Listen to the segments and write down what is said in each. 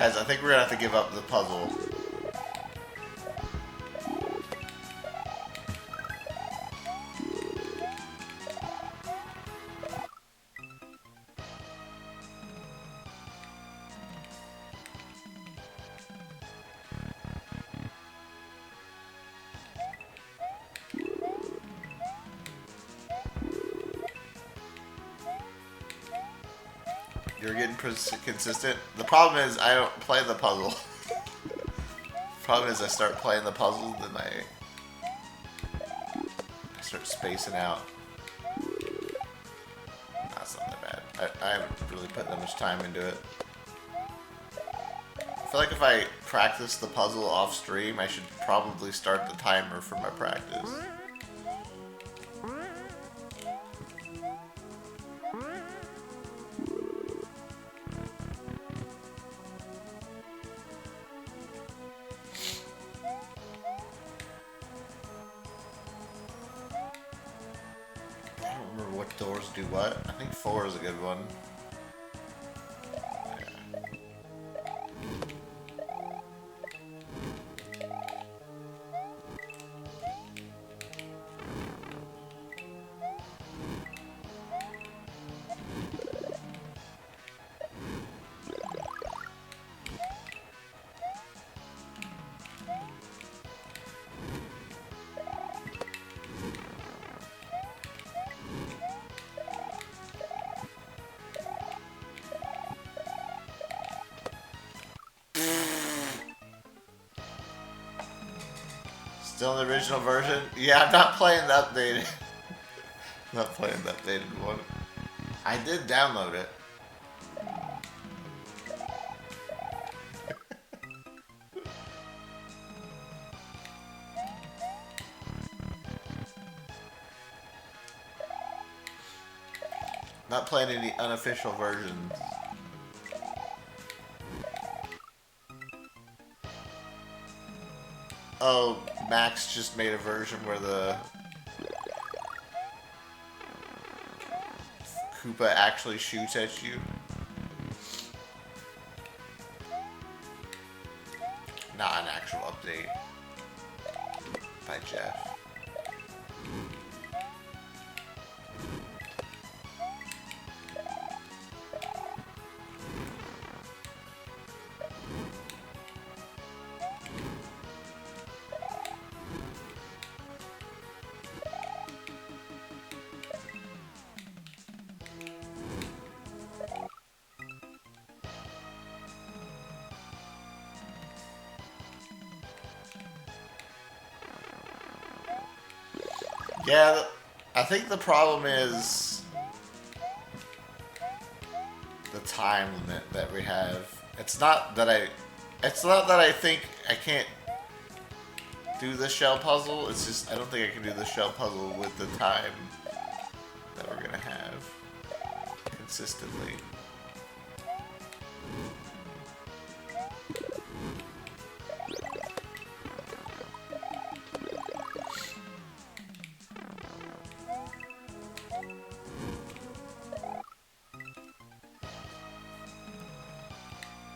Guys, I think we're gonna have to give up the puzzle. You're getting consistent. The problem is I don't play the puzzle. Problem is I start playing the puzzle, then I start spacing out. That's not that bad. I haven't really put that much time into it. I feel like if I practice the puzzle off stream, I should probably start the timer for my practice. Doors do what? I think 4 is a good one. Still in the original version? Yeah, I'm not playing the updated. Not playing the updated one. I did download it. Not playing any unofficial versions. Oh, Max just made a version where the Koopa actually shoots at you. Not an actual update by Jeff. Yeah, I think the problem is the time limit that we have. It's not that I think I can't do the shell puzzle. It's just I don't think I can do the shell puzzle with the time that we're gonna have consistently.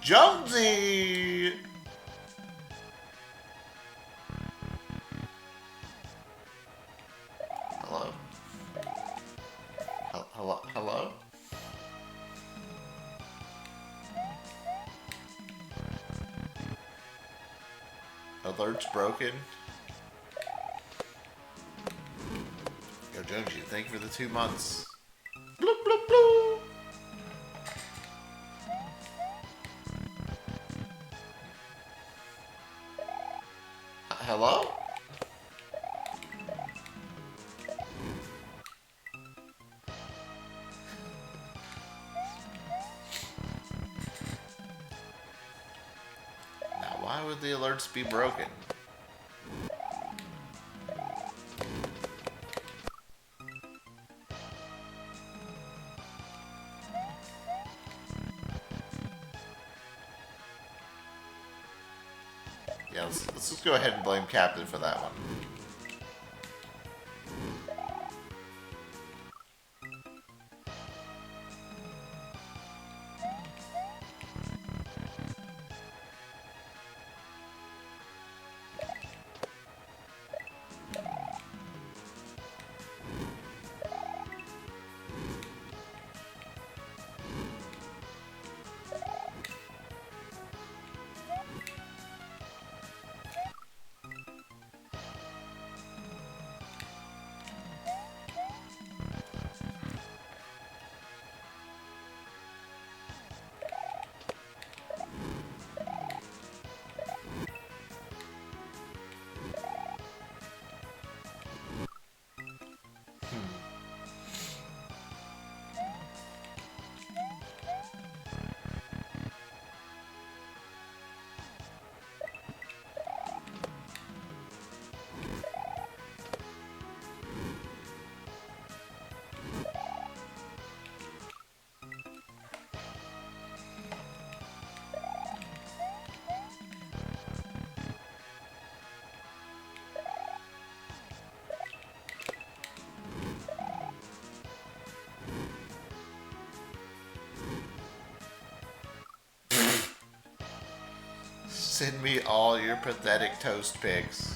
Jonesy! Hello? Hello? Hello? Alert's broken. Yo, Jonesy, thank you for the 2 months. Bloop, bloop, bloop. Hello? Now, why would the alerts be broken? Yeah, let's just go ahead and blame Captain for that one. Send me all your pathetic toast pics.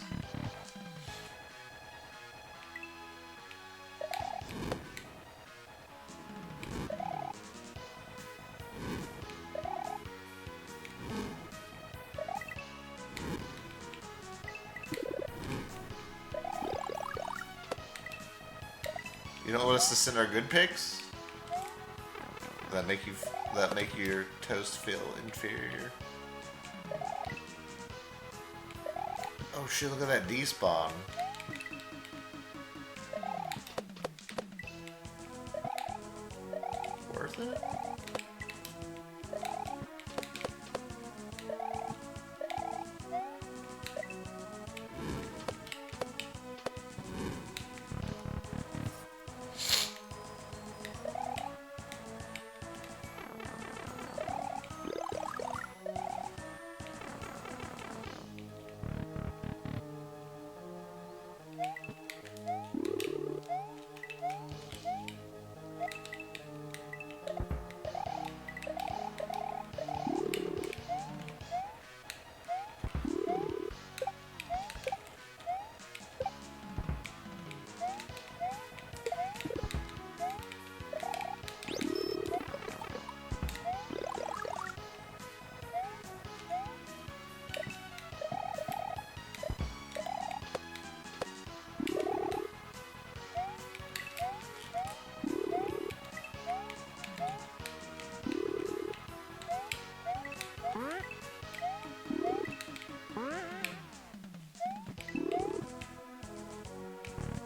You don't want us to send our good pics? That make your toast feel inferior? Oh shit, look at that despawn. Worth it?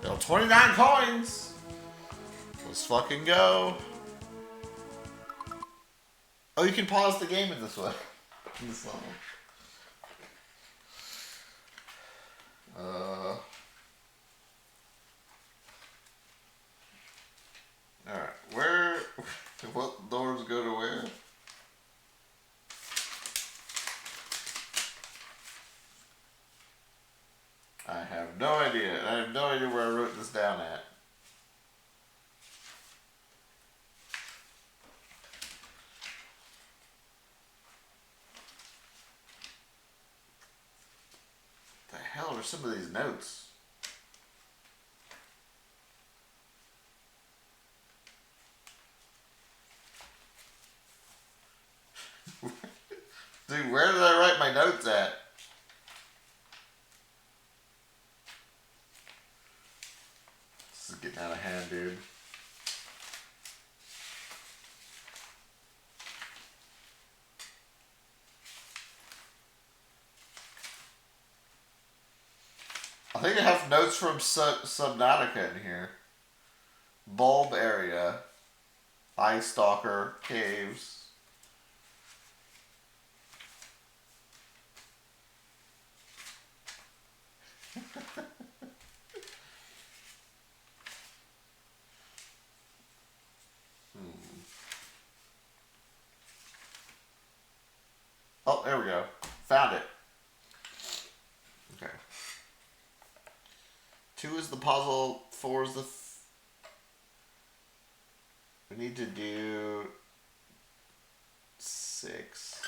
Still 29 coins! Let's fucking go. Oh, you can pause the game in this way. In this level. Alright, where... What doors go to where? I have no idea. I have no idea where I wrote this down at. The hell are some of these notes? Dude, where did I write my notes at? This is getting out of hand, dude. I think I have notes from Subnautica in here. Bulb area. Ice Stalker. Caves. Oh, there we go. Found it. Okay. 2 is the puzzle. 4 is the... We need to do... 6.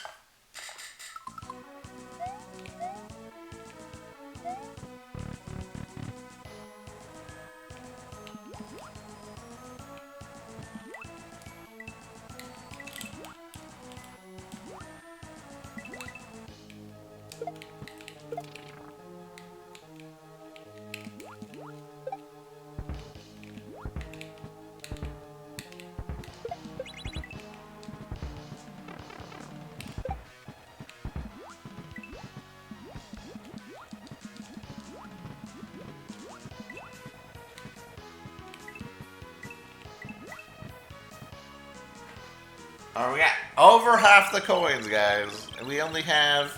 Alright, we got over half the coins, guys. And we only have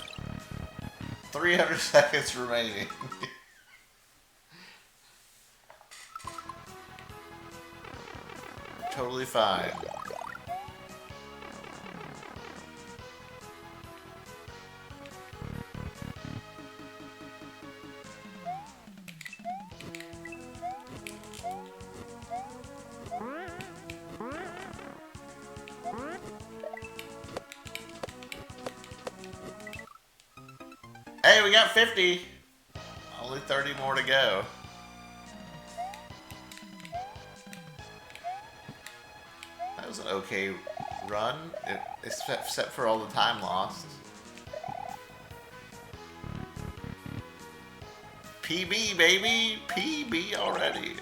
300 seconds remaining. Totally fine. Hey, we got 50. Only 30 more to go. That was an okay run, except for all the time lost. PB, baby! PB already.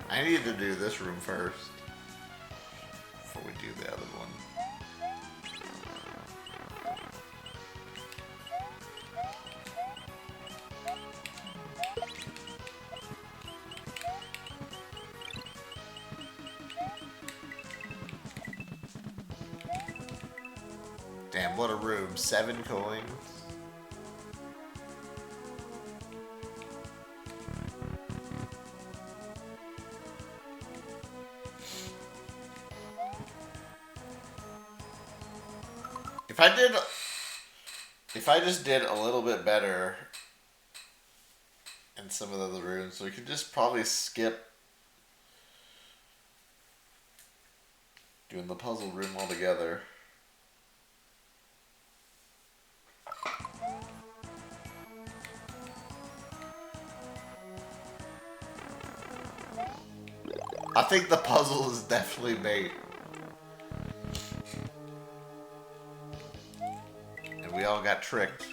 I need to do this room first before we do the other one. Damn, what a room. 7 coins. If I just did a little bit better in some of the other rooms, we could just probably skip doing the puzzle room altogether. I think the puzzle is definitely bait. And we all got tricked.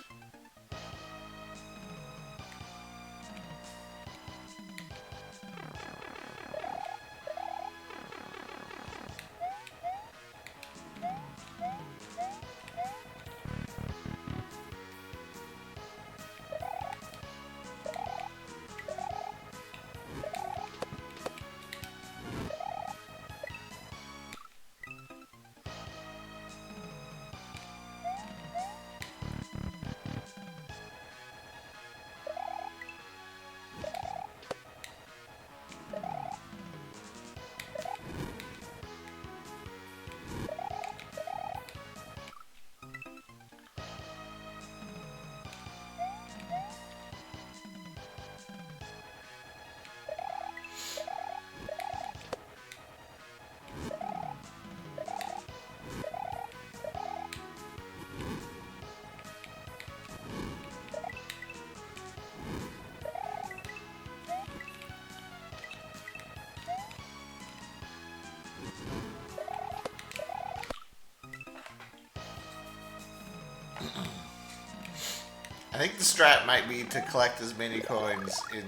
I think the strat might be to collect as many coins in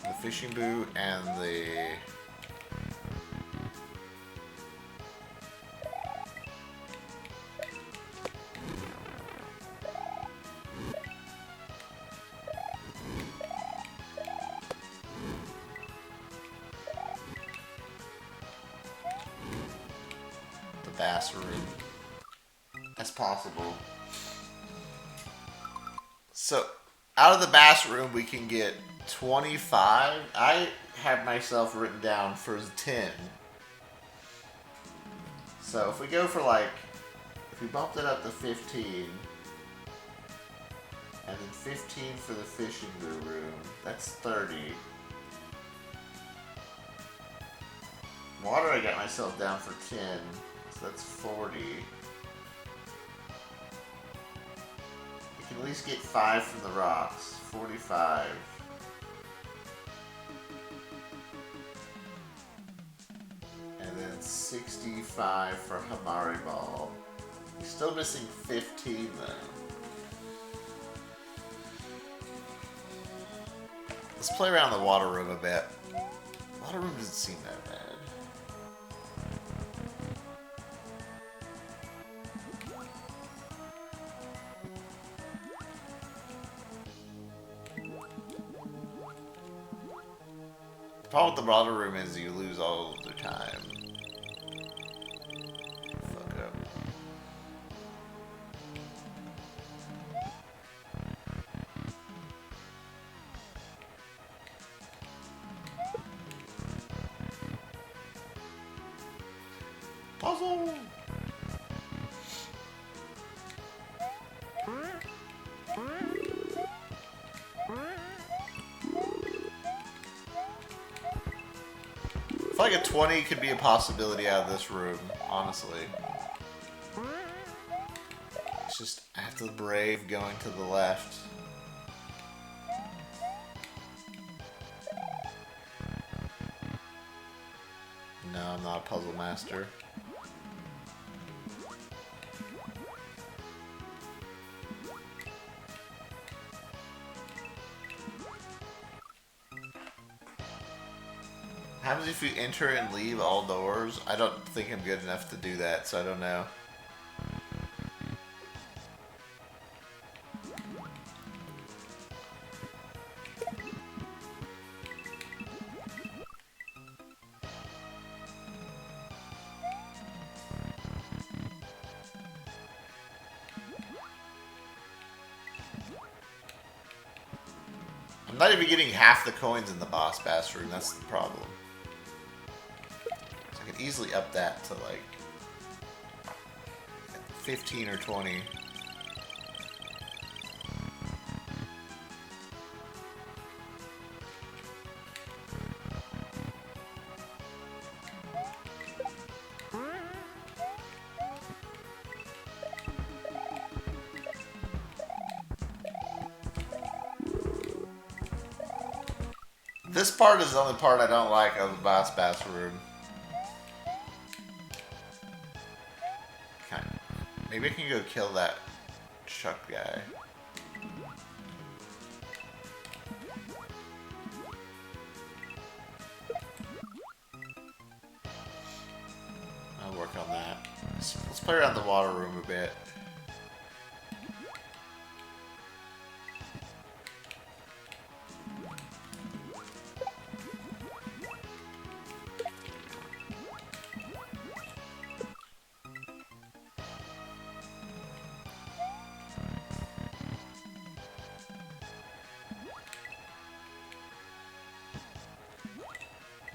the fishing boot and the bass room as possible. So out of the bass room we can get 25. I have myself written down for 10. So if we go for like, if we bumped it up to 15 and then 15 for the fishing boot room, that's 30. Water I got myself down for 10. So that's 40. We can at least get 5 from the rocks. 45. And then 65 for Hamari Ball. We're still missing 15 though. Let's play around the water room a bit. Water room doesn't seem that bad. The problem with the water room is you lose all of the time. Fuck up. Puzzle! I feel like a 20 could be a possibility out of this room, honestly. It's just, I have to brave going to the left. No, I'm not a puzzle master. What happens if you enter and leave all doors? I don't think I'm good enough to do that, so I don't know. I'm not even getting half the coins in the boss bass room, that's the problem. So I could easily up that to like 15 or 20. This part is the only part I don't like of the boss bass room. Maybe I can go kill that Chuck guy. I'll work on that. Let's play around the water room a bit.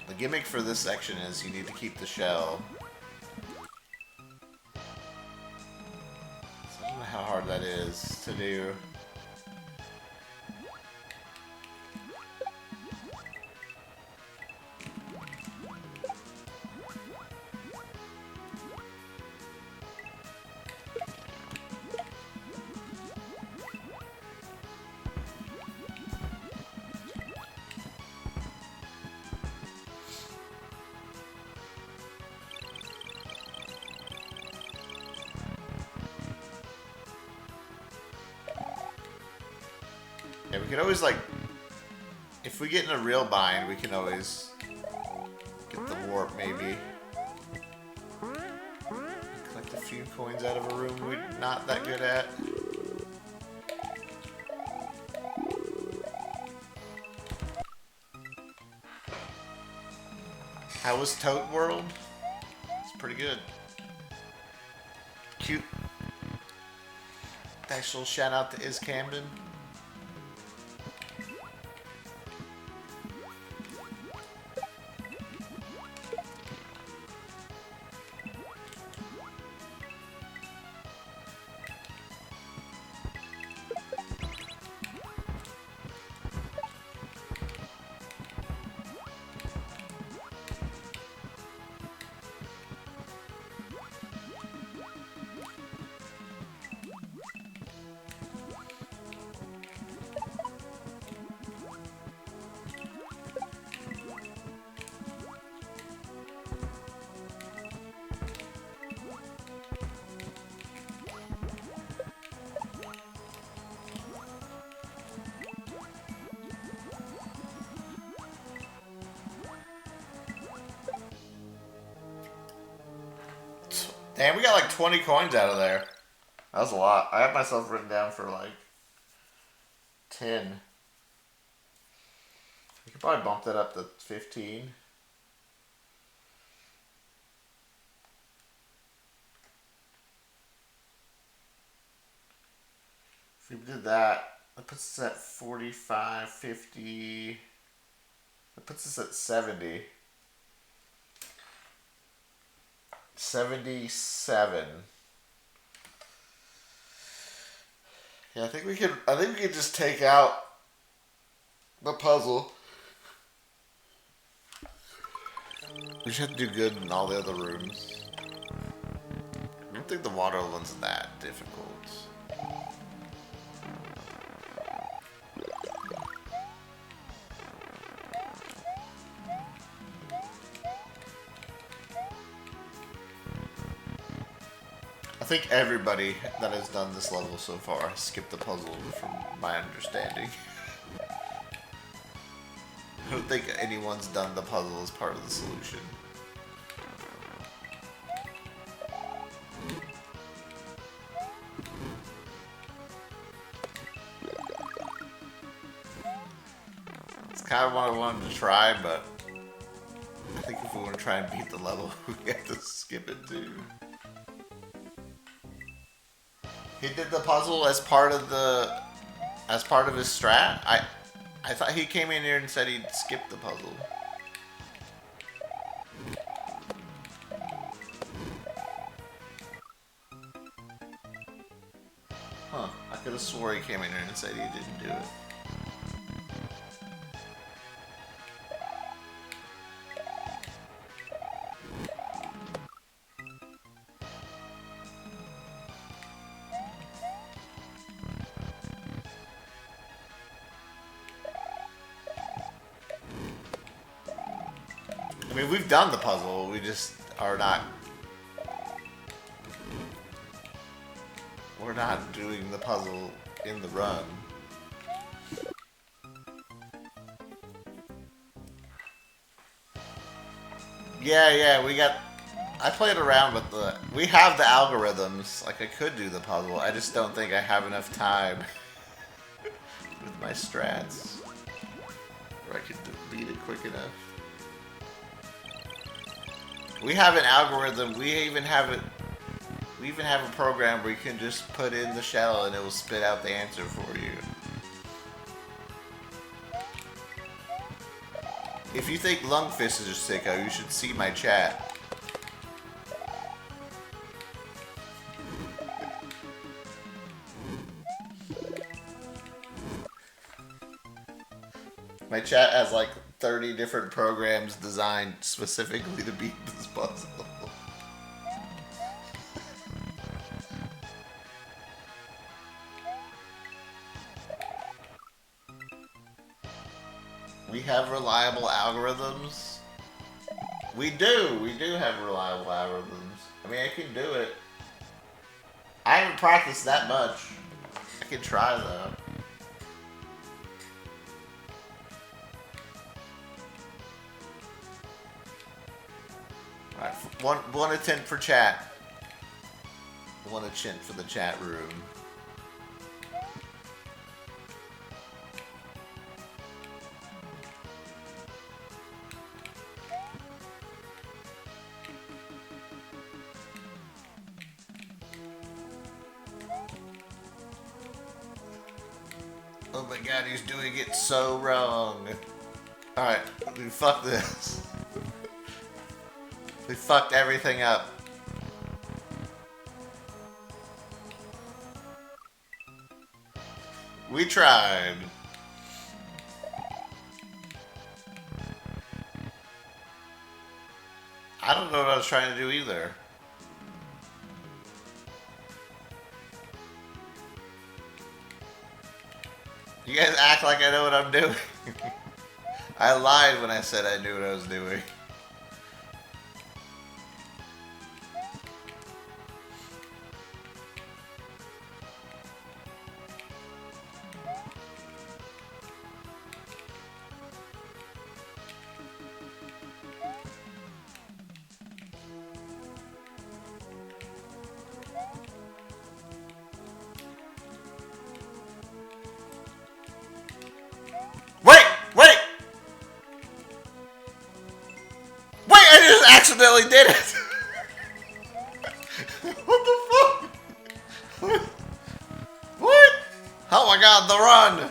The gimmick for this section is you need to keep the shell. So I don't know how hard that is to do. Yeah, we can always, like, if we get in a real bind, we can always get the warp, maybe. Collect a few coins out of a room we're not that good at. How was Toad World? It's pretty good. Cute. Nice little shout out to Iz Camden. Damn, we got like 20 coins out of there. That was a lot. I have myself written down for like 10. We could probably bump that up to 15. If we did that, that puts us at 45, 50. That puts us at 70. 77. Yeah, I think we could just take out the puzzle. We just have to do good in all the other rooms. think the water one's that difficult. I think everybody that has done this level so far has skipped the puzzle, from my understanding. I don't think anyone's done the puzzle as part of the solution. It's kind of what I wanted to try, but I think if we want to try and beat the level, we have to skip it too. He did the puzzle as part of his strat. I thought he came in here and said he'd skip the puzzle. Huh. I could have swore he came in here and said he didn't do it. I mean, we've done the puzzle, we just are not... We're not doing the puzzle in the run. Yeah, we got... I played around with the... We have the algorithms, like I could do the puzzle, I just don't think I have enough time with my strats. Or I could beat it quick enough. We have an algorithm. We even have a program where you can just put in the shell and it will spit out the answer for you. If you think Lungfish is a sicko, you should see my chat. My chat has like 30 different programs designed specifically to beat this puzzle. We have reliable algorithms. We do have reliable algorithms. I mean, I can do it. I haven't practiced that much. I can try though. Alright, one attempt for chat. One attempt for the chat room. Oh my god, he's doing it so wrong. Alright, fuck this. We fucked everything up. We tried. I don't know what I was trying to do either. You guys act like I know what I'm doing. I lied when I said I knew what I was doing. Accidentally did it. What the fuck? What? Oh my god, the run.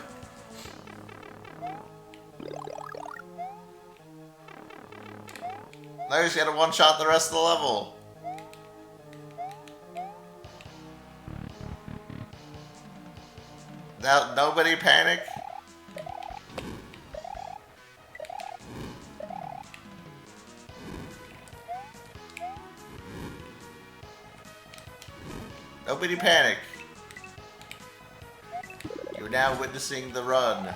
Now he's gonna one-shot the rest of the level. Now, nobody panic. Nobody panic. You're now witnessing the run.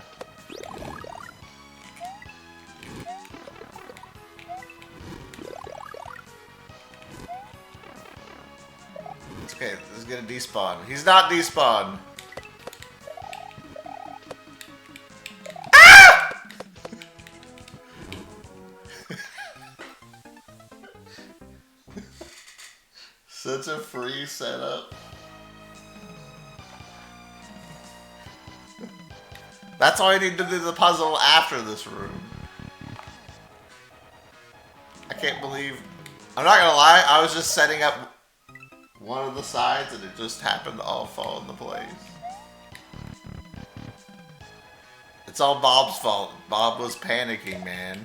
It's okay, this is gonna despawn. He's not despawned. Such a free setup. That's why I need to do the puzzle after this room. I can't believe... I'm not gonna lie, I was just setting up one of the sides and it just happened to all fall into place. It's all Bob's fault. Bob was panicking, man.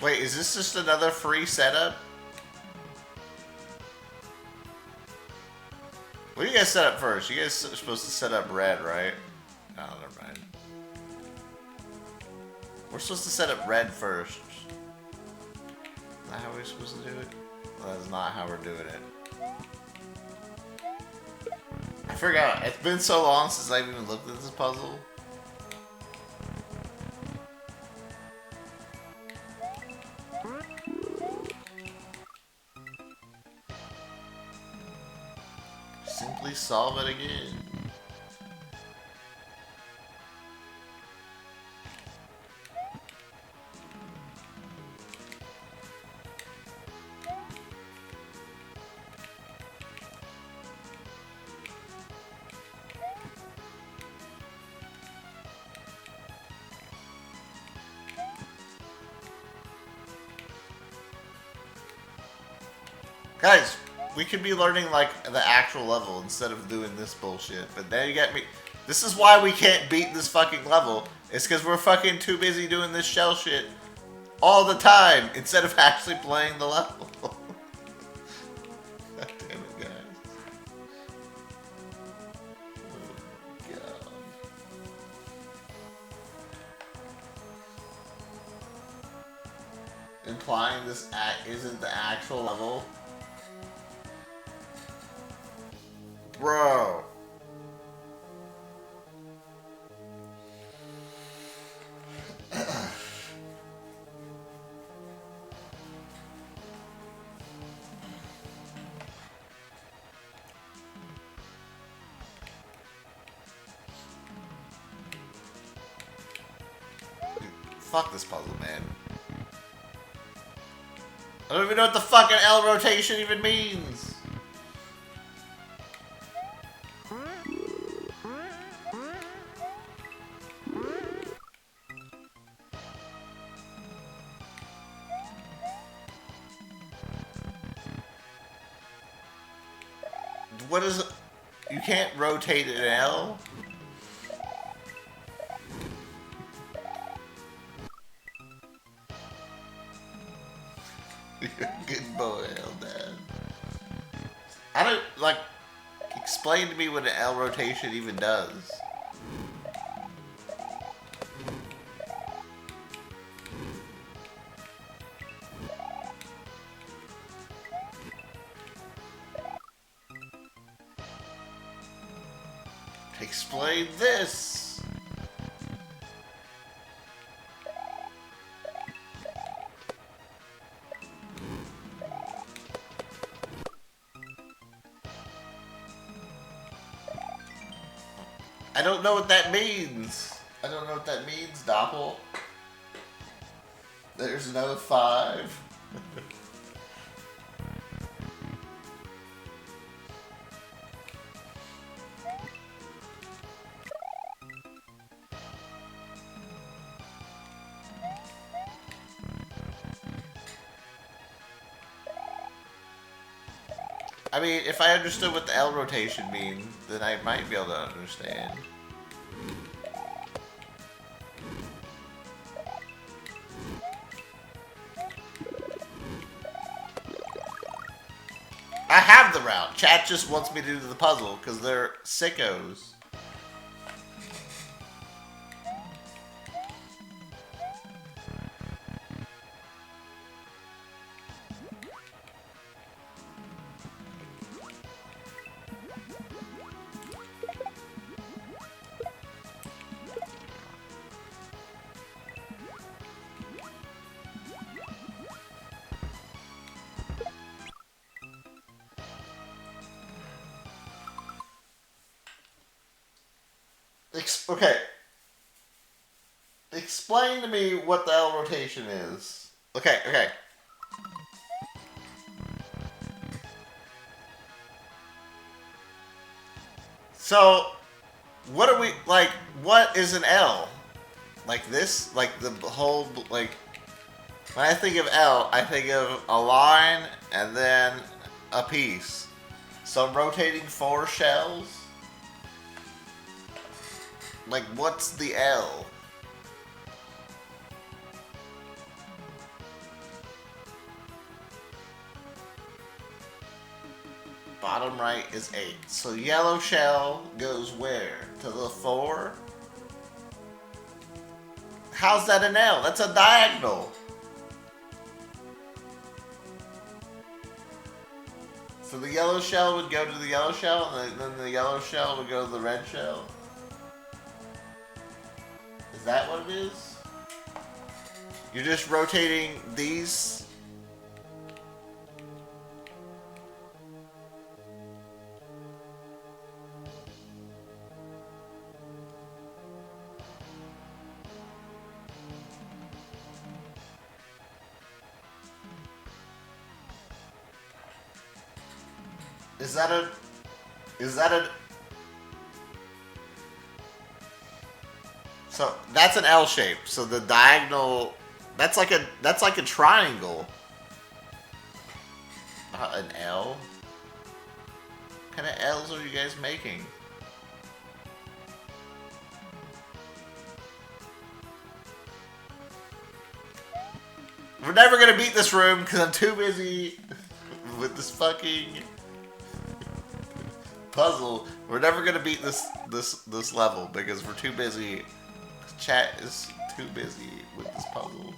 Wait, is this just another free setup? What do you guys set up first? You guys are supposed to set up red, right? No, never mind. We're supposed to set up red first. Is that how we're supposed to do it? Well, that's not how we're doing it. I forgot. It's been so long since I've even looked at this puzzle. Simply solve it again. Guys, we could be learning like the actual level instead of doing this bullshit. But now you got me. This is why we can't beat this fucking level. It's because we're fucking too busy doing this shell shit all the time instead of actually playing the level. God damn it, guys. Oh, God. Implying this act isn't the actual level. Bro. Fuck this puzzle, man. I don't even know what the fucking L rotation even means. What is it? You can't rotate an L? You're a good boy, L Dad. I don't, like, explain to me what an L rotation even does. Explain this. I don't know what that means. I don't know what that means, Doppel. There's no 5. I mean, if I understood what the L rotation means, then I might be able to understand. I have the route. Chat just wants me to do the puzzle because they're sickos. Okay. Explain to me what the L rotation is. Okay, okay. So, what are we, like, what is an L? Like this? Like the whole, like, when I think of L, I think of a line and then a piece. So I'm rotating 4 shells? Like, what's the L? Bottom right is 8. So yellow shell goes where? To the 4? How's that an L? That's a diagonal. So the yellow shell would go to the yellow shell, and then the yellow shell would go to the red shell? Is that what it is? You're just rotating these? Is that a... So that's an L shape. So the diagonal, that's like a triangle. An L? What kind of L's are you guys making? We're never gonna beat this room because I'm too busy with this fucking puzzle. We're never gonna beat this level because we're too busy. Chat is too busy with this puzzle.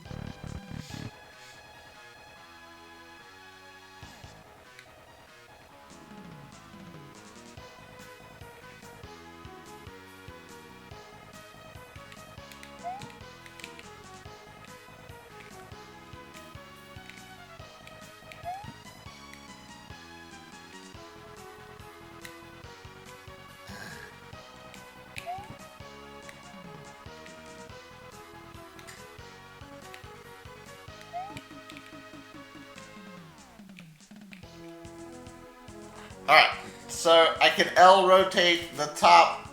Alright, so I can L rotate the top.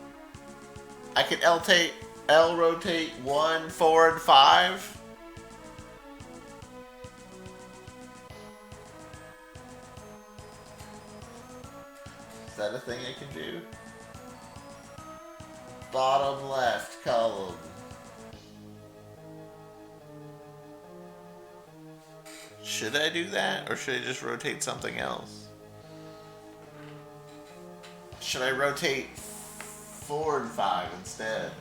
I can L rotate 1, 4, and 5. Is that a thing I can do? Bottom left column. Should I do that, or should I just rotate something else? Should I rotate 4 and 5 instead?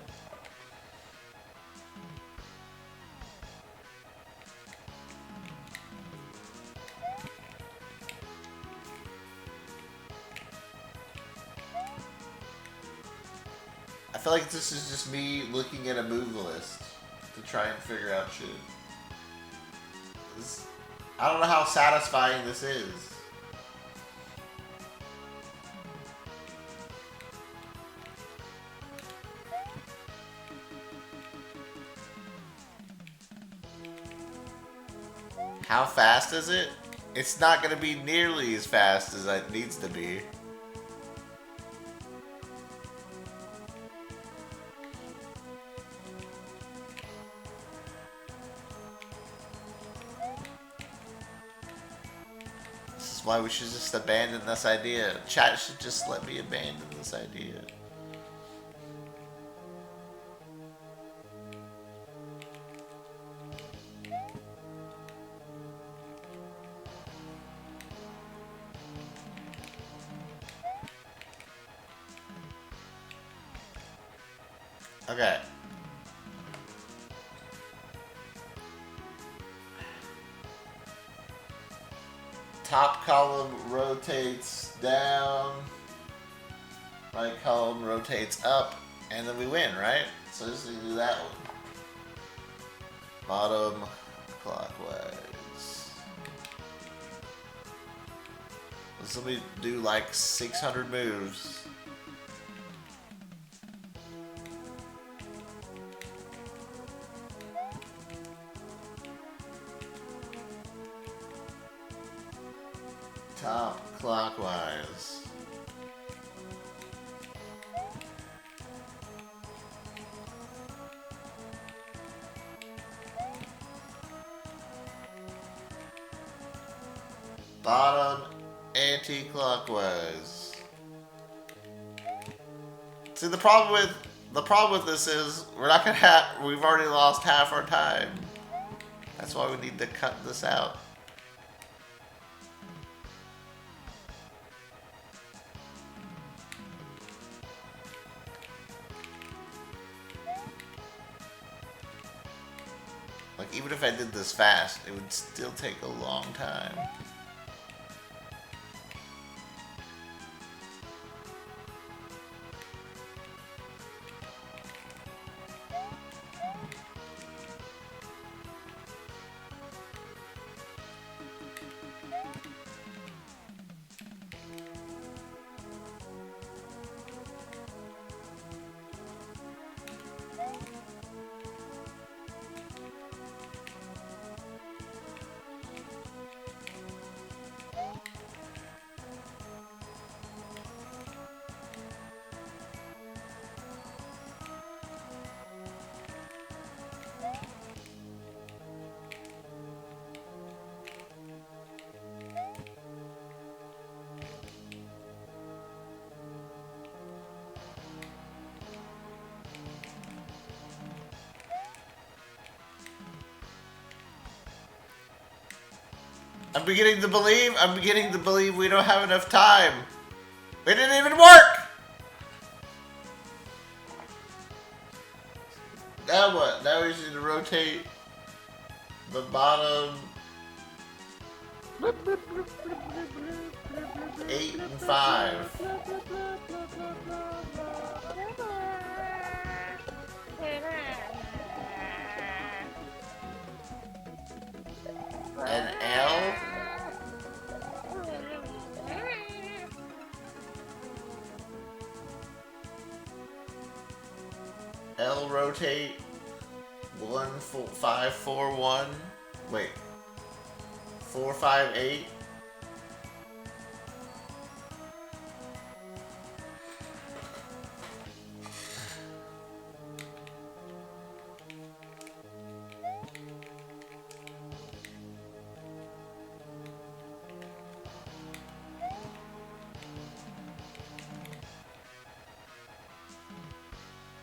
I feel like this is just me looking at a move list to try and figure out shit. I don't know how satisfying this is. How fast is it? It's not going to be nearly as fast as it needs to be. That's why we should just abandon this idea. Chat should just let me abandon this idea. Okay. Top column rotates down. Right column rotates up. And then we win, right? So just do that one. Bottom clockwise. So we do like 600 moves. Top clockwise. Bottom anti-clockwise. See, the problem with this is we're not gonna we've already lost half our time. That's why we need to cut this out. Like, even if I did this fast, it would still take a long time. I'm beginning to believe we don't have enough time. It didn't even work! Now what? Now we just need to rotate the bottom 8 and 5. And L. L rotate 1 4 5 4 1. Wait. 4 5 8.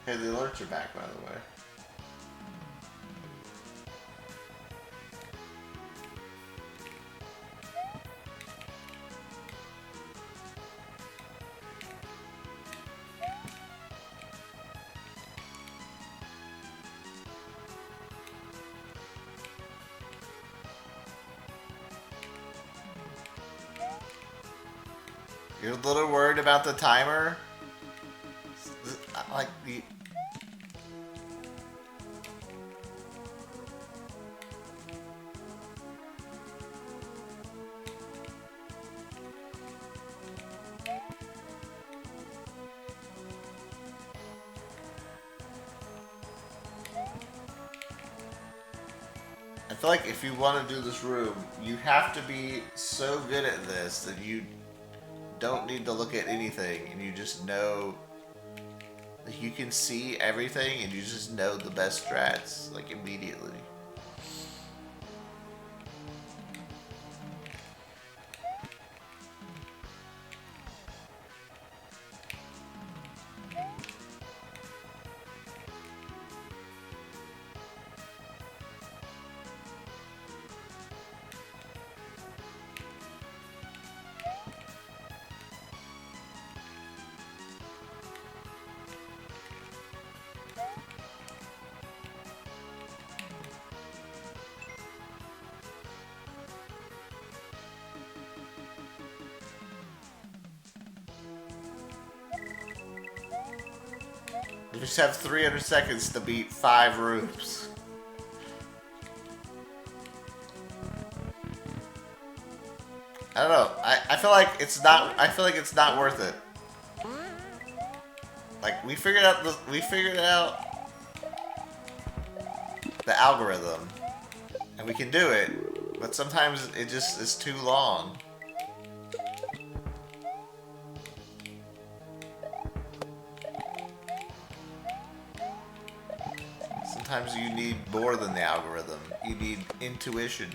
Okay, the alerts are back, by the way. You're a little worried about the timer? Like, the... I feel like if you want to do this room, you have to be so good at this that you don't need to look at anything, and you just know, like, you can see everything, and you just know the best strats, like, immediately. You just have 300 seconds to beat 5 rooms. I don't know. I feel like it's not. I feel like it's not worth it. Like we figured out the algorithm, and we can do it, but sometimes it just is too long. Sometimes you need more than the algorithm. You need intuition.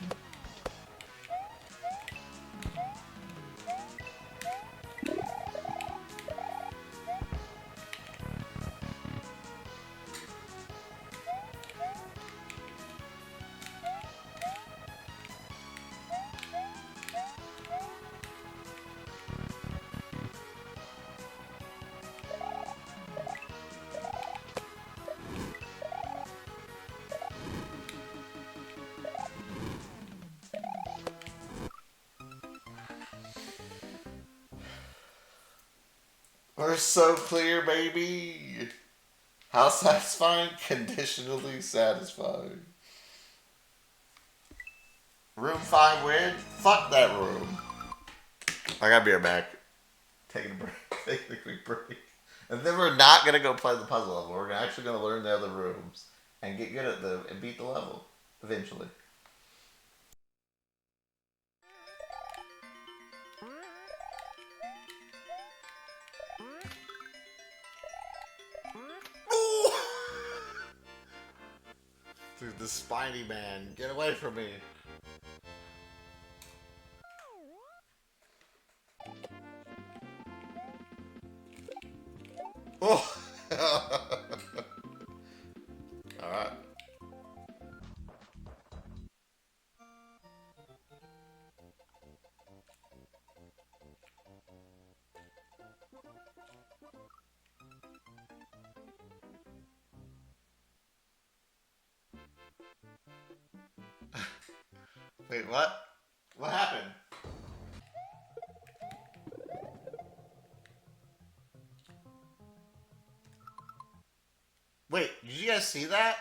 We're so clear, baby. How satisfying? Conditionally satisfying. Room 5 win? Fuck that room. I gotta be right back. Taking a break. Taking a quick break. And then we're not gonna go play the puzzle level. We're actually gonna learn the other rooms and get good at them and beat the level eventually. Ooh! Dude, the spiny man, get away from me. Oh! Alright. Wait, what? What happened? Wait, did you guys see that?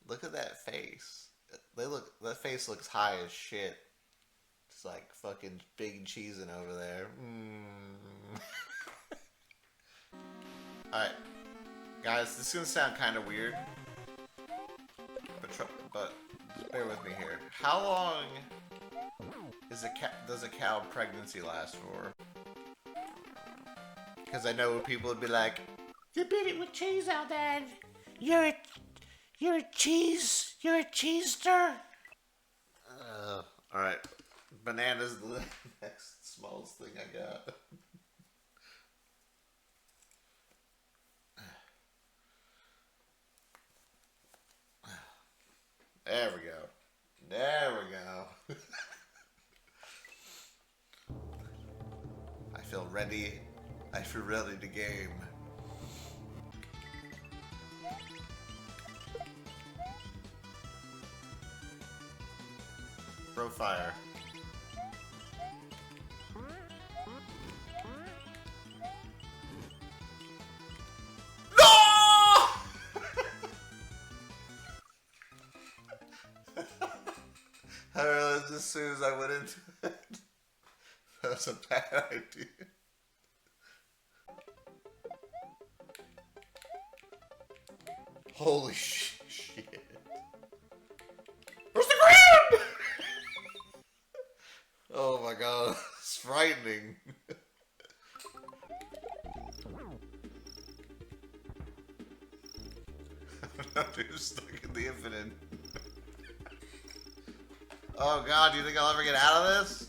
Look at that face. That face looks high as shit. It's like fucking big cheesing over there. Alright. Guys, this is gonna sound kind of weird. But bear with me here. How long does a cow pregnancy last for? Because I know people would be like, "You beat it with cheese out there. You're a cheester." All right, banana's the next smallest thing I got. There we go. There we go. I feel ready. I feel ready to game. Throw fire. No! I realized as soon as I went into it, that was a bad idea. Holy shit. Where's the ground? Oh my god, it's frightening. I'm stuck in the infinite. Oh god, do you think I'll ever get out of this?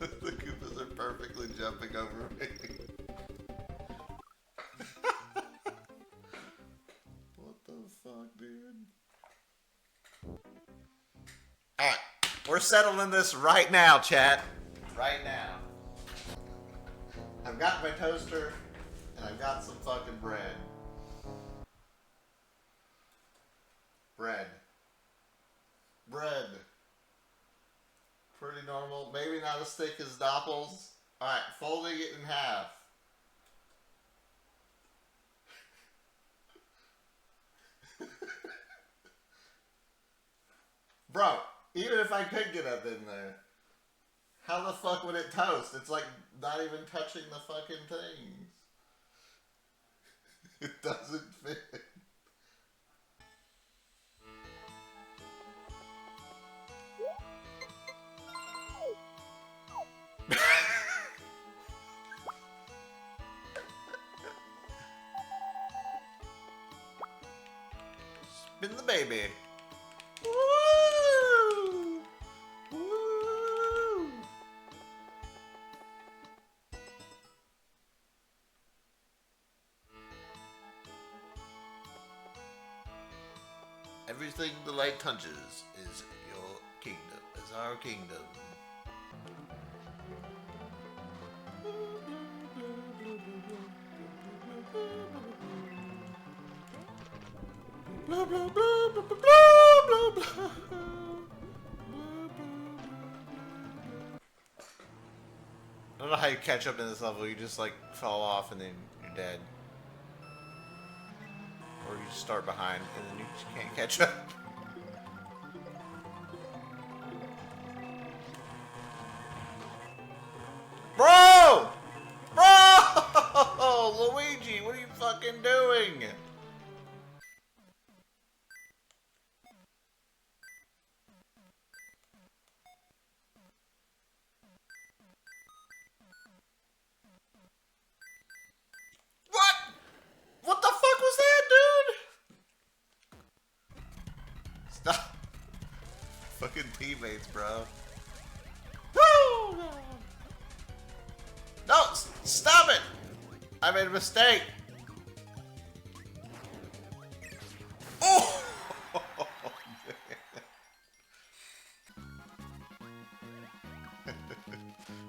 The Koopas are perfectly jumping over me. What the fuck, dude? Alright, we're settling this right now, chat. Right now. I've got my toaster, and I've got some fucking bread. Bread. Bread. Pretty normal. Maybe not as thick as Doppel's. Alright, folding it in half. Bro, even if I could get up in there, how the fuck would it toast? It's like not even touching the fucking things. It doesn't fit. Spin the baby. Woo! Woo! Everything the light touches is your kingdom, is our kingdom. Blah, blah, blah, blah, blah, blah, blah. I don't know how you catch up in this level. You just like fall off and then you're dead. Or you just start behind and then you just can't catch up. Bro! Bro! Luigi, what are you fucking doing? What? What the fuck was that, dude? Stop. Fucking teammates, bro. Woo! No, stop it! I made a mistake. Oh!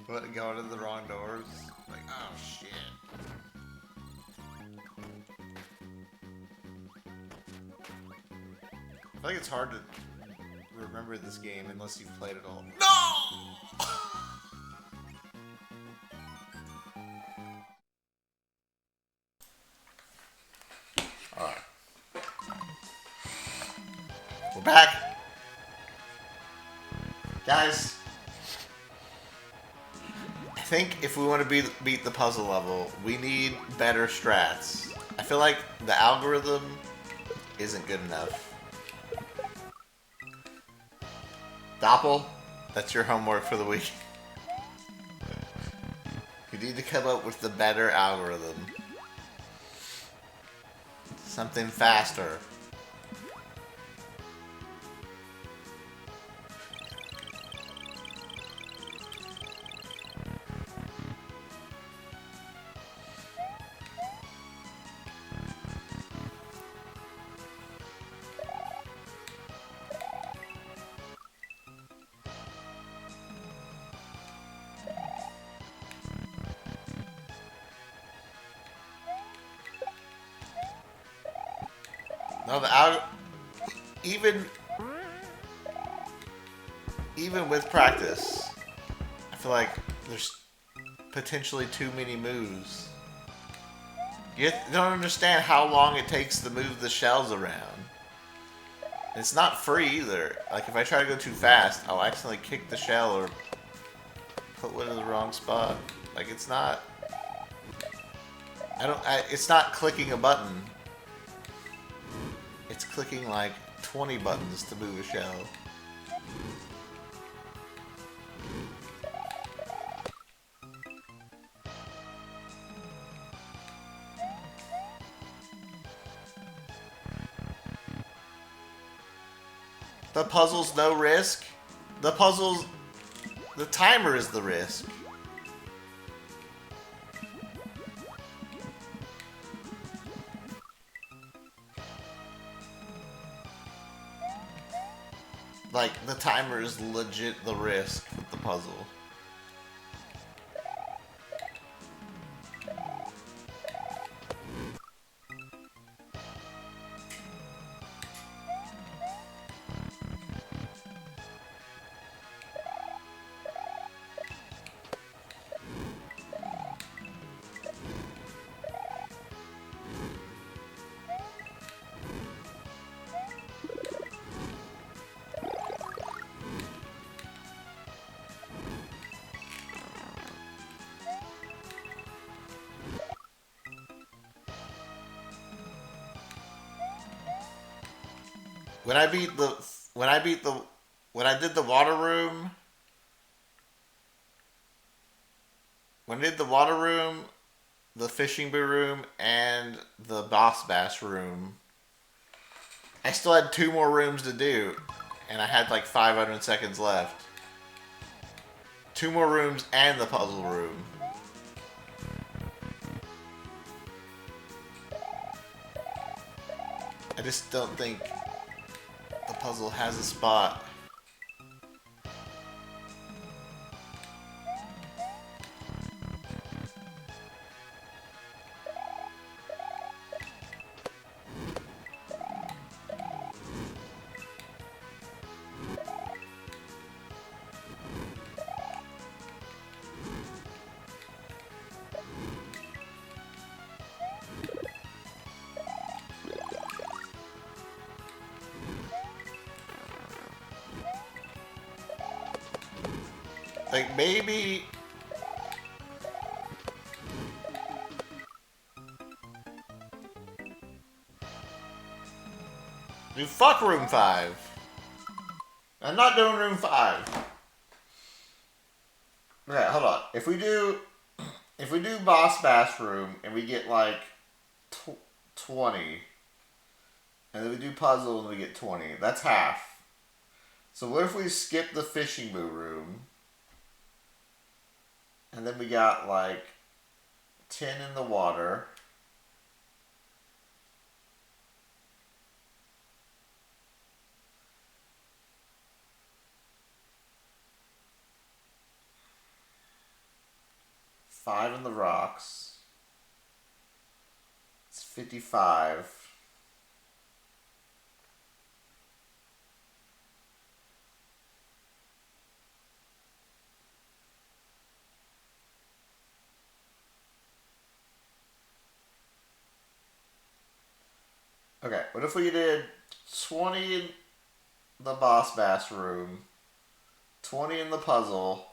What, going to the wrong doors? Like, oh shit. I feel like it's hard to remember this game unless you've played it all. No! Alright. We're back. Guys, I think if we want to beat the puzzle level, we need better strats. I feel like the algorithm isn't good enough. Doppel, that's your homework for the week. You need to come up with the better algorithm. Something faster. No, even with practice, I feel like there's potentially too many moves. You don't understand how long it takes to move the shells around. It's not free either. Like if I try to go too fast, I'll accidentally kick the shell or put one in the wrong spot. Like it's not. It's not clicking a button. It's clicking like 20 buttons to move a shell. The puzzle's no risk. The timer is the risk. Like, the timer is legit the risk with the puzzle. when I beat the when I beat the when I did the water room. When I did the water room, the fishing boo room, and the boss bass room, I still had 2 more rooms to do, and I had like 500 seconds left. 2 more rooms and the puzzle room. I just don't think the puzzle has a spot. Like, maybe... Dude, fuck room 5. I'm not doing room 5. Okay, hold on. If we do boss bass room and we get like 20, and then we do puzzle and we get 20, that's half. So what if we skip the fishing boo room? And then we got like 10 in the water. Five in the rocks. It's 55. Okay, what if we did 20 in the boss bass room, 20 in the puzzle,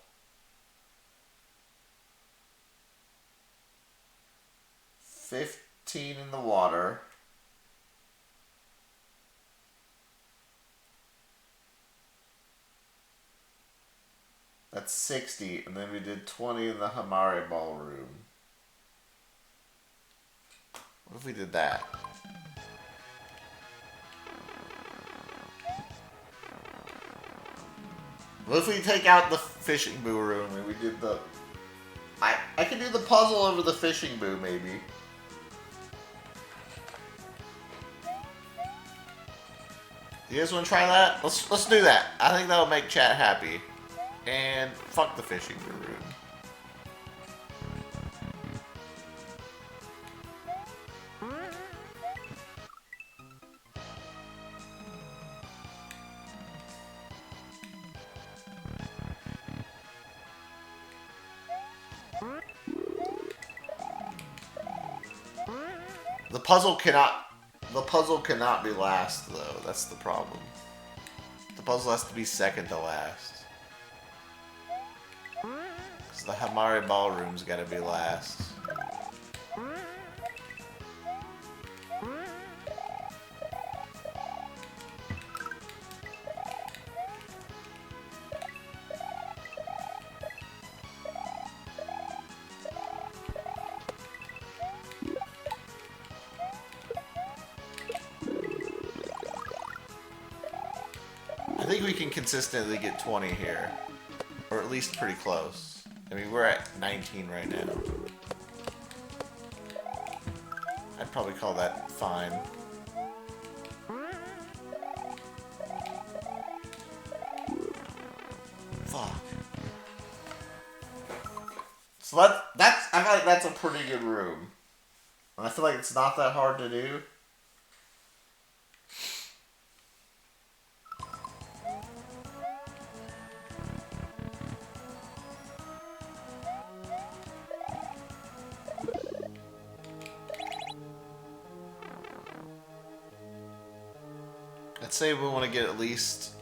15 in the water, that's 60, and then we did 20 in the Hamare ballroom. What if we did that? What if we take out the fishing boo room and we did the... I can do the puzzle over the fishing boo, maybe. You guys want to try that? Let's do that. I think that'll make chat happy. And fuck the fishing boo room. The puzzle cannot be last though. That's the problem. The puzzle has to be second to last. Cause the Hamare ballroom's gotta be last. I think we can consistently get 20 here. Or at least pretty close. I mean, we're at 19 right now. I'd probably call that fine. Fuck. So I feel like that's a pretty good room. And I feel like it's not that hard to do. Let's say we want to get at least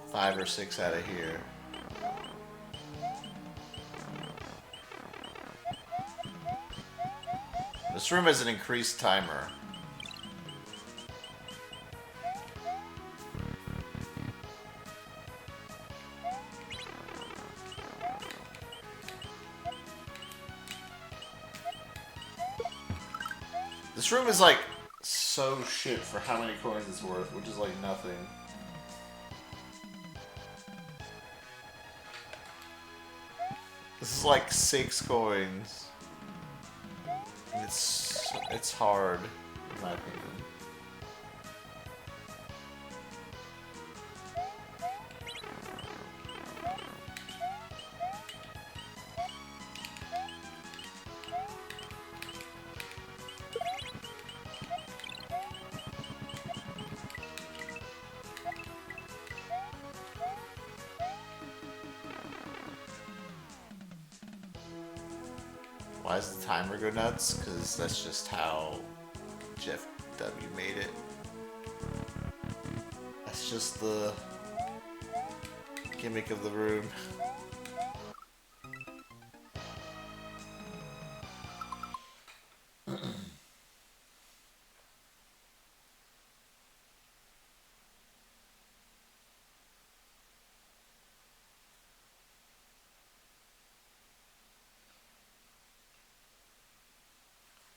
5 or 6 out of here. This room has an increased timer. This room is like so shit for how many coins it's worth, which is like nothing. This is like 6 coins. And it's hard, in my opinion. Why does the timer go nuts? Because that's just how Jeff W. made it. That's just the gimmick of the room.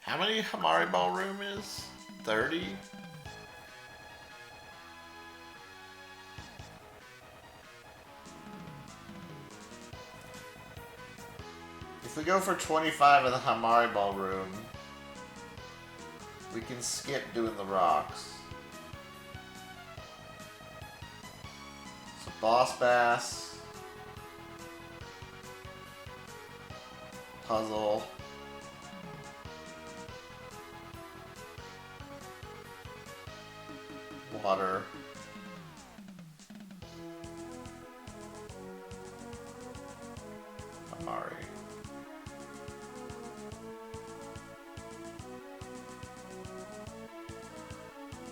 How many Hamari Ball room is? 30? If we go for 25 in the Hamari Ball room, we can skip doing the rocks. So Boss Bass, Puzzle, Water, Amari.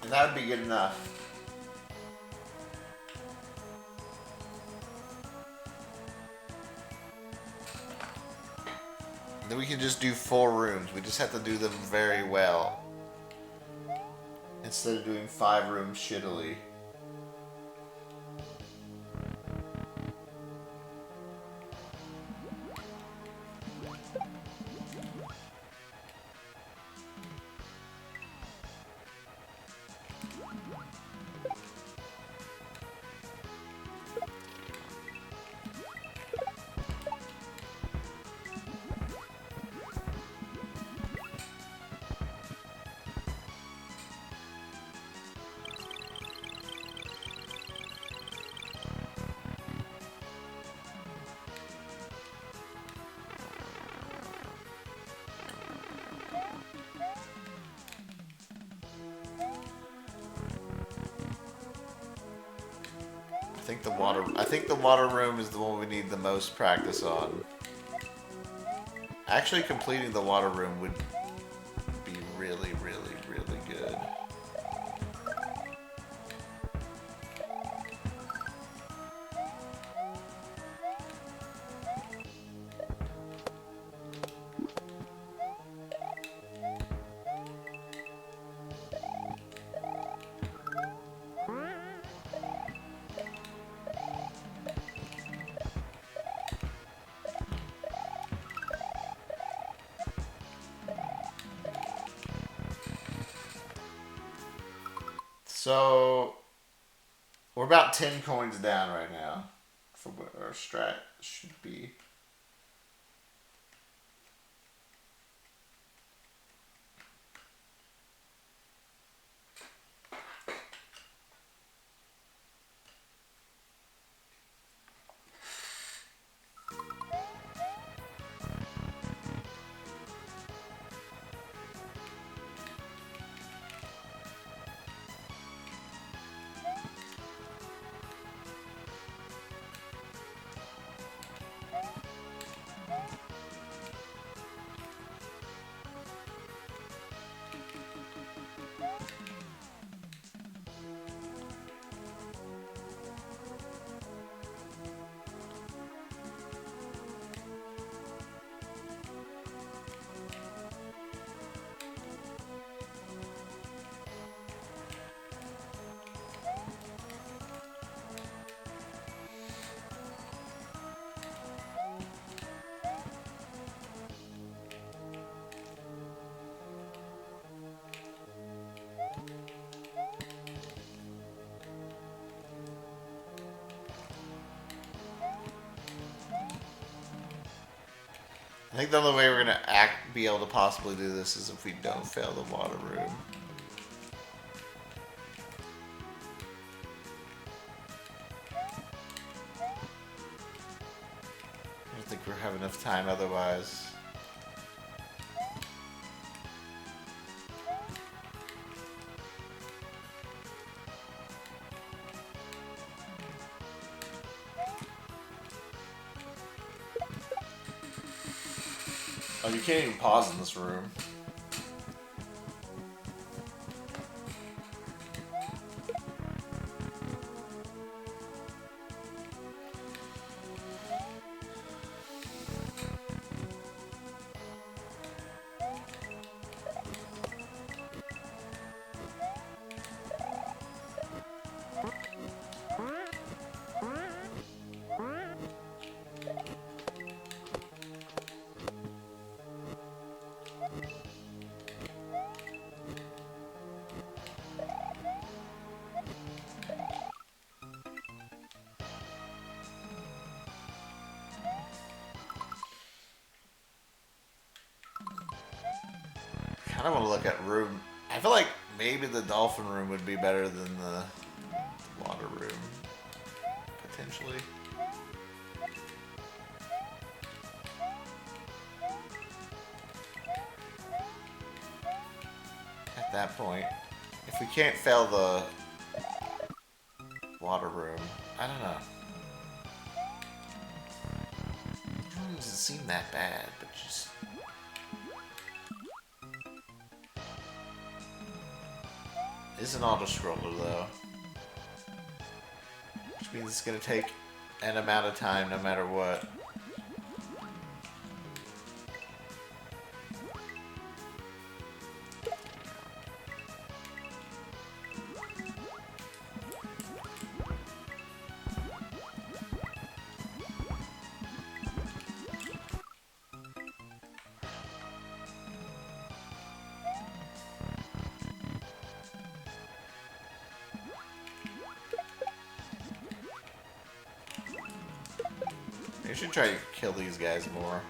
And that would be good enough. Then we can just do 4 rooms. We just have to do them very well. Instead of doing 5 rooms shittily. I think the water room is the one we need the most practice on. Actually completing the water room would be really, really, really good. So, we're about 10 coins down right now from where our strat should be. I think the only way we're gonna be able to possibly do this is if we don't fail the water room. I don't think we'll have enough time otherwise. Oh, you can't even pause in this room. I kind of want to look at room. I feel like maybe the dolphin room would be better than the water room, potentially. At that point, if we can't fail the water room, I don't know. It doesn't seem that bad, but just... It's an auto-scroller, though. Which means it's gonna take an amount of time no matter what. We should try to kill these guys more.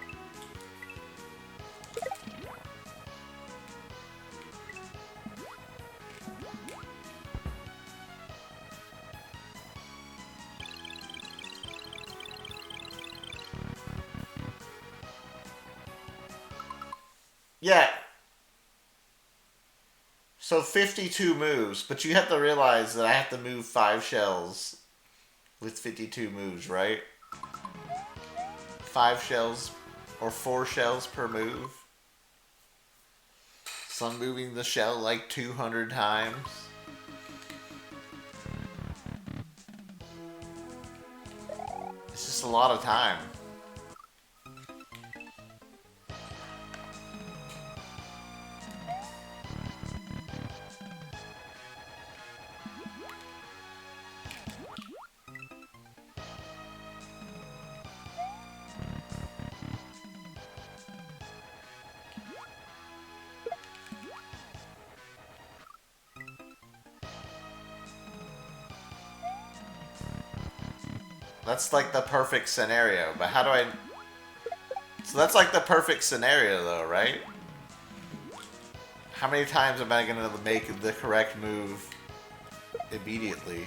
Yeah. So 52 moves, but you have to realize that I have to move 5 shells with 52 moves, right? 5 shells or 4 shells per move. So I'm moving the shell like 200 times. It's just a lot of time. That's like the perfect scenario, but how do I... So that's like the perfect scenario though, right? How many times am I going to make the correct move immediately?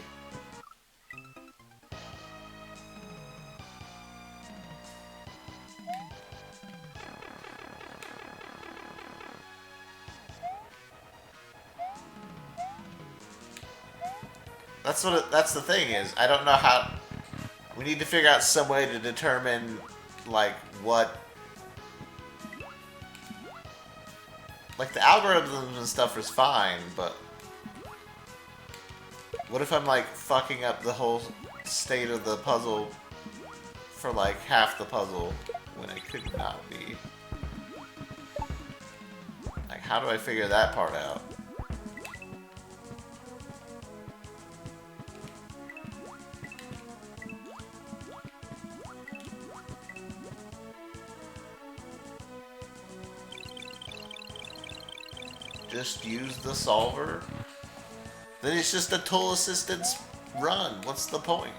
That's the thing is, I don't know how... We need to figure out some way to determine, like, what... Like, the algorithms and stuff is fine, but... What if I'm, like, fucking up the whole state of the puzzle for, like, half the puzzle when it could not be? Like, how do I figure that part out? Just use the solver? Then it's just a tool assistance run. What's the point?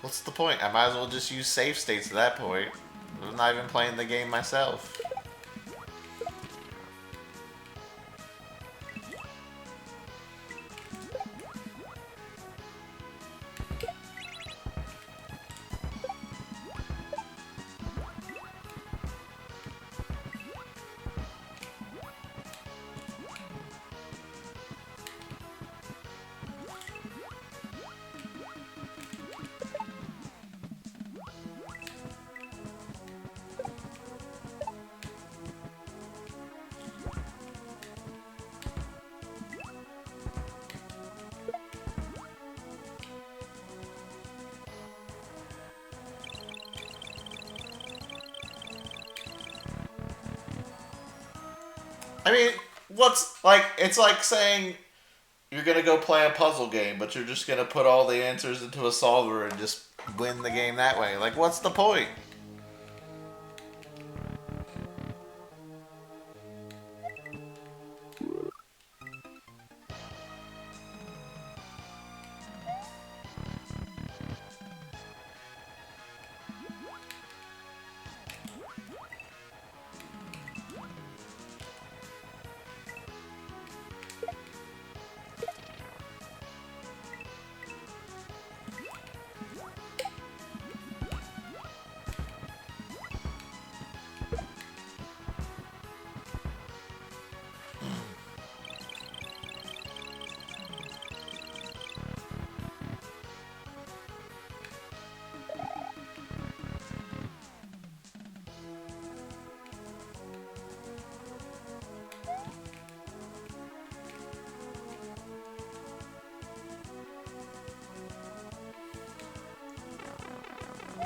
What's the point? I might as well just use save states at that point. I'm not even playing the game myself. I mean, what's like? It's like saying you're gonna go play a puzzle game, but you're just gonna put all the answers into a solver and just win the game that way. Like, what's the point?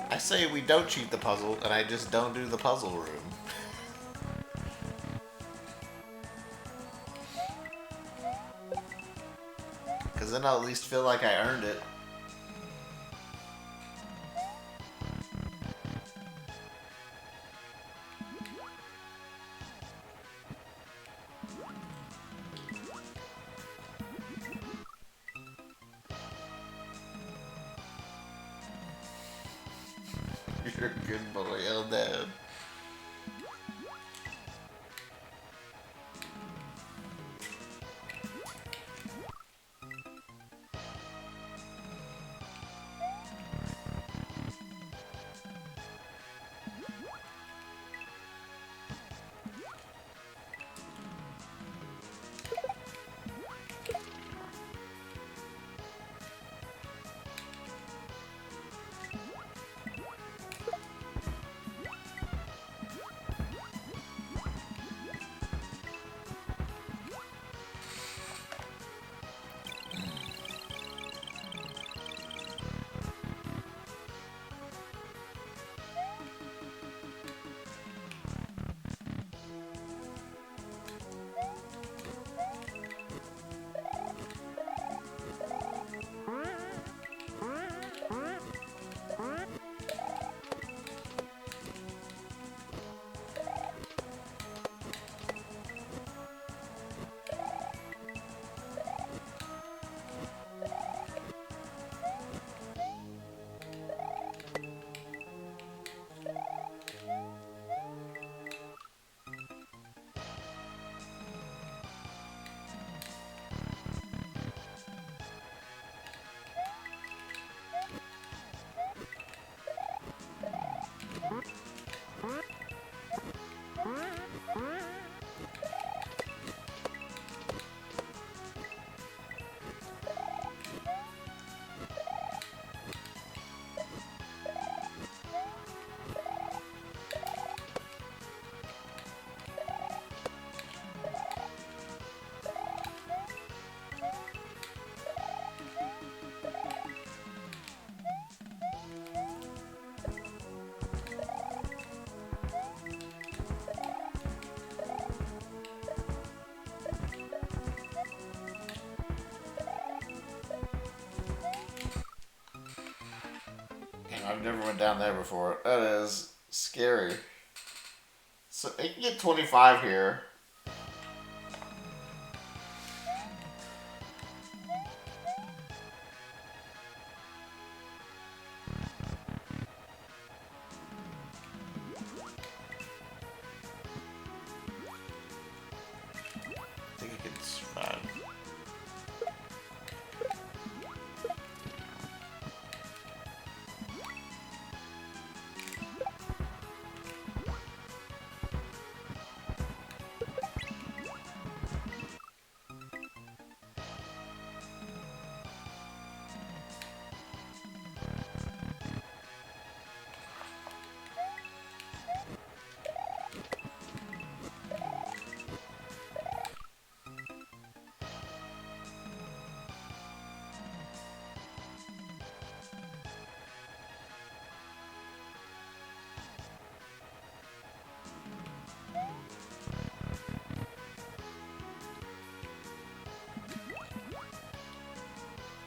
I say we don't cheat the puzzle, and I just don't do the puzzle room. Because then I'll at least feel like I earned it. You're a good boy, Eldad. I've never went down there before. That is scary. So you can get 25 here.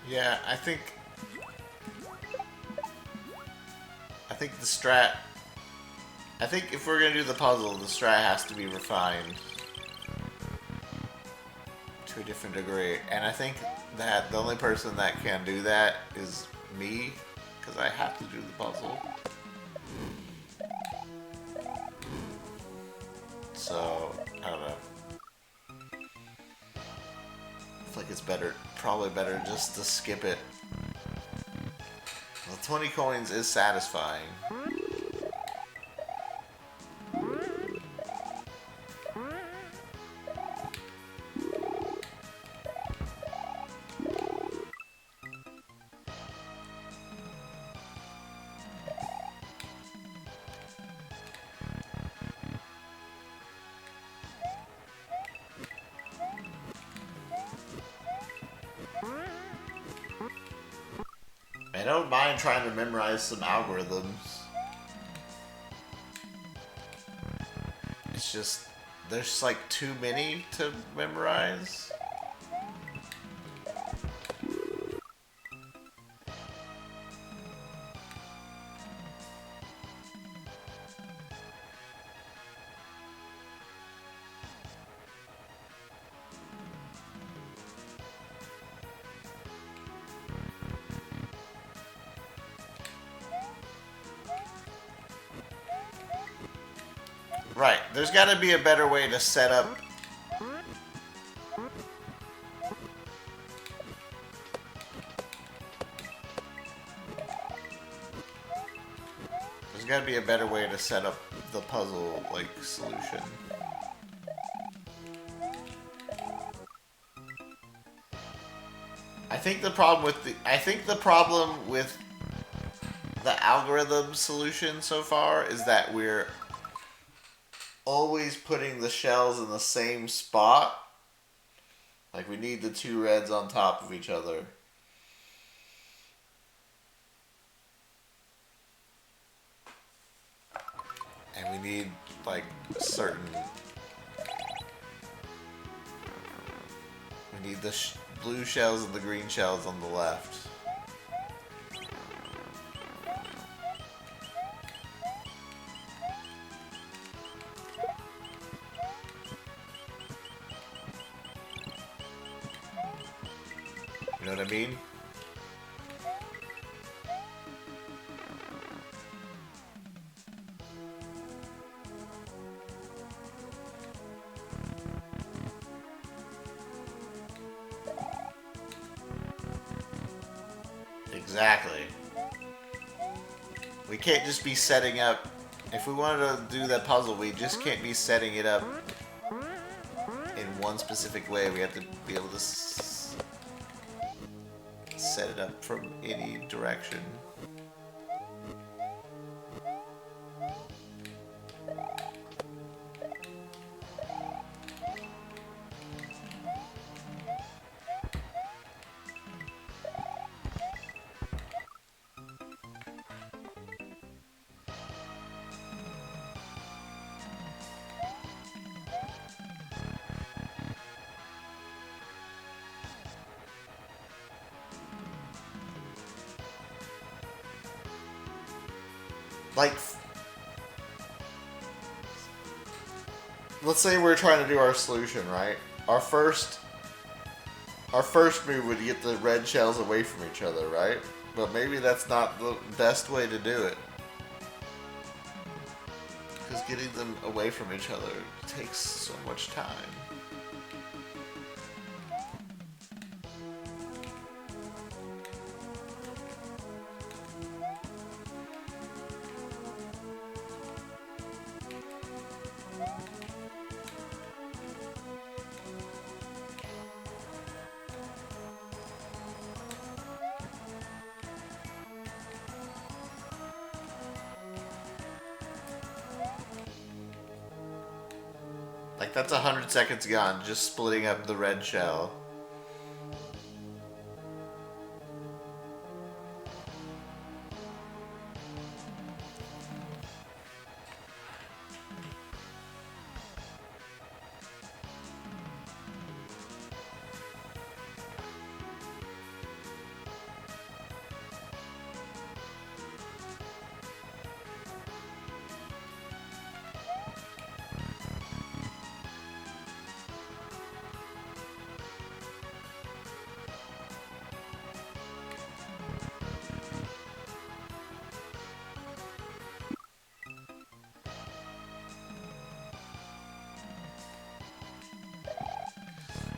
Yeah, I think the strat. I think if we're gonna do the puzzle, the strat has to be refined to a different degree. And I think that the only person that can do that is me, because I have to do the puzzle. So, I don't know. I feel like it's better, probably better just to skip it. The 20 coins is satisfying. I don't mind trying to memorize some algorithms. It's just, there's like too many to memorize. Right, there's gotta be a better way to set up. There's gotta be a better way to set up the puzzle, like, solution. I think the problem with the algorithm solution so far is that we're always putting the shells in the same spot. Like, we need the two reds on top of each other. And we need, like, certain... We need the blue shells and the green shells on the left. You know what I mean? Exactly. We can't just be setting up... If we wanted to do that puzzle, we just can't be setting it up in one specific way. We have to be able to set it up from any direction. Like, let's say we're trying to do our solution, right? Our first move would get the red shells away from each other, right? But maybe that's not the best way to do it. Because getting them away from each other takes so much time. Like, that's 100 seconds gone, just splitting up the red shell.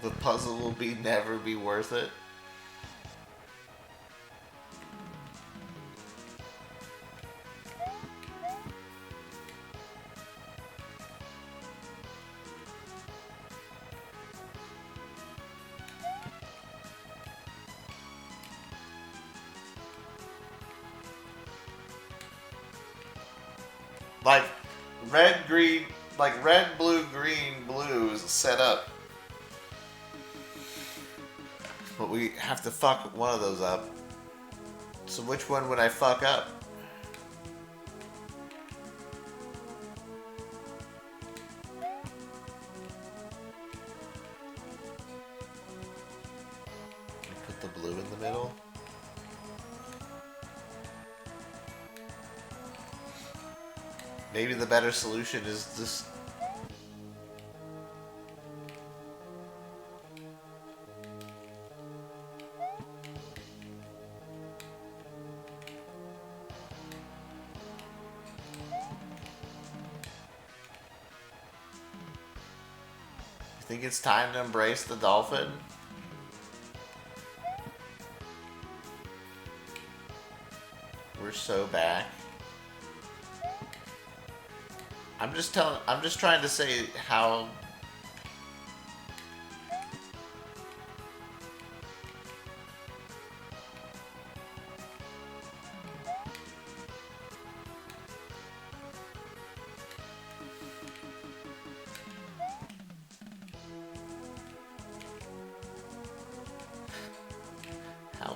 the puzzle will be never be worth it. Like red, green, like red, blue, green, blue is set up. But we have to fuck one of those up. So which one would I fuck up? Put the blue in the middle. Maybe the better solution is this. I think it's time to embrace the dolphin. We're so back. I'm just trying to say how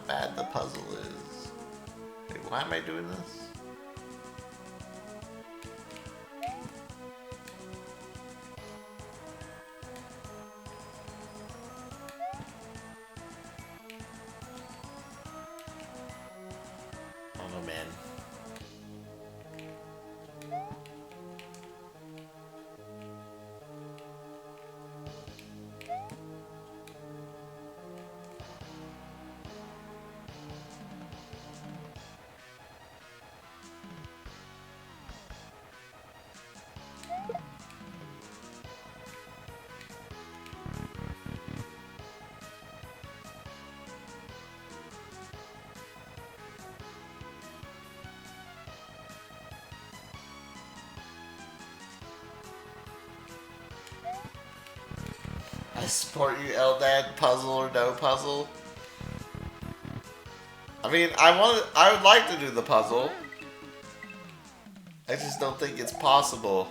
bad the puzzle is. Wait, why am I doing this? Oh man. I support you, Eldad. Puzzle or no puzzle. I mean, I would like to do the puzzle. I just don't think it's possible.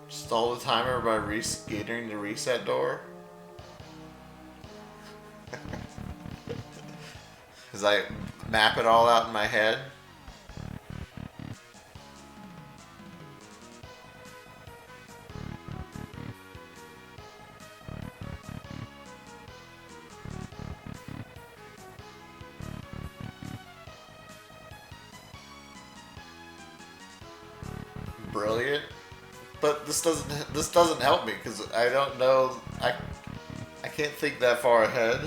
Stall the timer by re-skittering the reset door. As I map it all out in my head. Brilliant. But this doesn't help me because I don't know. I can't think that far ahead.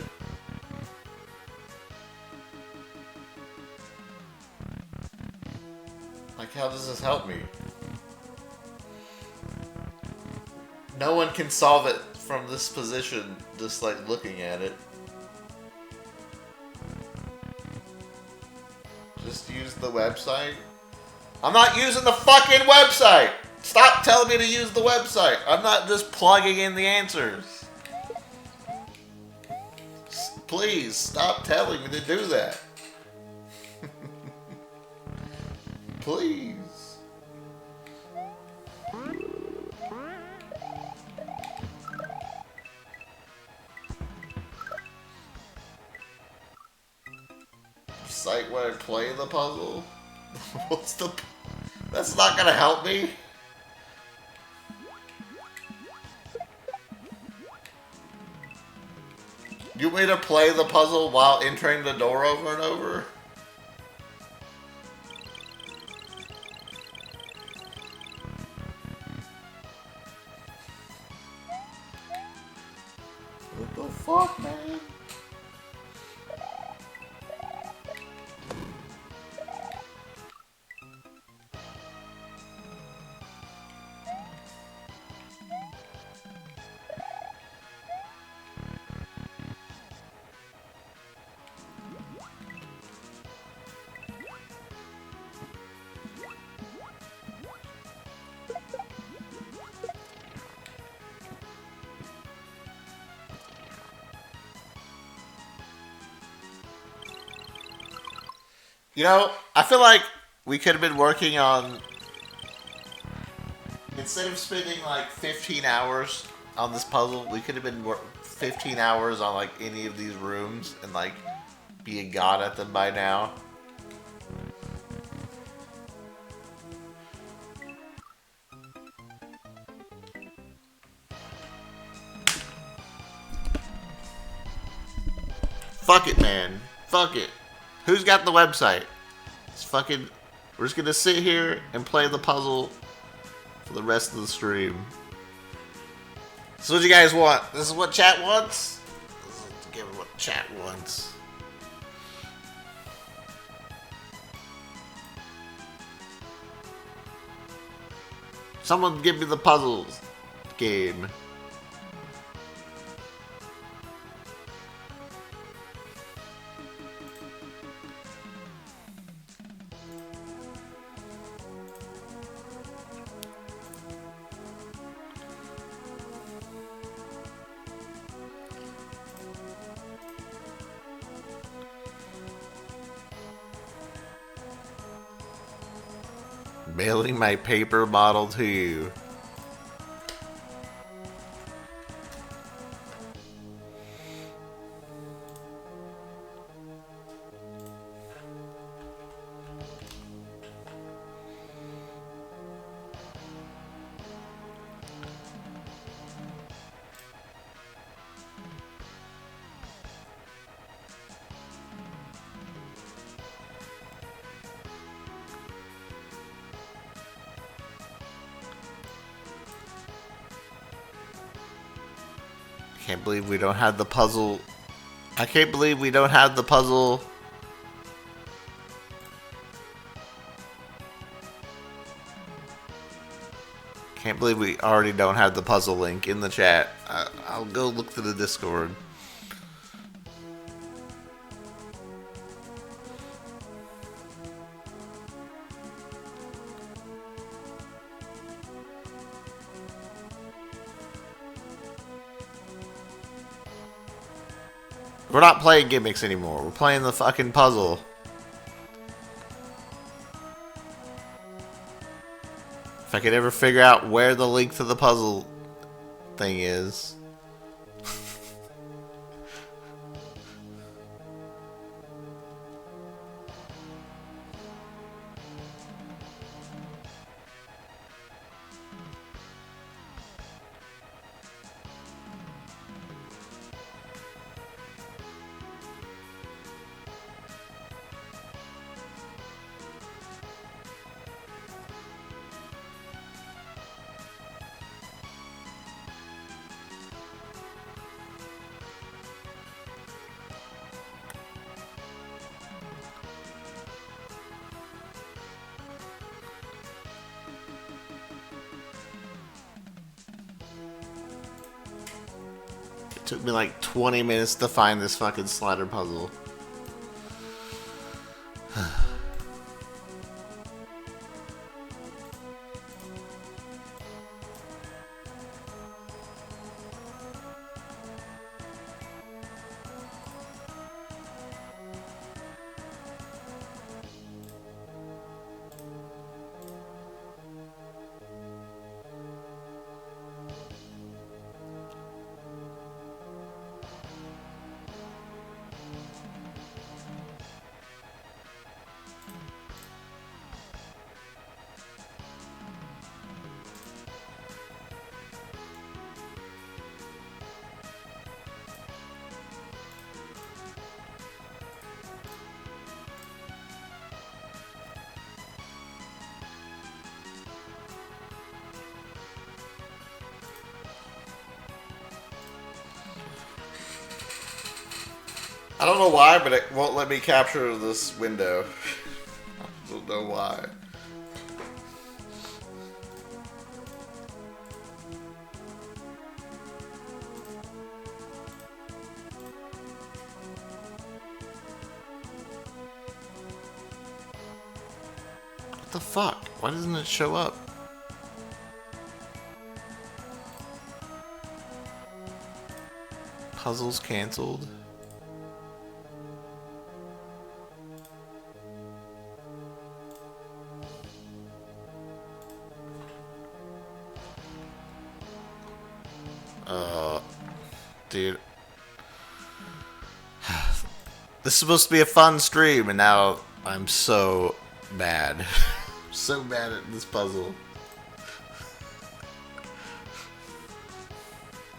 Like, how does this help me? No one can solve it from this position, just like looking at it. use the website? I'm not using the fucking website! Stop telling me to use the website! I'm not just plugging in the answers. Please, stop telling me to do that. Please. Site where I play the puzzle? What's the... That's not gonna help me. You want me to play the puzzle while entering the door over and over? What the fuck, man? You know, I feel like we could have been working on... Instead of spending like 15 hours on this puzzle, we could have been 15 hours on like any of these rooms and like be a god at them by now. Fuck it, man. Fuck it. Who's got the website? It's fucking... We're just gonna sit here and play the puzzle for the rest of the stream. This is what you guys want. This is what chat wants. Let's give it what chat wants. Someone give me the puzzles game. Mailing my paper model to you. Can't believe we don't have the puzzle. I can't believe we don't have the puzzle. Can't believe we already don't have the puzzle link in the chat. I'll go look to the Discord. We're not playing gimmicks anymore. We're playing the fucking puzzle. If I could ever figure out where the link to the puzzle thing is. Took me like 20 minutes to find this fucking slider puzzle. I don't know why, but it won't let me capture this window. I don't know why. What the fuck? Why doesn't it show up? Puzzles canceled. Dude. This is supposed to be a fun stream, and now I'm so bad. So bad at this puzzle.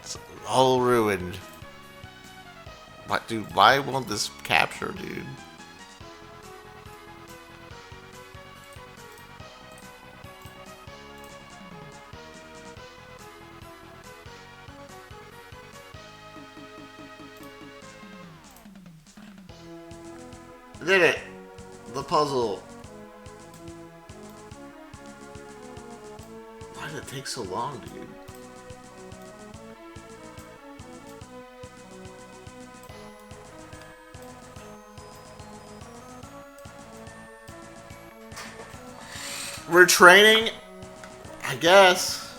It's all ruined. What, dude? Why won't this capture, dude? I did it! The puzzle. Why did it take so long, dude? We're training, I guess.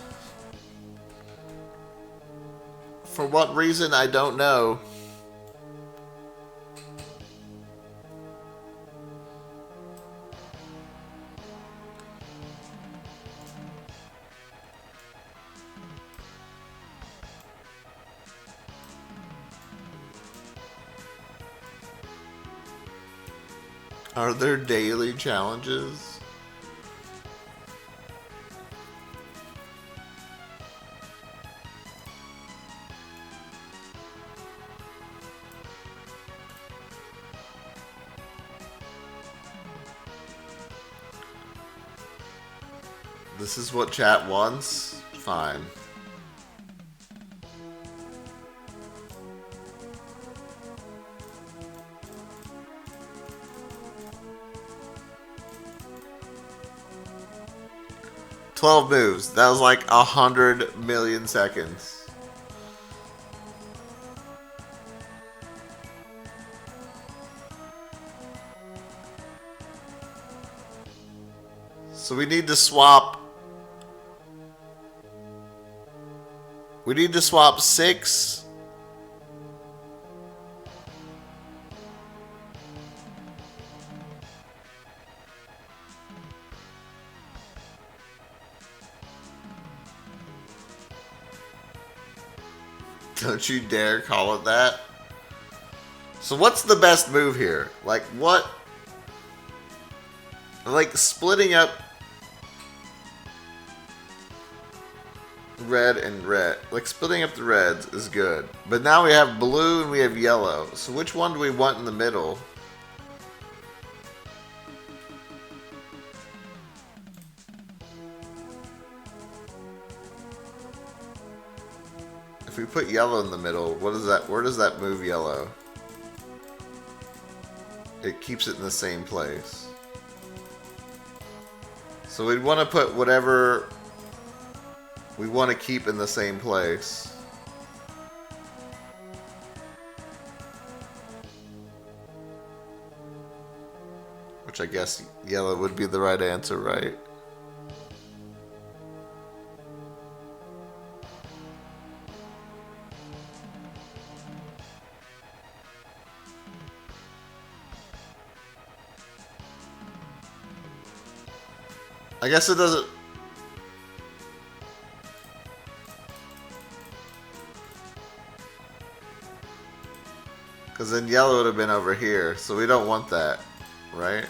For what reason, I don't know. Are there daily challenges? This is what chat wants? Fine. "12 moves." That was like 100 million seconds. So we need to swap. We need to swap 6. Don't you dare call it that. So what's the best move here? Like what? Like splitting up red and red. Like splitting up the reds is good. But now we have blue and we have yellow. So which one do we want in the middle? If we put yellow in the middle, what is that? Where does that move yellow? It keeps it in the same place. So we'd want to put whatever we want to keep in the same place. Which I guess yellow would be the right answer, right? I guess it doesn't. Because then yellow would have been over here, so we don't want that, right?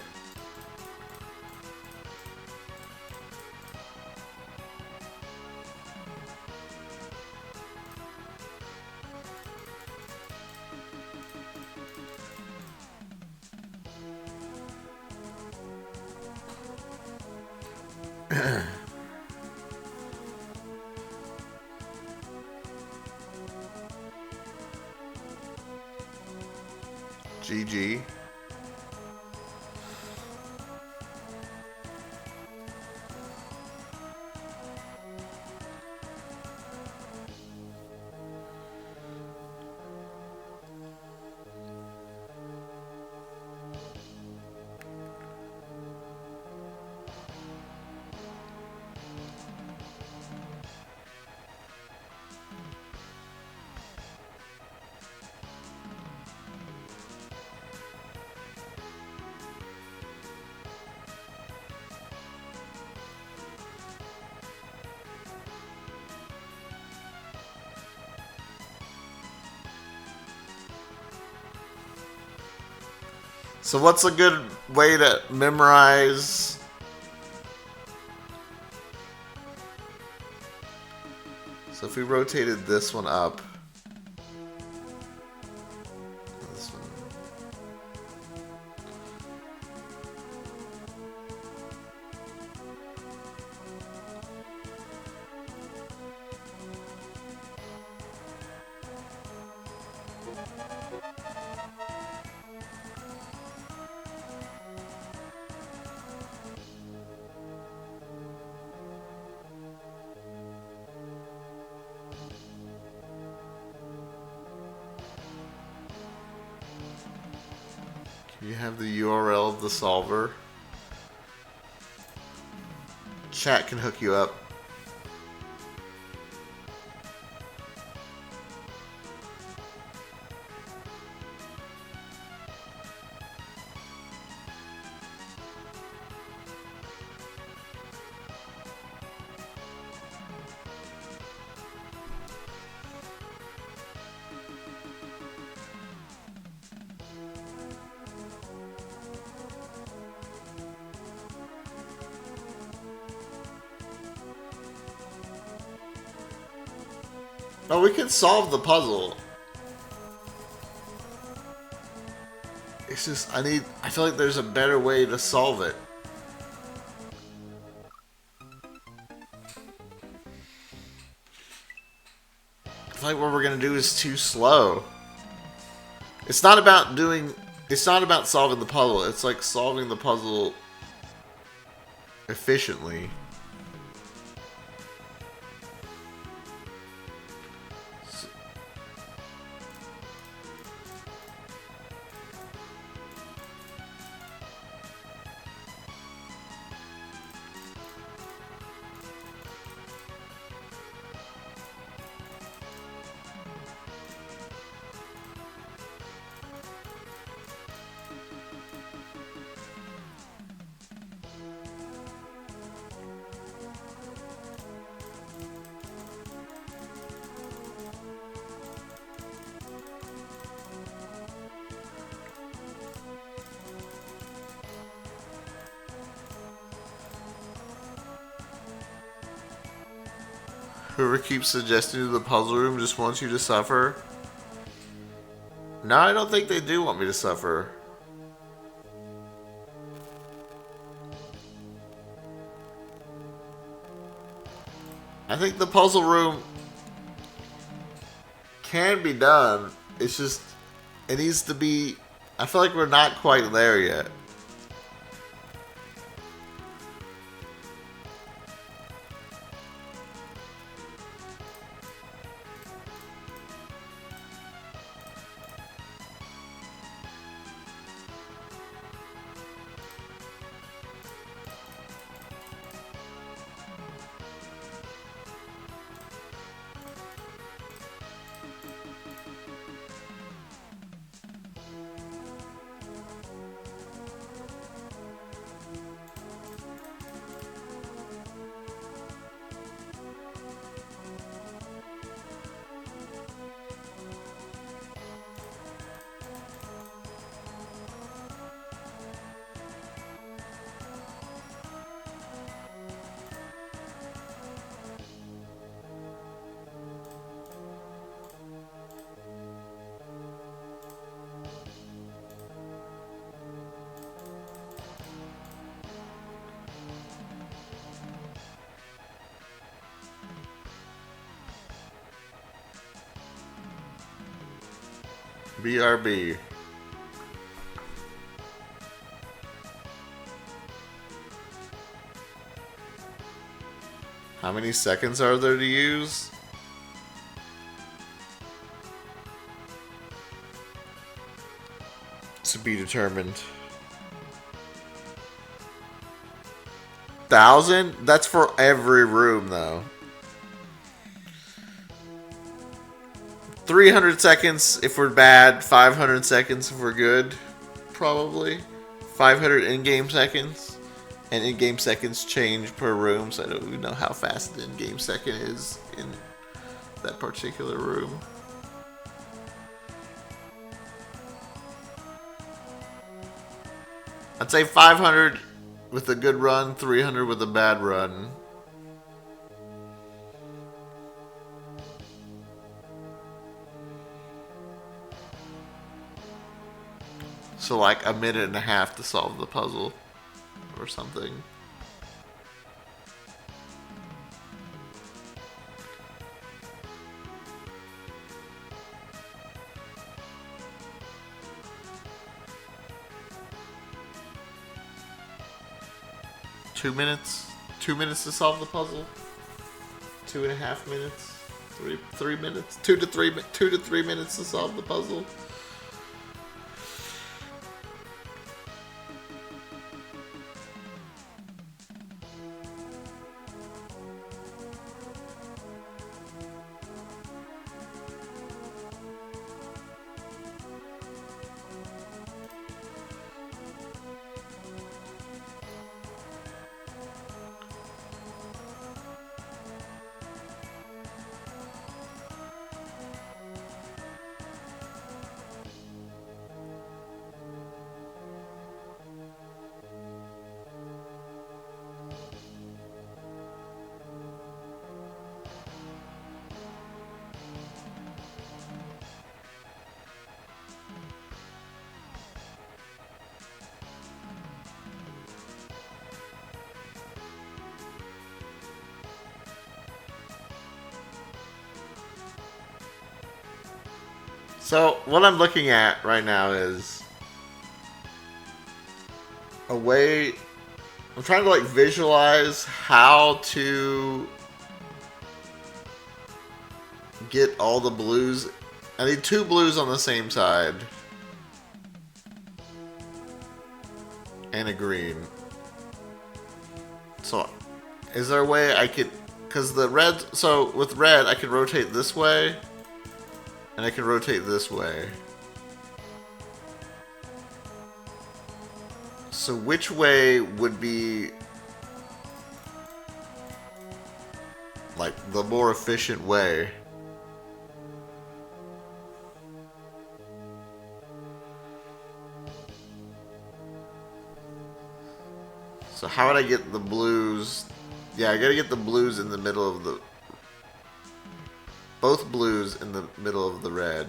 GG. So what's a good way to memorize? So if we rotated this one up, this one. You have the URL of the solver. Chat can hook you up. Oh, we can solve the puzzle. It's just, I feel like there's a better way to solve it. I feel like what we're gonna do is too slow. It's not about solving the puzzle. It's like solving the puzzle efficiently. Whoever keeps suggesting to the puzzle room just wants you to suffer. No, I don't think they do want me to suffer. I think the puzzle room can be done. It's just, it needs to be, I feel like we're not quite there yet. BRB. How many seconds are there to use? To be determined. 1,000? That's for every room, though. 300 seconds if we're bad, 500 seconds if we're good, probably. 500 in-game seconds. And in-game seconds change per room, so I don't even know how fast the in-game second is in that particular room. I'd say 500 with a good run, 300 with a bad run. So like a minute and a half to solve the puzzle or something. Two minutes? 2 minutes to solve the puzzle? 2.5 minutes? 3 minutes? 2 to 3 minutes to solve the puzzle? So, what I'm looking at right now is a way. I'm trying to like visualize how to get all the blues. I need 2 blues on the same side and a green. So, is there a way I could, because the red, so with red I can rotate this way and I can rotate this way. So which way would be like the more efficient way? So how would I get the blues? Yeah, I gotta get the blues in the middle of the... Both blues in the middle of the red.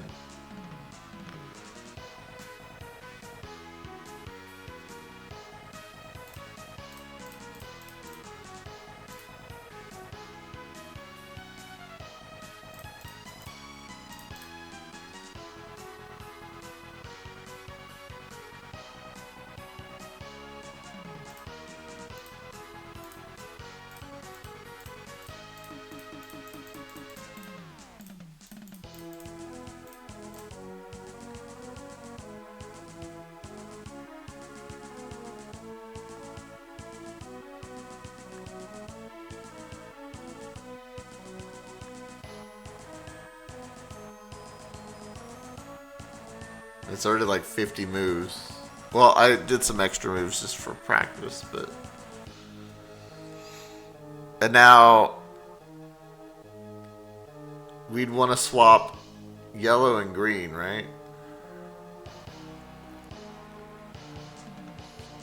It's already like 50 moves. Well, I did some extra moves just for practice, but... And now... We'd want to swap yellow and green, right?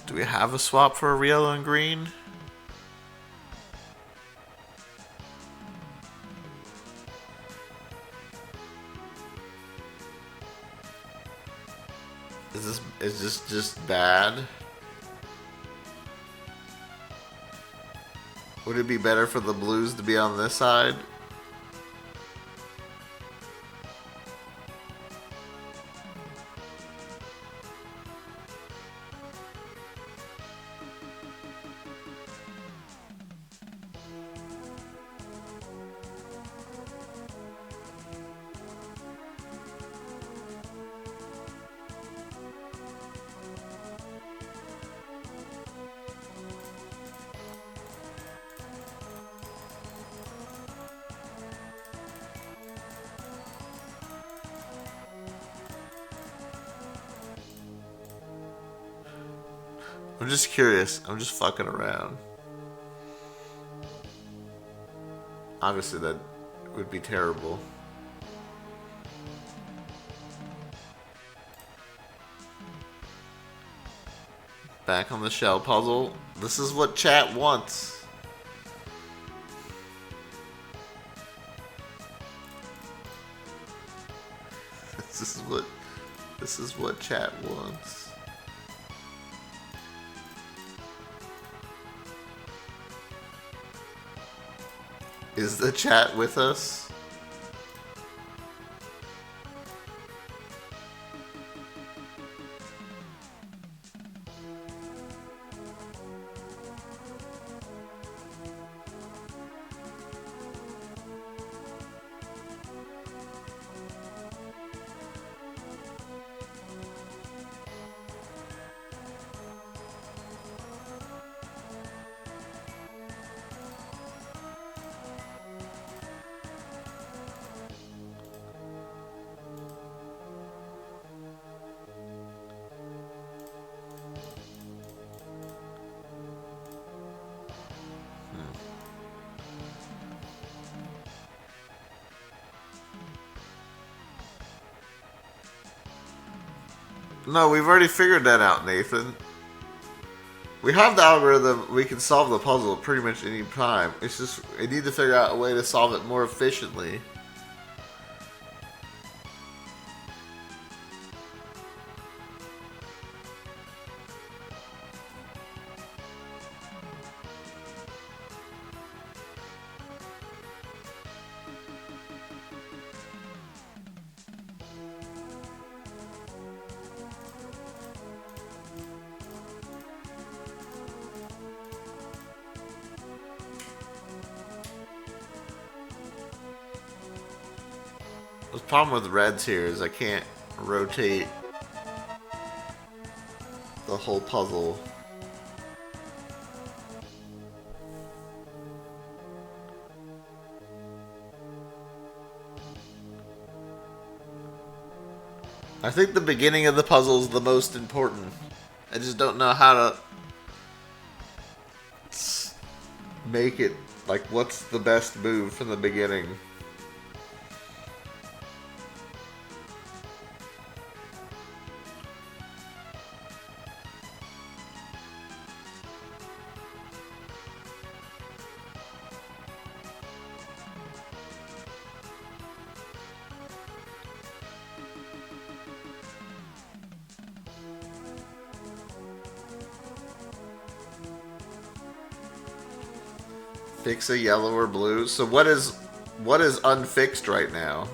Do we have a swap for yellow and green? Is this just bad? Would it be better for the blues to be on this side? I'm just curious. I'm just fucking around. Obviously, that would be terrible. Back on the shell puzzle. This is what chat wants. This is what chat wants. Is the chat with us? No, we've already figured that out, Nathan. We have the algorithm. We can solve the puzzle pretty much any time. It's just we need to figure out a way to solve it more efficiently. The problem with reds here is I can't rotate the whole puzzle. I think the beginning of the puzzle is the most important. I just don't know how to make it, like, what's the best move from the beginning. Fix a yellow or blue. So what is unfixed right now?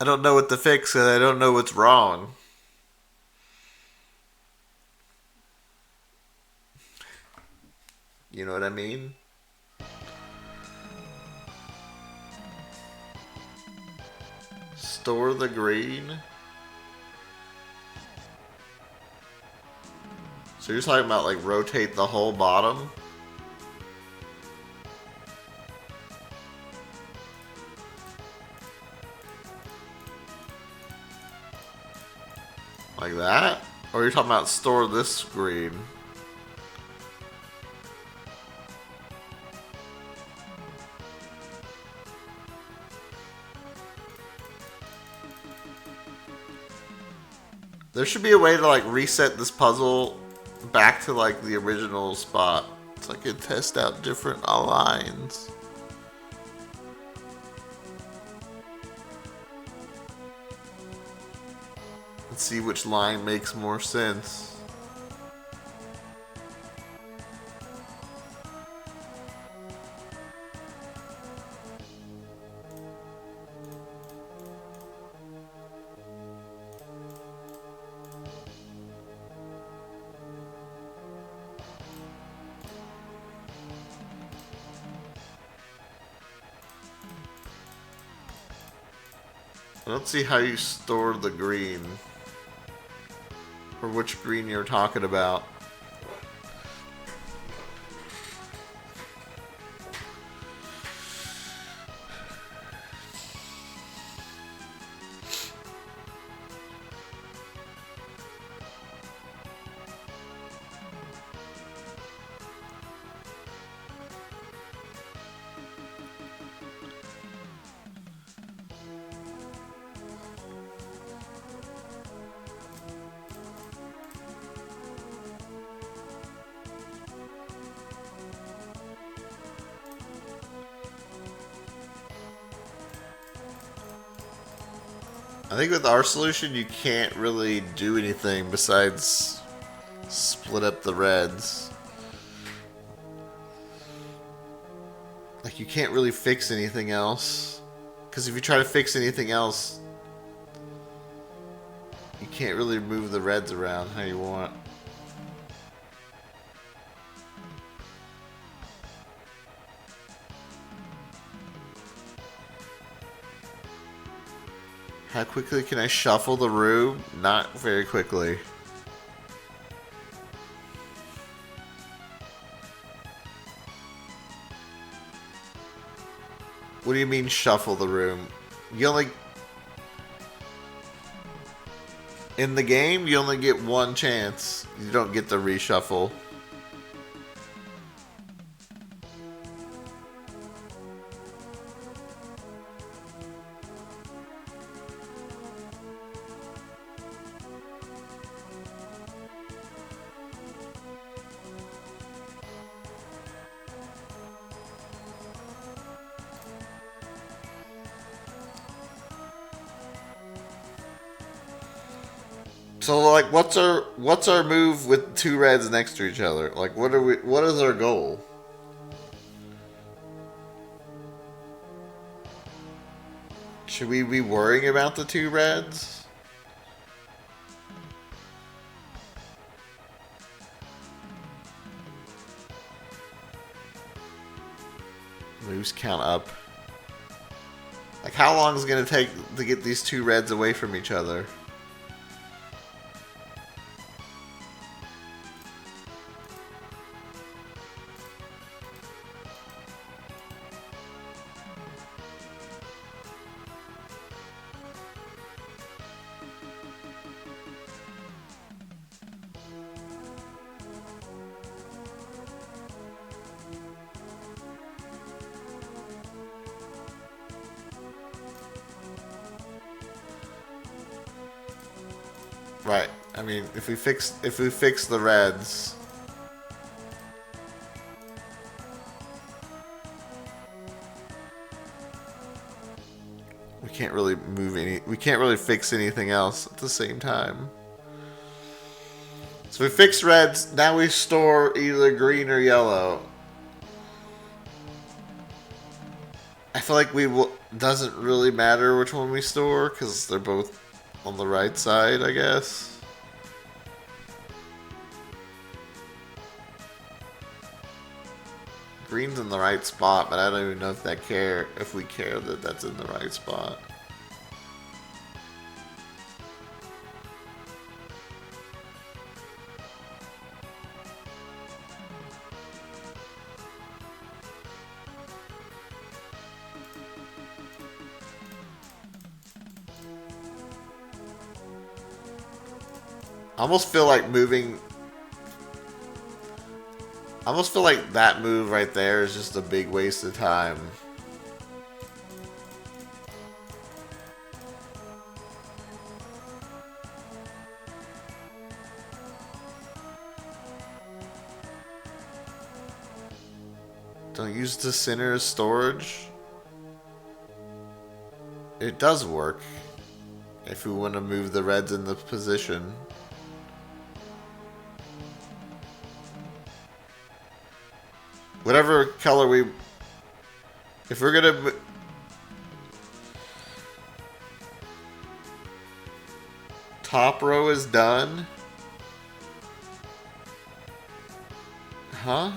I don't know what to fix and I don't know what's wrong. You know what I mean? Store the green. So you're talking about like rotate the whole bottom? Like that? Or you're talking about store this green? There should be a way to like reset this puzzle back to like the original spot so I can test out different lines. Let's see which line makes more sense. I don't see how you store the green. Or which green you're talking about. I think with our solution, you can't really do anything besides split up the reds. Like, you can't really fix anything else. Because if you try to fix anything else, you can't really move the reds around how you want. How quickly can I shuffle the room? Not very quickly. What do you mean shuffle the room? You only... In the game, you only get one chance. You don't get the reshuffle. So, like, what's our move with two reds next to each other? Like, what is our goal? Should we be worrying about the two reds? Moves count up. Like, how long is it gonna take to get these two reds away from each other? Right. I mean, if we fix the reds, we can't really we can't really fix anything else at the same time. So we fix reds, now we store either green or yellow. I feel like doesn't really matter which one we store because they're both on the right side, I guess. Green's in the right spot, but I don't even know if we care that that's in the right spot. I almost feel like that move right there is just a big waste of time. Don't use the center as storage. It does work if we want to move the reds in the position. Whatever color if we're gonna, top row is done. Huh?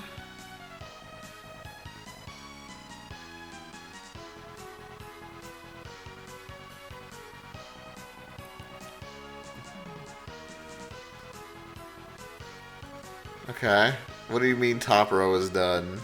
Okay. What do you mean top row is done?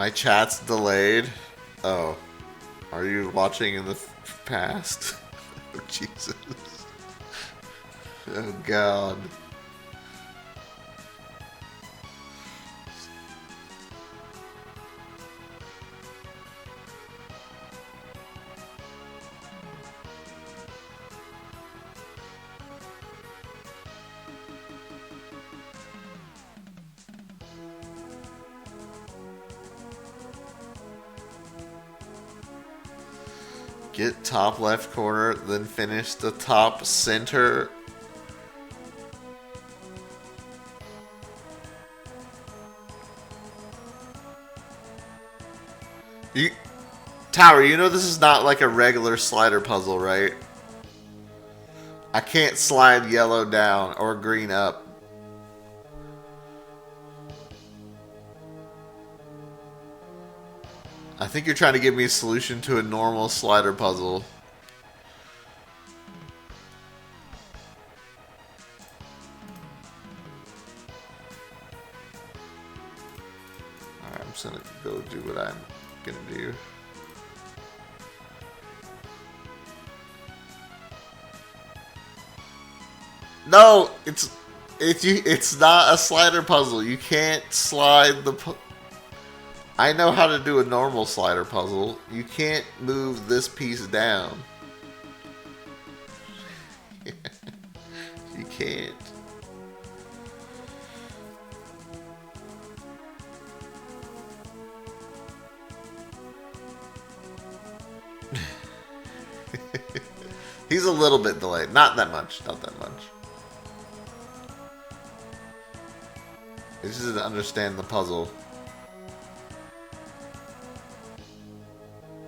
My chat's delayed. Oh. Are you watching in the past? Oh, Jesus. Oh, God. Get top left corner, then finish the top center. You, Tower, you know this is not like a regular slider puzzle, right? I can't slide yellow down or green up. I think you're trying to give me a solution to a normal slider puzzle. Alright, I'm just gonna go do what I'm gonna do. No, it's not a slider puzzle. You can't slide the. I know how to do a normal slider puzzle. You can't move this piece down. You can't. He's a little bit delayed. Not that much. Not that much. He just doesn't understand the puzzle.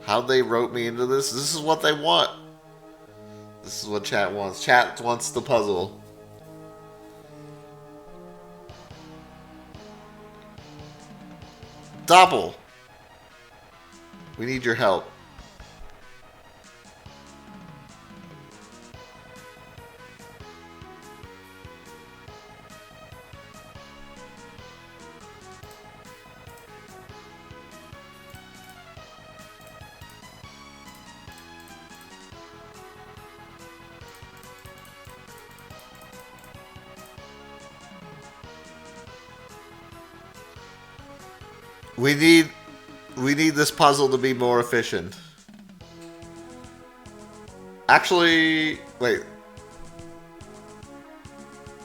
How they wrote me into this? This is what they want. This is what chat wants. Chat wants the puzzle. Doppel. We need your help. We need this puzzle to be more efficient. Actually, wait.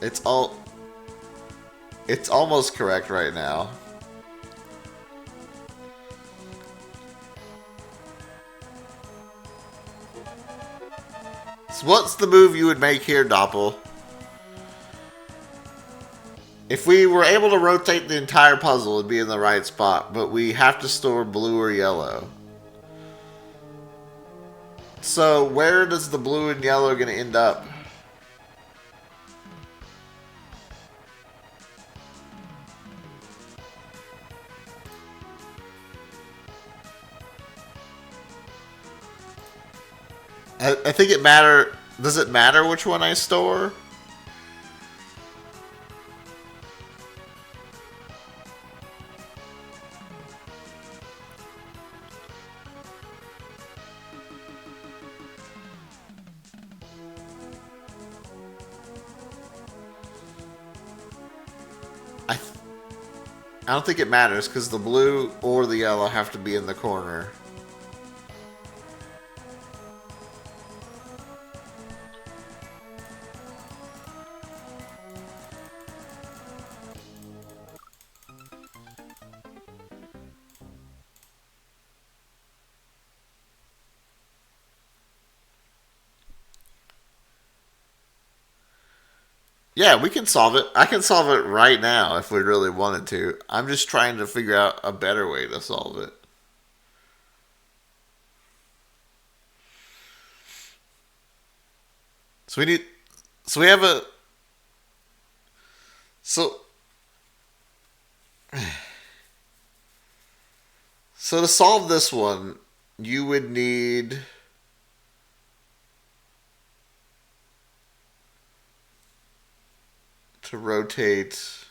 It's almost correct right now. So what's the move you would make here, Doppel? If we were able to rotate the entire puzzle, it'd be in the right spot, but we have to store blue or yellow. So where does the blue and yellow going to end up? I think it matter. Does it matter which one I store? I don't think it matters because the blue or the yellow have to be in the corner. Yeah, we can solve it. I can solve it right now if we really wanted to. I'm just trying to figure out a better way to solve it. So we need. So we have a. So. So to solve this one, you would need. To rotate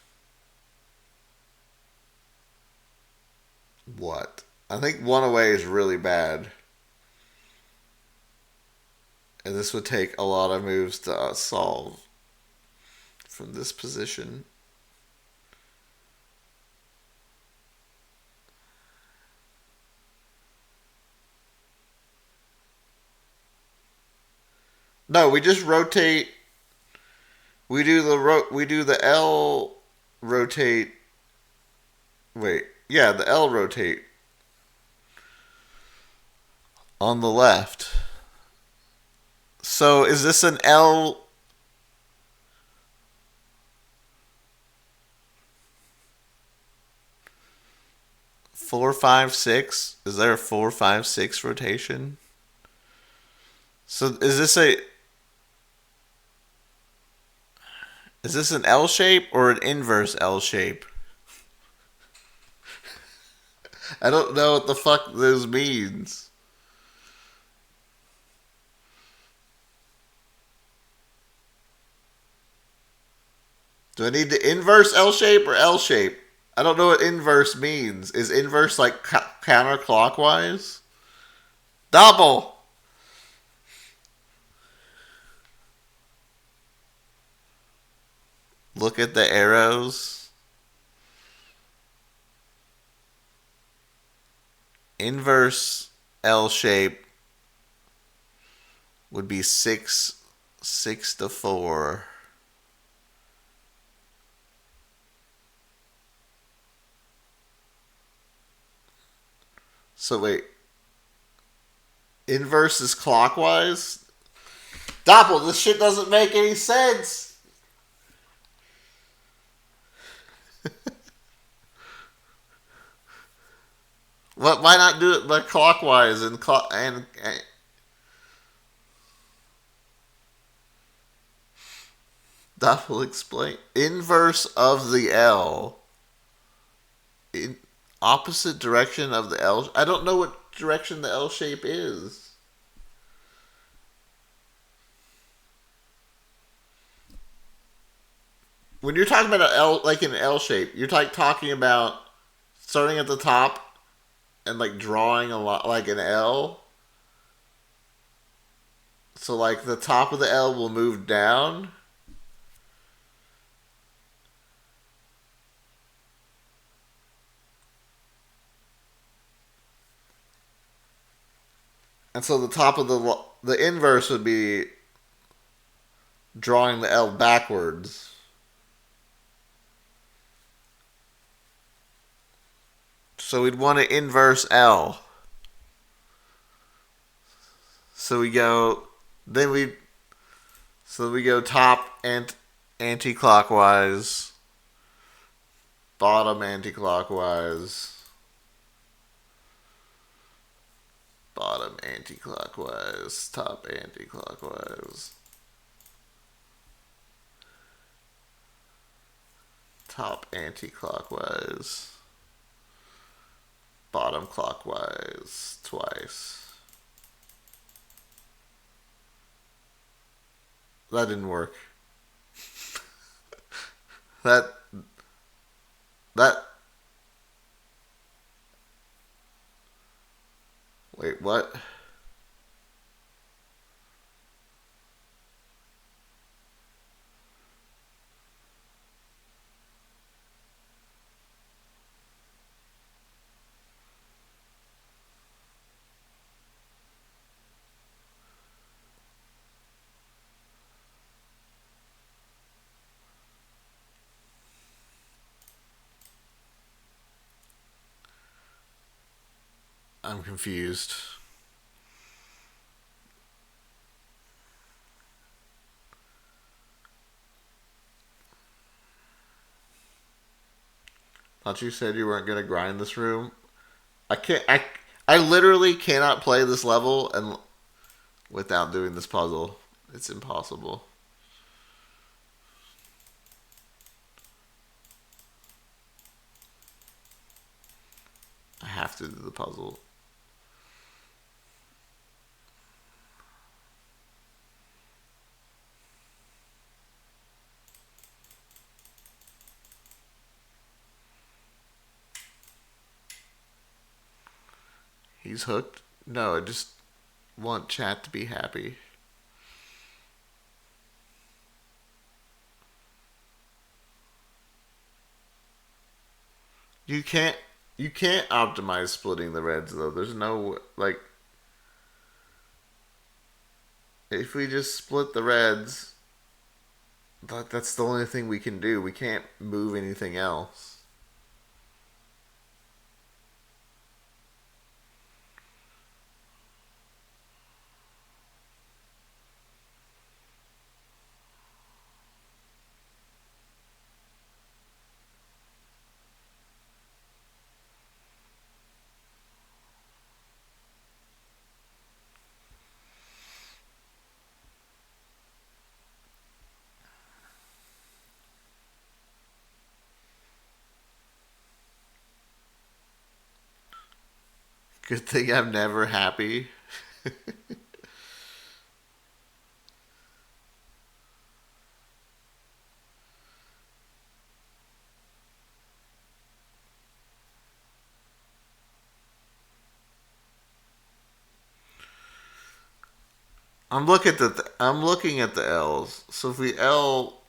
What? I think one away is really bad. And this would take a lot of moves to solve from this position. No, we just rotate. We do the L rotate. Wait, yeah, the L rotate on the left. So is this an L? 4, 5, 6? Is there a 4, 5, 6 rotation? So is this an L shape or an inverse L shape? I don't know what the fuck this means. Do I need the inverse L shape or L shape? I don't know what inverse means. Is inverse like counterclockwise? Double! Look at the arrows. Inverse L shape would be 6 to 4. So wait, inverse is clockwise? Doppel, this shit doesn't make any sense. What? Why not do it by clockwise and Doppel explain inverse of the L. In opposite direction of the L. I don't know what direction the L shape is. When you're talking about an L, like an L shape, you're talking about starting at the top and like drawing a lot like an L. So like the top of the L will move down. And so the top of the inverse would be drawing the L backwards. So we'd want to inverse L. So we go then we so we go top and anti-clockwise, bottom anti-clockwise, bottom anti-clockwise, top anti-clockwise, top anti-clockwise, bottom clockwise twice. That didn't work. That wait, what? I'm confused. Thought you said you weren't gonna grind this room. I can't. I literally cannot play this level and without doing this puzzle. It's impossible. I have to do the puzzle. He's hooked? No, I just want chat to be happy. You can't you can't optimize splitting the reds though. There's no like if we just split the reds, that's the only thing we can do. We can't move anything else. Good thing I'm never happy. I'm looking at the L's. So if we L,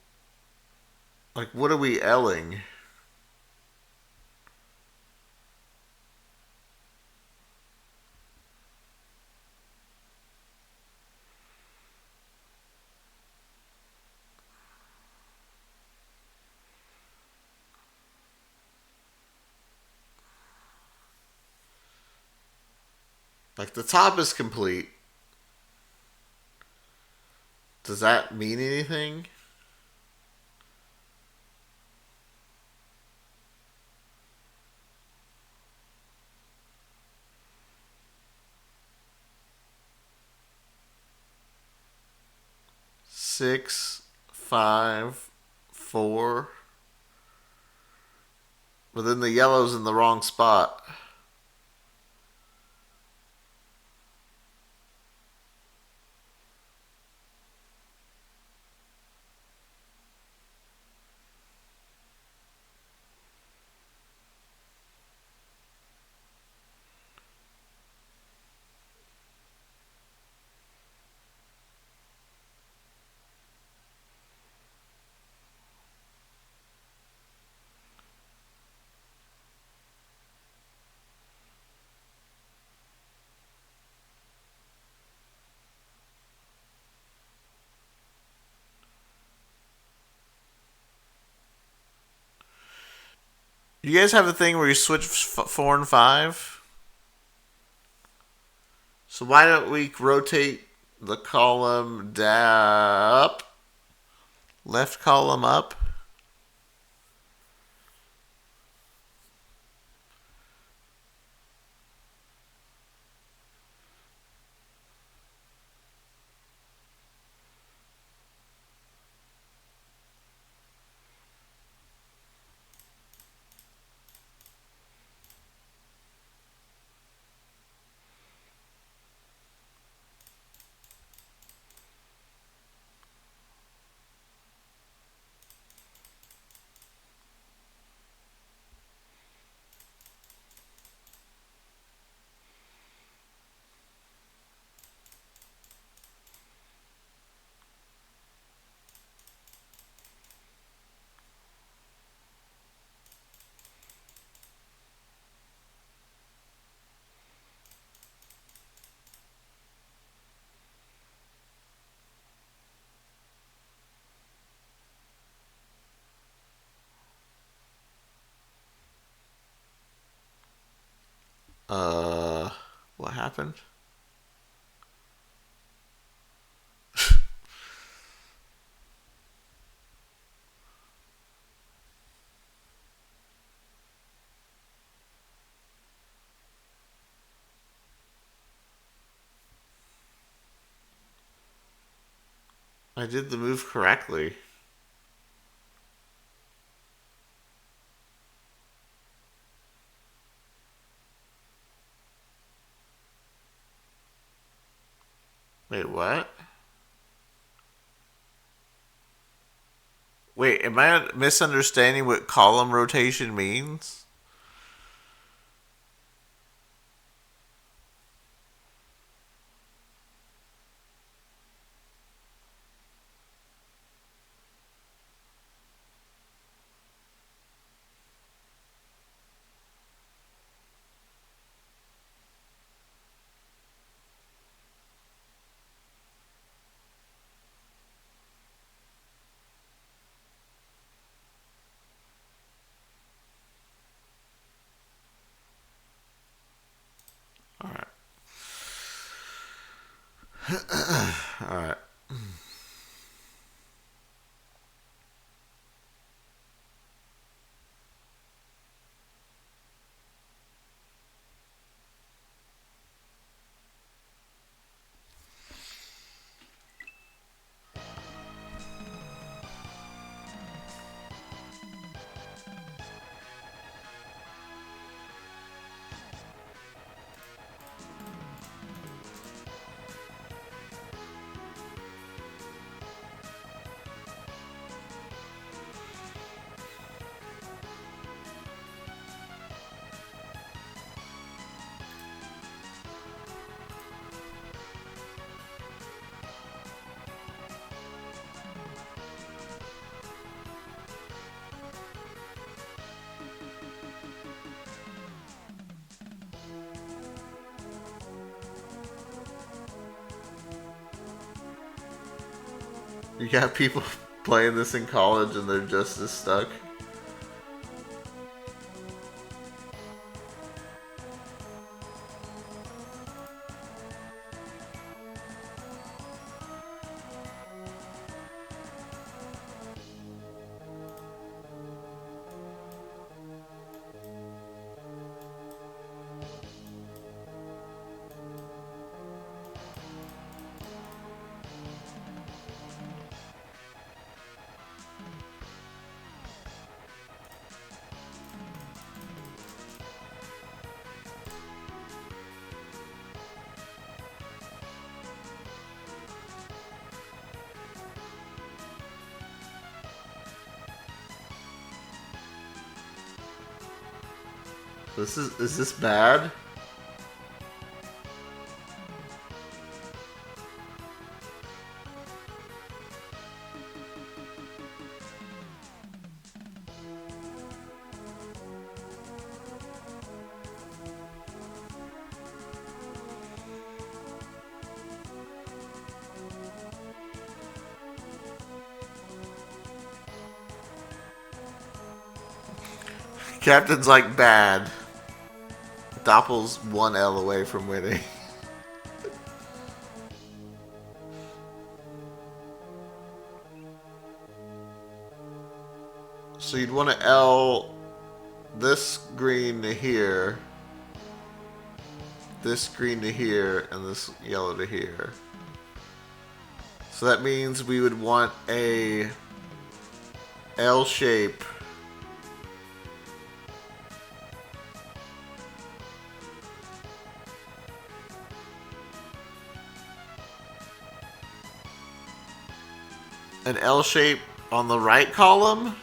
like, what are we L'ing? Like the top is complete. Does that mean anything? Six, five, four. But then the yellow's in the wrong spot. You guys have the thing where you switch four and five? So why don't we rotate the column up? Left column up? Uh, what happened? I did the move correctly. Wait, what? Wait, am I misunderstanding what column rotation means? Alright. You got people playing this in college and they're just as stuck. Is this bad? Captain's like bad. Doppel's 1L away from winning. So you'd want to L this green to here, this green to here, and this yellow to here. So that means we would want a L shape an L shape on the right column?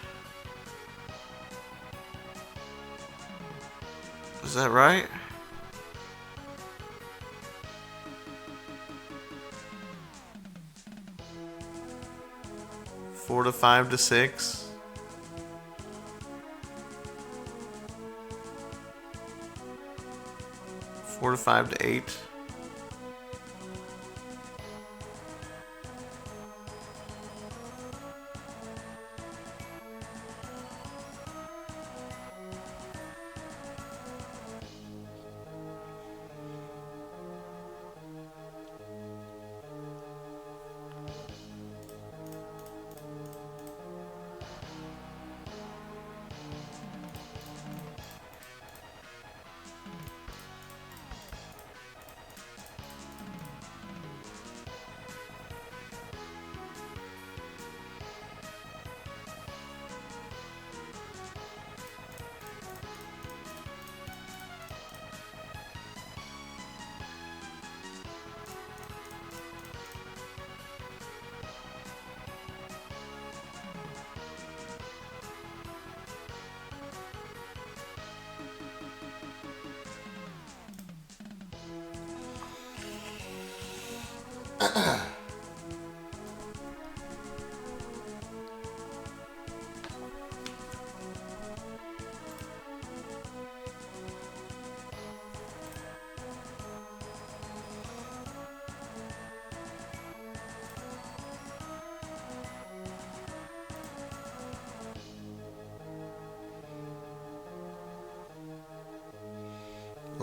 Is that right? Four to 5 to 6. Four to 5 to 8.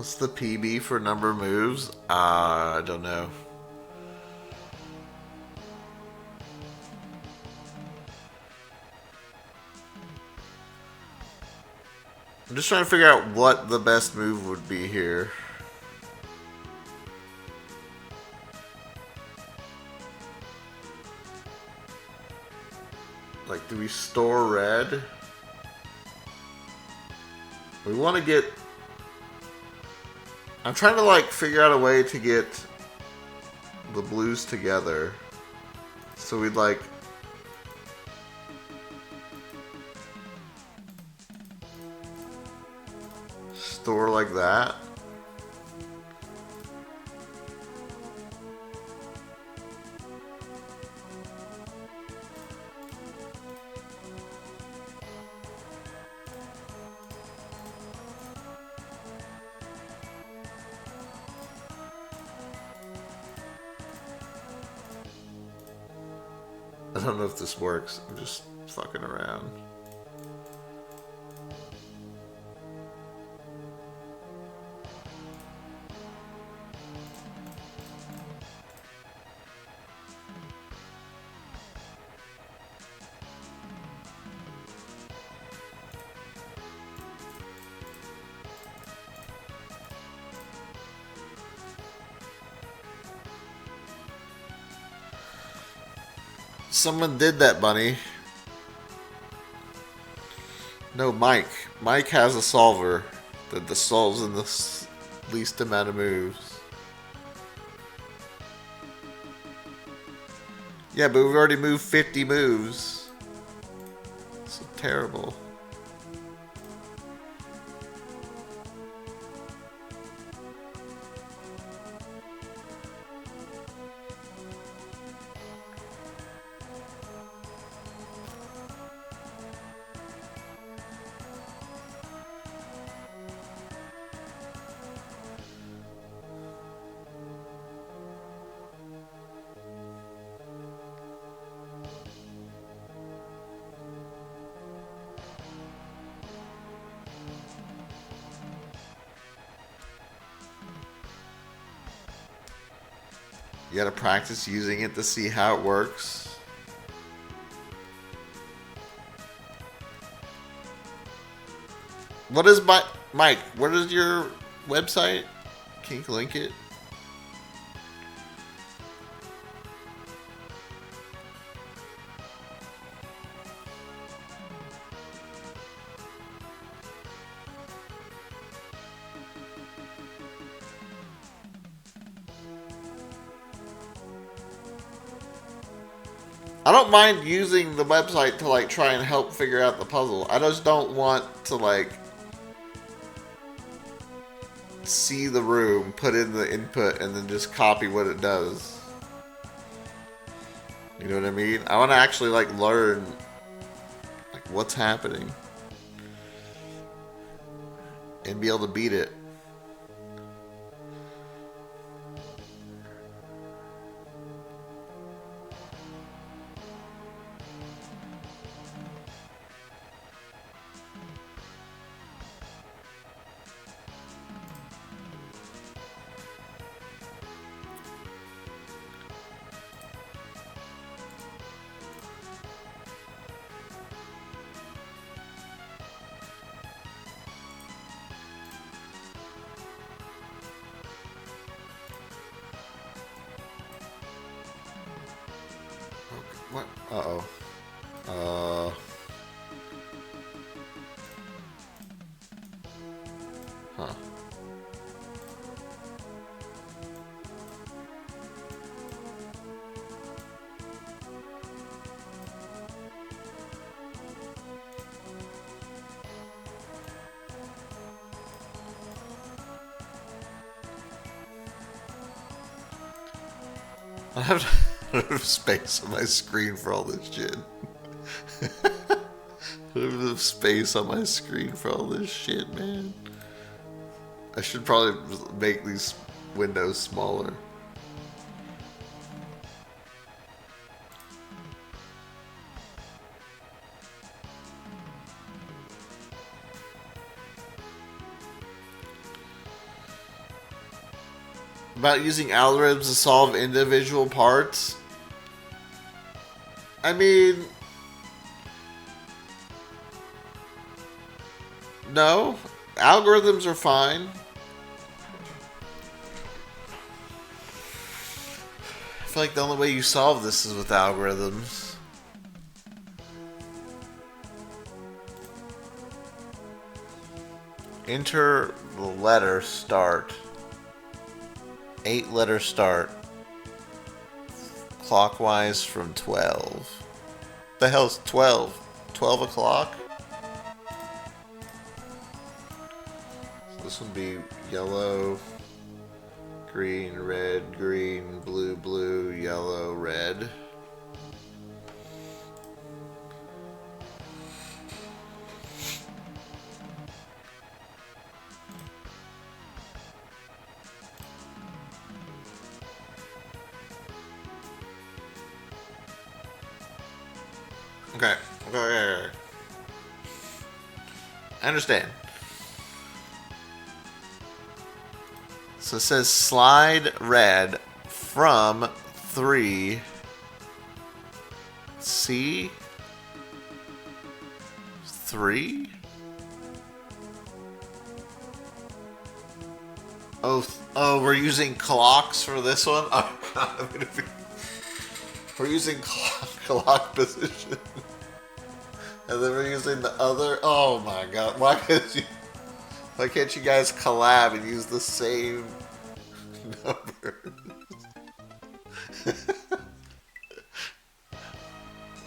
What's the PB for number of moves? I don't know. I'm just trying to figure out what the best move would be here. Like, do we store red? We want to get... I'm trying to, like, figure out a way to get the blues together. So we'd, like... store like that. I don't know if this works. I'm just fucking around. Someone did that, Bunny. No, Mike. Mike has a solver that solves in the least amount of moves. Yeah, but we've already moved 50 moves. So terrible. You gotta practice using it to see how it works. What is Mike? What is your website? Can you link it? I don't mind using the website to like try and help figure out the puzzle. I just don't want to like see the room, put in the input, and then just copy what it does. You know what I mean? I want to actually like learn like what's happening and be able to beat it. What? Uh-oh. Huh. I don't have space on my screen for all this shit. I don't have enough space on my screen for all this shit, man. I should probably make these windows smaller. About using algorithms to solve individual parts. I mean, No, algorithms are fine. I feel like the only way you solve this is with algorithms. Enter the letter start. 8-letter start. Clockwise from 12. The hell's 12? 12 o'clock? So this would be yellow, green, red, green, blue, blue, yellow, red. Okay. Okay. I understand. So it says slide red from 3 C 3. Oh, we're using clocks for this one. Oh God, we're using clock position, and then we're using the other. Oh my God, why can't you guys collab and use the same number?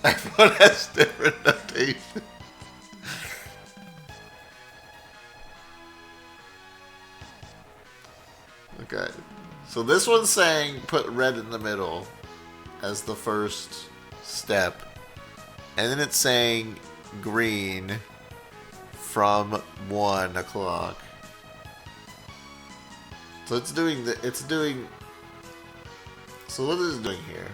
Everyone has different notation. Okay, so this one's saying put red in the middle as the first step, and then it's saying green from 1 o'clock. So it's doing so what is it doing here?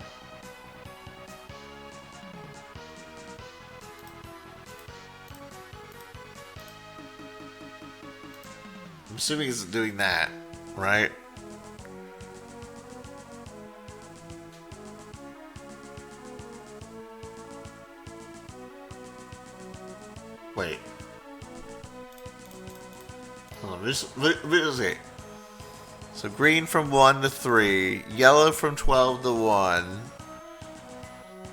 I'm assuming it's doing that, right? Wait. Hold on, just see. So green from 1 to 3, yellow from 12 to 1,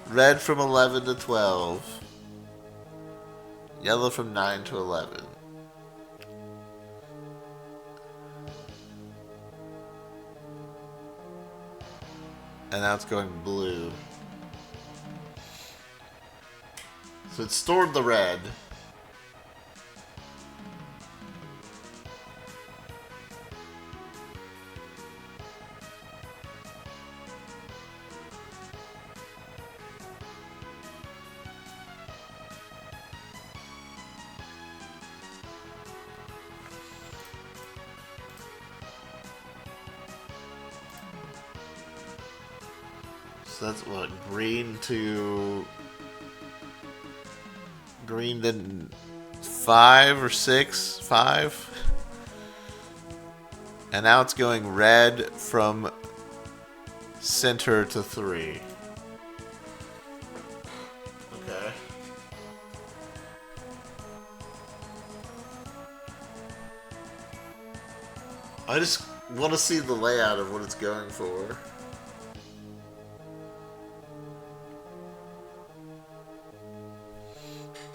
red from 11 to 12, yellow from 9 to 11. And now it's going blue. So it stored the red. So that's what, green then 5 or 6, 5. And now it's going red from center to 3. Okay. I just want to see the layout of what it's going for.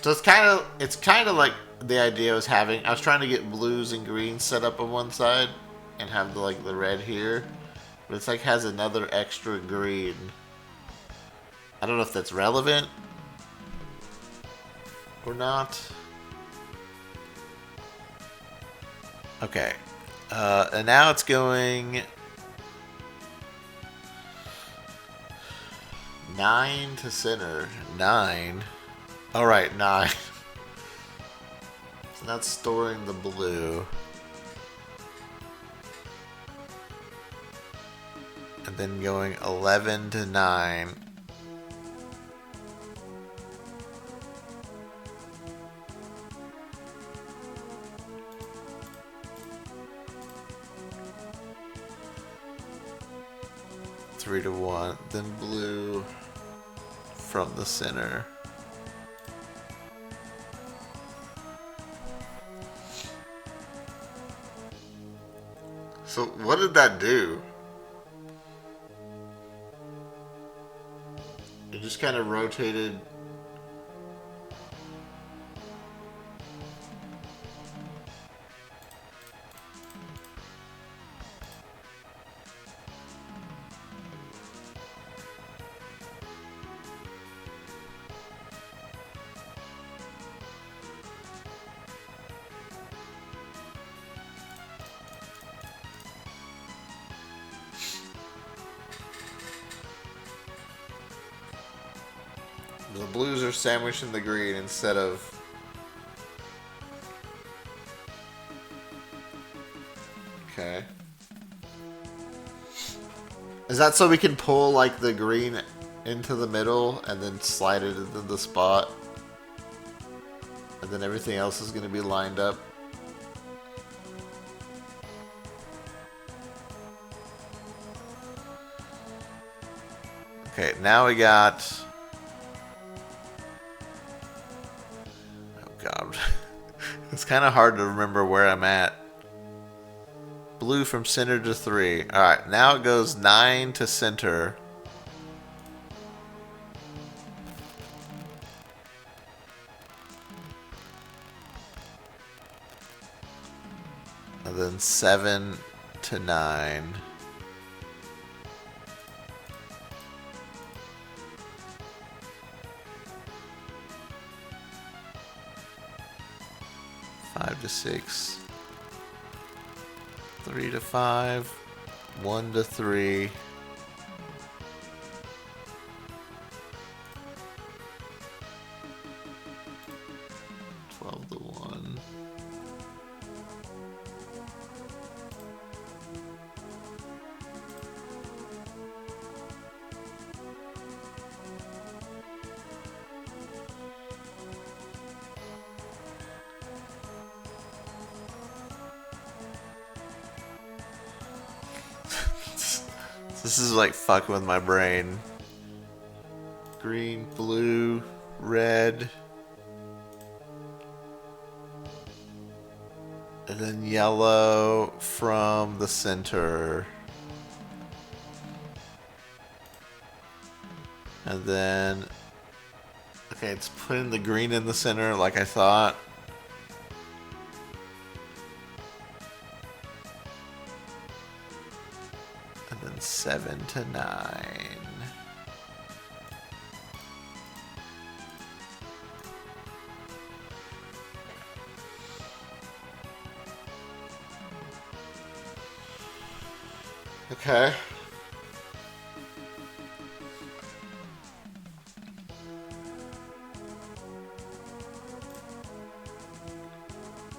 So it's kind of like the idea I was having. I was trying to get blues and greens set up on one side and have the red here, but it's like has another extra green. I don't know if that's relevant or not. Okay, and now it's going 9 to center. 9. All right, 9. So that's storing the blue. And then going 11 to 9. Three to 1. Then blue from the center. So what did that do? It just kind of rotated. The blues are sandwiched in the green instead of... Okay. Is that so we can pull like the green into the middle and then slide it into the spot? And then everything else is going to be lined up? Okay, now we got... Oh god. It's kind of hard to remember where I'm at. Blue from center to 3. Alright, now it goes 9 to center. And then 7 to 9. Five to 6. 3 to 5, 1 to 3, 12 to 1. This is like fucking with my brain. Green, blue, red. And then yellow from the center. And then... Okay, it's putting the green in the center like I thought. And then 7 to 9. Okay.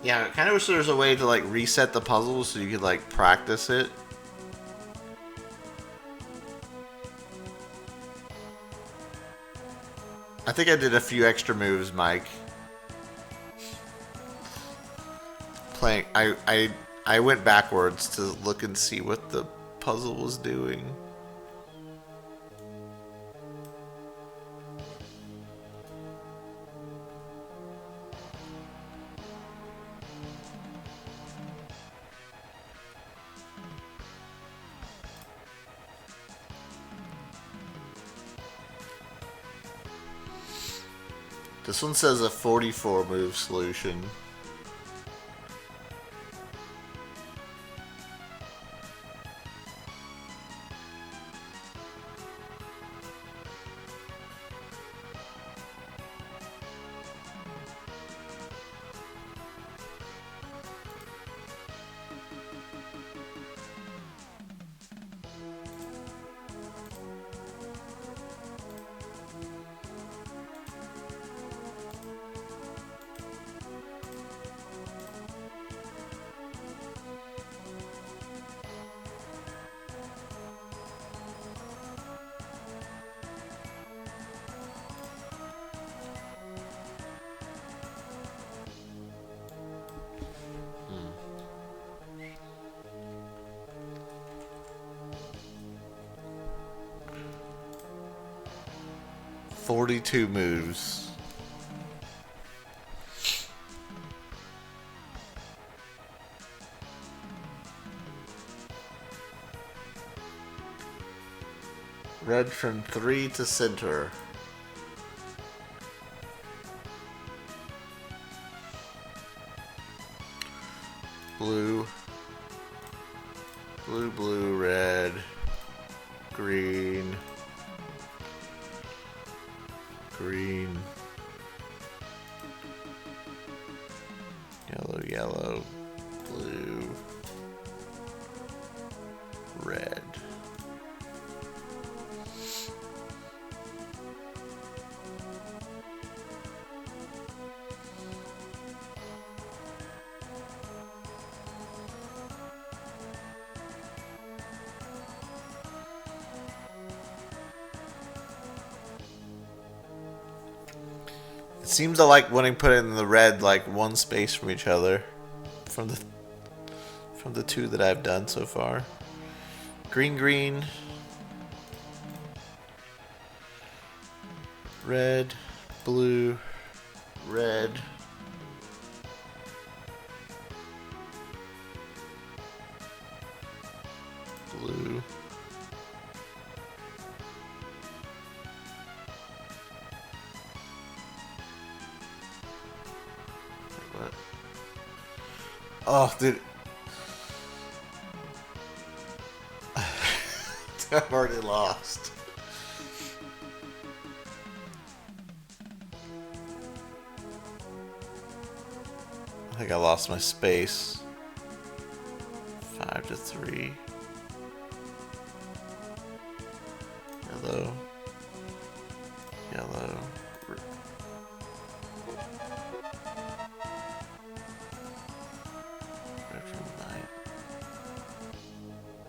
Yeah, I kind of wish there was a way to like reset the puzzle so you could like practice it. I think I did a few extra moves, Mike. Playing, I went backwards to look and see what the puzzle was doing. This one says a 44 move solution. Hmm. 42 moves. Red from 3 to center. Blue. Blue, blue, red. Green. Green. Yellow, yellow. Blue. Red. It seems to like when I put it in the red, like one space from each other, from the two that I've done so far. Green, green, red, blue, red, blue. What? Oh, dude. I've already lost. I think I lost my space. 5 to 3. Yellow. Yellow. Red from night.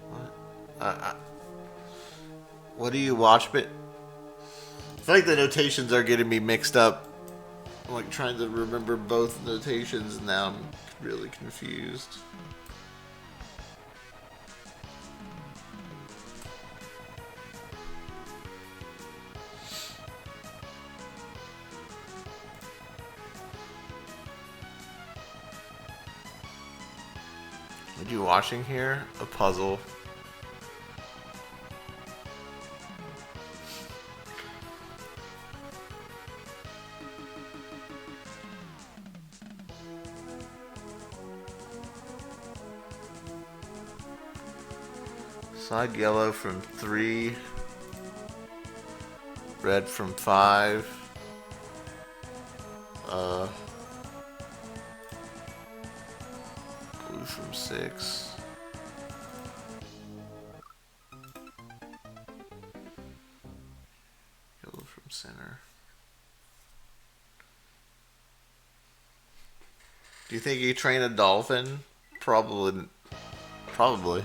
What? What do you watch? But I feel like the notations are getting me mixed up. I'm like trying to remember both notations, and now I'm really confused. What are you watching here? A puzzle. Side yellow from 3. Red from 5. Blue from 6. Yellow from center. Do you think you train a dolphin? Probably. Probably.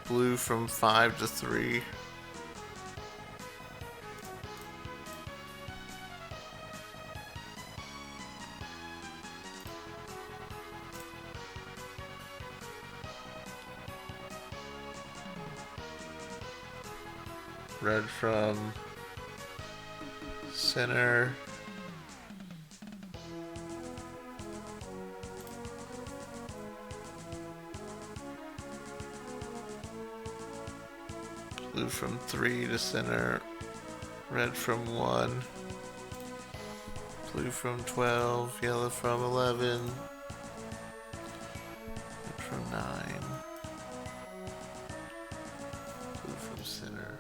Blue from 5 to 3. Red from center. Blue from 3 to center. Red from 1. Blue from 12. Yellow from 11. Red from 9. Blue from center.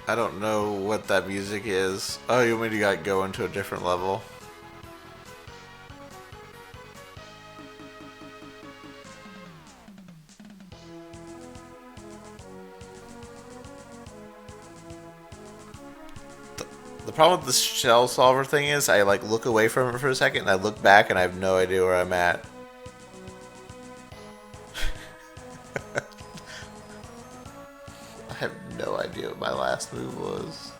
I don't know what that music is. Oh, you want me to go into a different level? problem with the shell solver thing is I like look away from it for a second and I look back and I have no idea where I'm at. I have no idea what my last move was.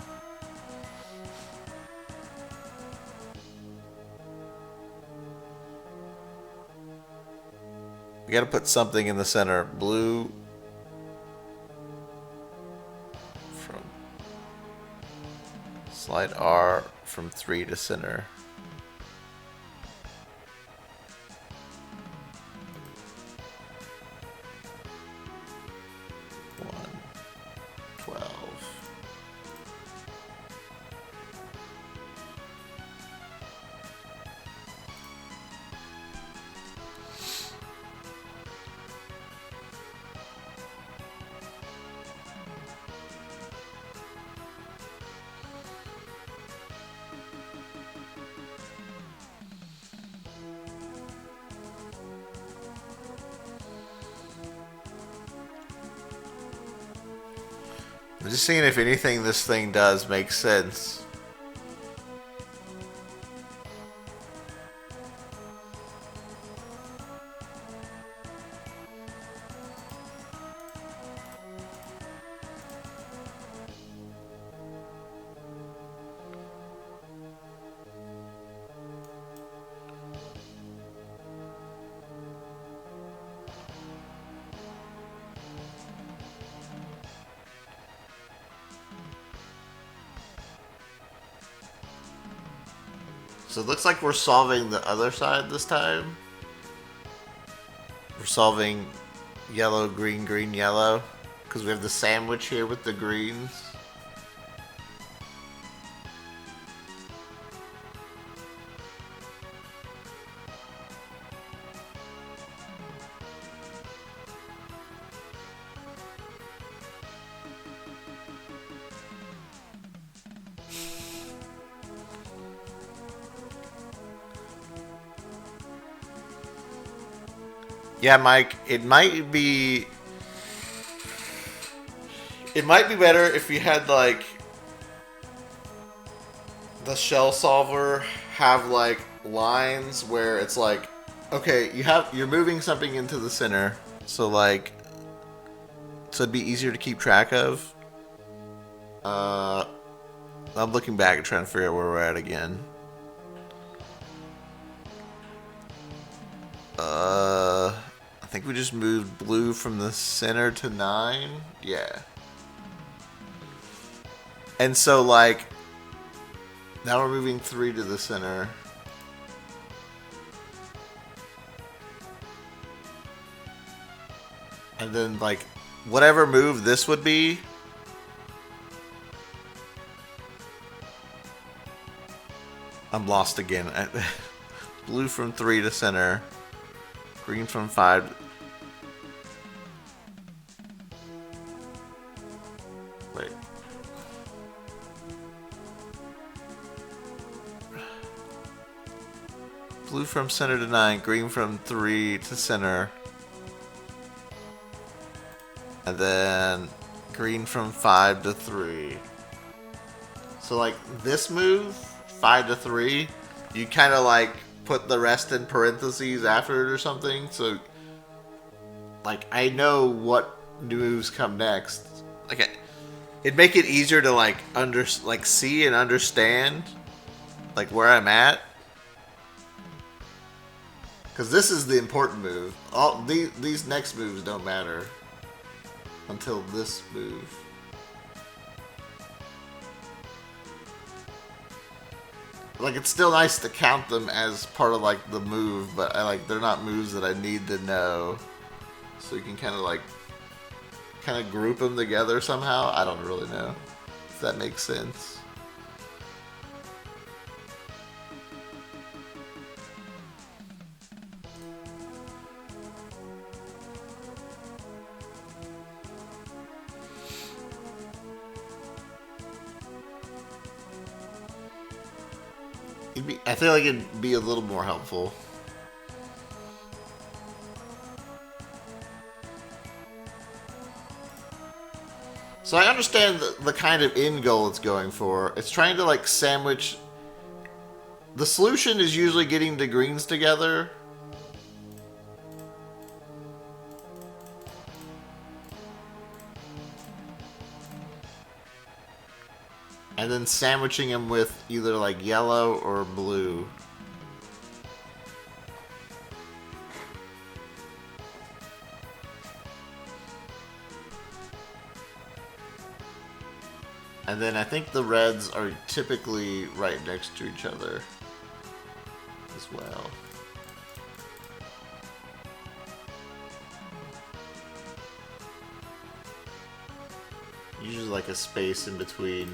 We gotta put something in the center. Blue. From slide R from 3 to center. I'm just seeing if anything this thing does makes sense. So it looks like we're solving the other side this time. We're solving yellow, green, green, yellow. Because we have the sandwich here with the greens. Yeah, Mike, it might be better if you had like the shell solver have like lines where it's like, okay, you're moving something into the center, so it'd be easier to keep track of. I'm looking back and trying to figure out where we're at again. I think we just moved blue from the center to 9. Yeah. And so, like, now we're moving 3 to the center. And then, like, whatever move this would be, I'm lost again. Blue from 3 to center. Green from 5. Wait. Blue from center to 9. Green from 3 to center. And then green from 5 to 3. So like this move, 5 to 3, you kind of like put the rest in parentheses after it or something, so like I know what moves come next. Like it'd make it easier to like see and understand like where I'm at, because this is the important move. All these next moves don't matter until this move. Like, it's still nice to count them as part of, like, the move, but they're not moves that I need to know. So you can kind of group them together somehow. I don't really know if that makes sense. I feel like it'd be a little more helpful. So I understand the kind of end goal it's going for. It's trying to like sandwich. The solution is usually getting the greens together. And then sandwiching them with either like yellow or blue. And then I think the reds are typically right next to each other as well. Usually like a space in between.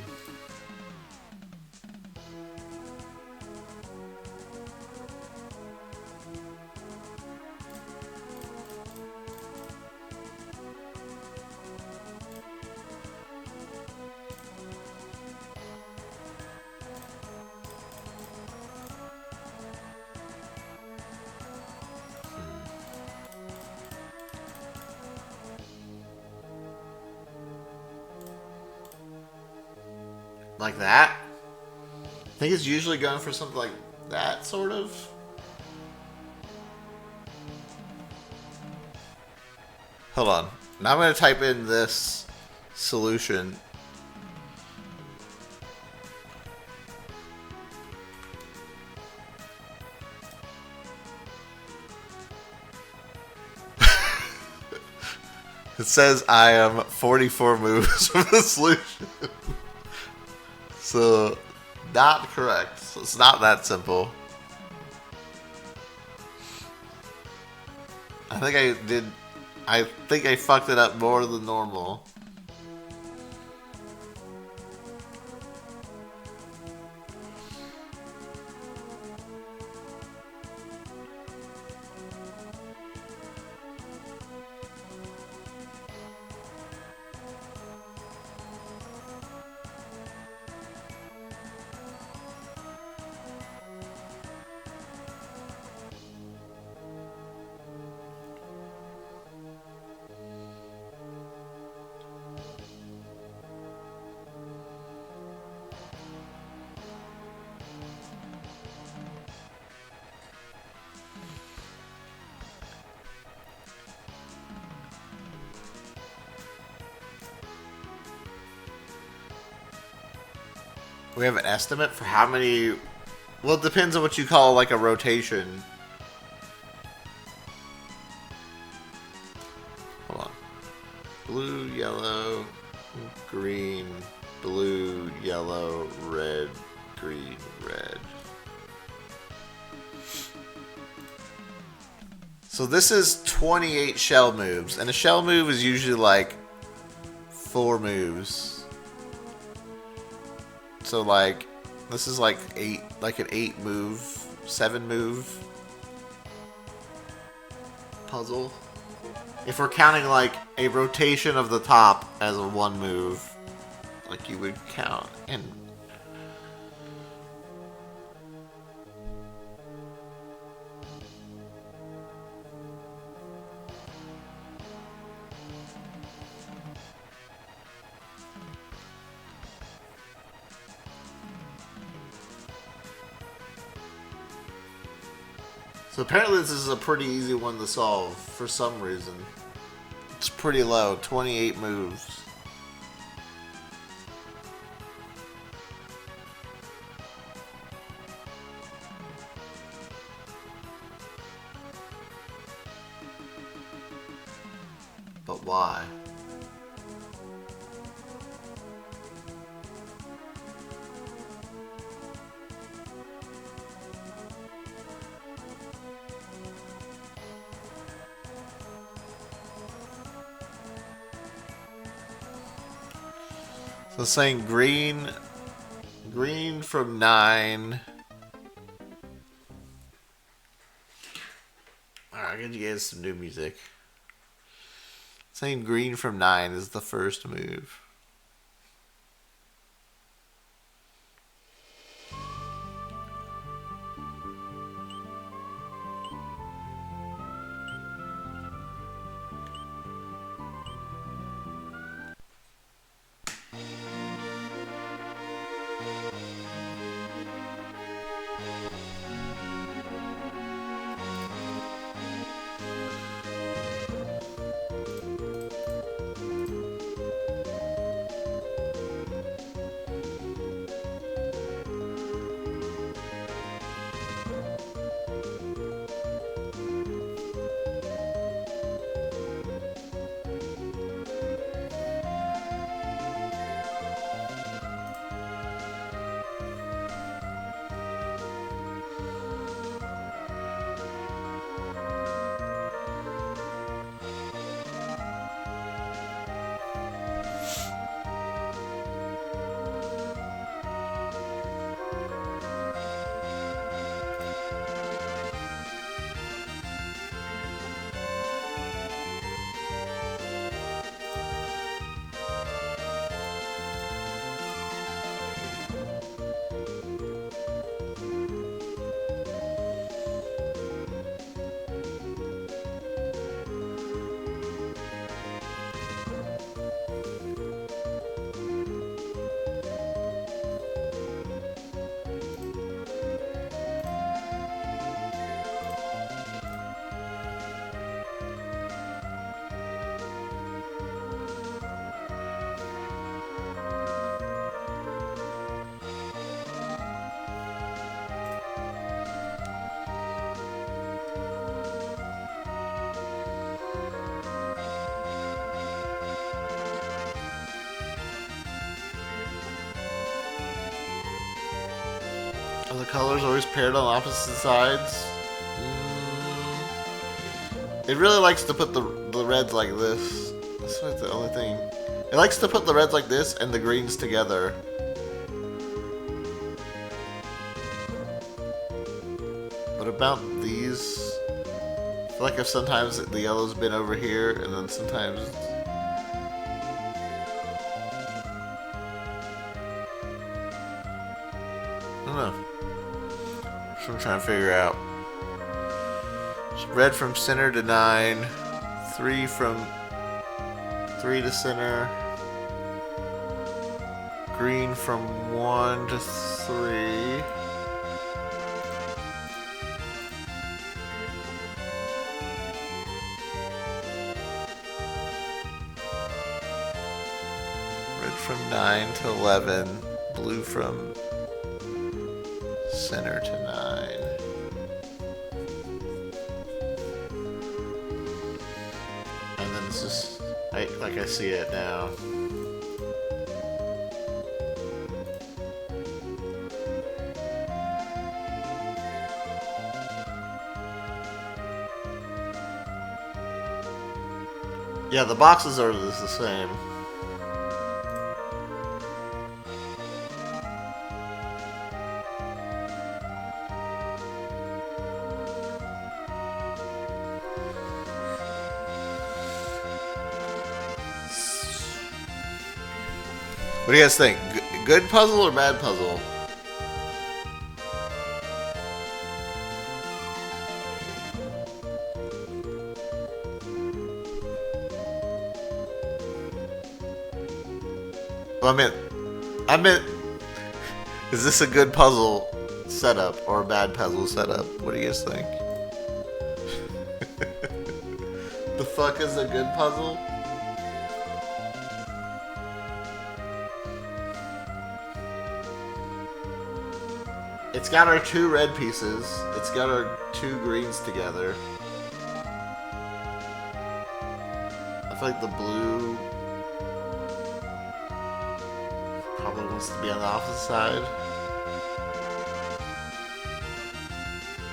Like that? I think it's usually going for something like that, sort of. Hold on. Now I'm going to type in this solution. It says I am 44 moves from the solution. So, not correct. So it's not that simple. I think I fucked it up more than normal. We have an estimate for how many. Well, it depends on what you call like a rotation. Hold on. Blue, yellow, green, blue, yellow, red, green, red. So this is 28 shell moves, and a shell move is usually like 4 moves. So like, this is like an 8 move, 7 move puzzle. If we're counting like a rotation of the top as a 1 move, like you would count and. So apparently this is a pretty easy one to solve for some reason. It's pretty low, 28 moves. But why? So saying green from 9. Alright, I'm gonna get some new music. Saying green from 9 is the first move. the colors always paired on opposite sides? It really likes to put the reds like this. That's the only thing. It likes to put the reds like this and the greens together. What about these? I feel like if sometimes the yellow's been over here and then sometimes I don't know. That's what I'm trying to figure out. Red from center to 9. 3 from 3 to center. Green from 1 to 3. Red from 9 to 11. Blue from center to 9. And then it's just like I see it now. Yeah, the boxes are the same. What do you guys think? Good puzzle or bad puzzle? Well, I meant, is this a good puzzle setup or a bad puzzle setup? What do you guys think? The fuck is a good puzzle? It's got our 2 red pieces. It's got our 2 greens together. I feel like the blue probably wants to be on the opposite side.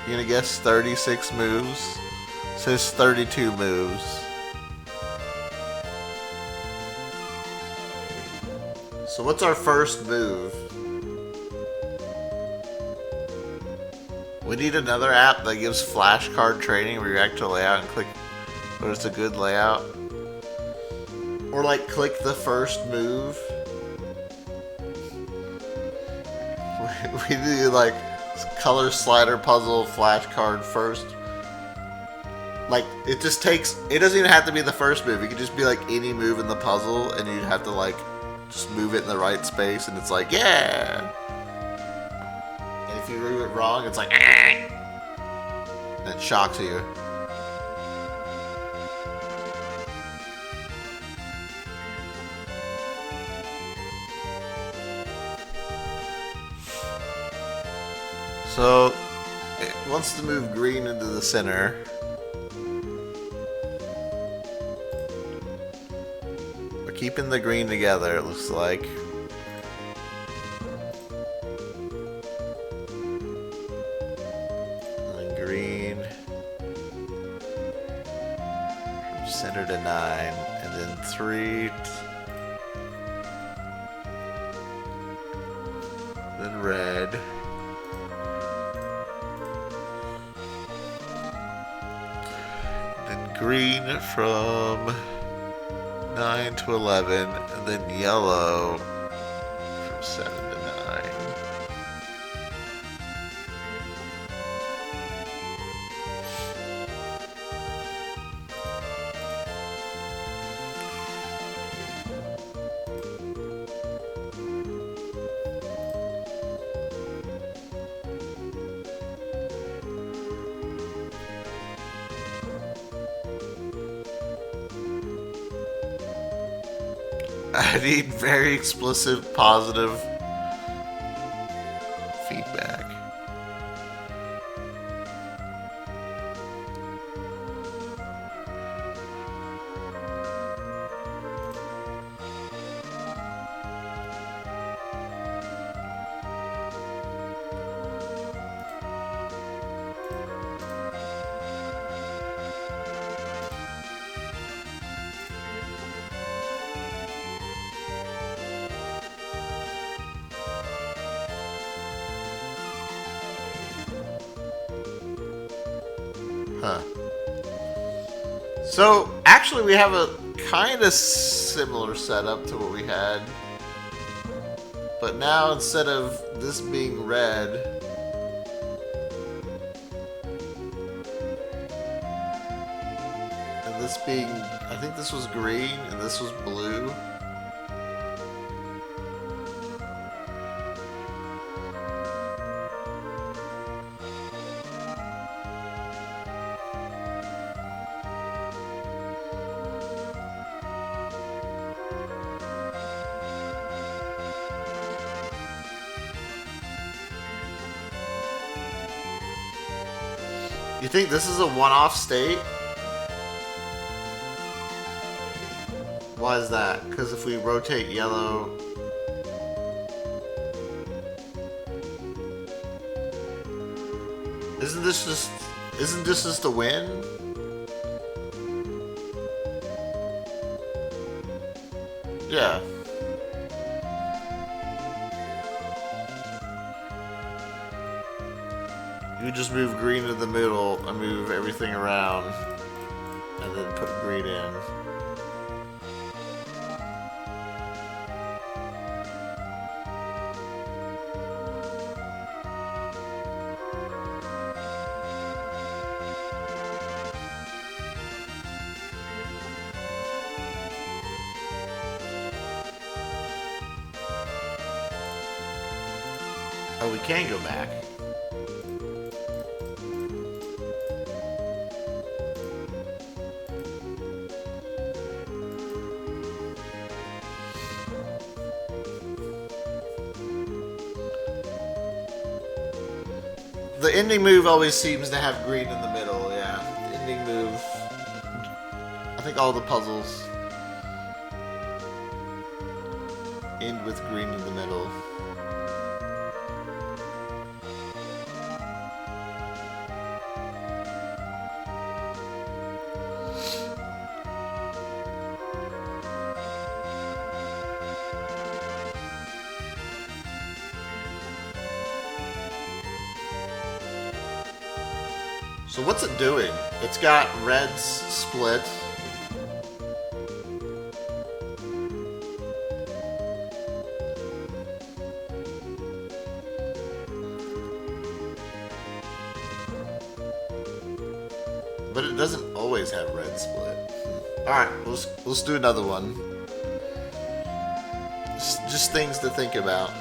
You gonna guess 36 moves? It says 32 moves. So what's our first move? We need another app that gives flashcard training where you react to a layout and click where it's a good layout. Or like click the first move. We do like color slider puzzle flashcard first. Like it just takes, it doesn't even have to be the first move. It could just be like any move in the puzzle and you'd have to like just move it in the right space and it's like, yeah. And if you move it wrong, it's like, and it shocks you. So, it wants to move green into the center. We're keeping the green together, it looks like. Center to 9, and then 3, then red, then green from 9 to 11, and then yellow from 7 to 9. I need very explicit, positive feedback. Huh. So, actually, we have a kind of similar setup to what we had. But now, instead of this being red, and this being, I think this was green, and this was blue. You think this is a one-off state? Why is that? Because if we rotate yellow... Isn't this just a win? Yeah. You just move green to the middle and move everything around, and then put green in. Oh, we can go back. The ending move always seems to have green in the middle, yeah. The ending move. I think all the puzzles end with green in the middle. So what's it doing? It's got reds split. But it doesn't always have red split. Alright, let's do another one. Just things to think about.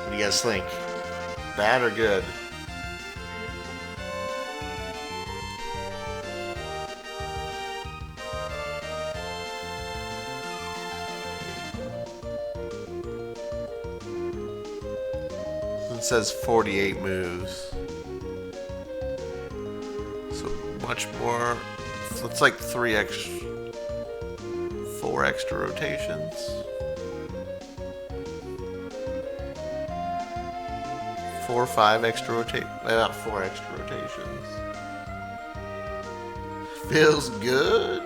What do you guys think? Bad or good? It says 48 moves. So much more. So it's like 4 extra rotations. 4 or 5 extra about 4 extra rotations. Feels good.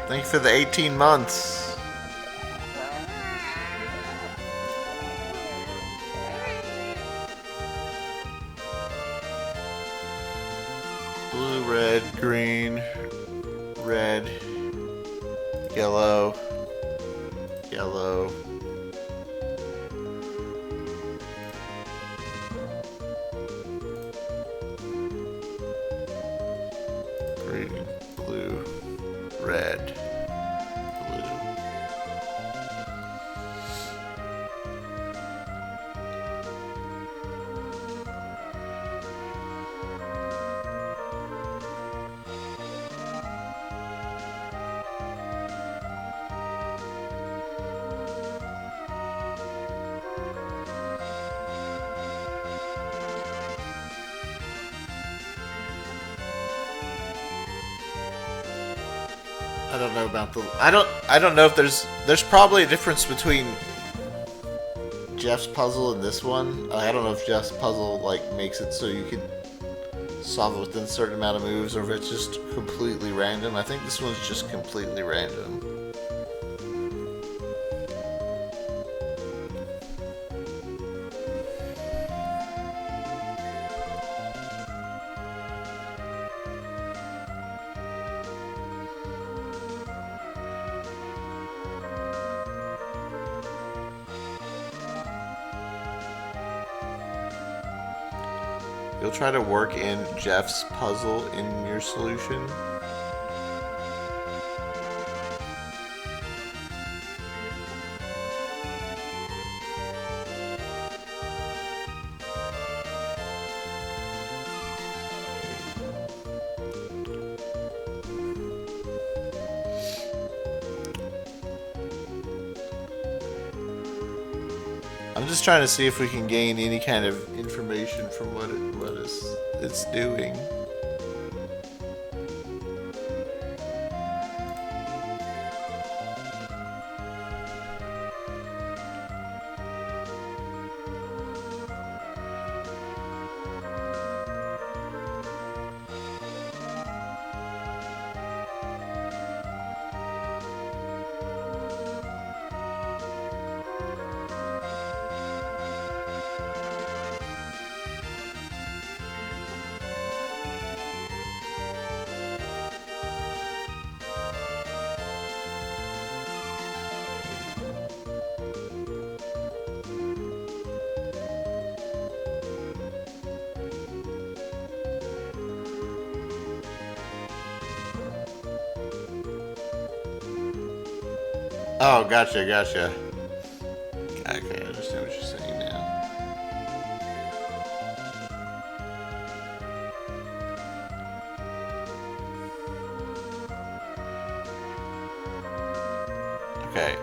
Thank you for the 18 months. Blue, red, green, red, yellow, yellow. Green, blue, red, blue. I don't know about the. I don't know if there's probably a difference between Jeff's puzzle and this one. I don't know if Jeff's puzzle like makes it so you can solve it within a certain amount of moves, or if it's just completely random. I think this one's just completely random. You'll try to work in Jeff's puzzle in your solution. I'm just trying to see if we can gain any kind of information from what it's doing. Oh, gotcha. Okay, I understand what you're saying now. Okay,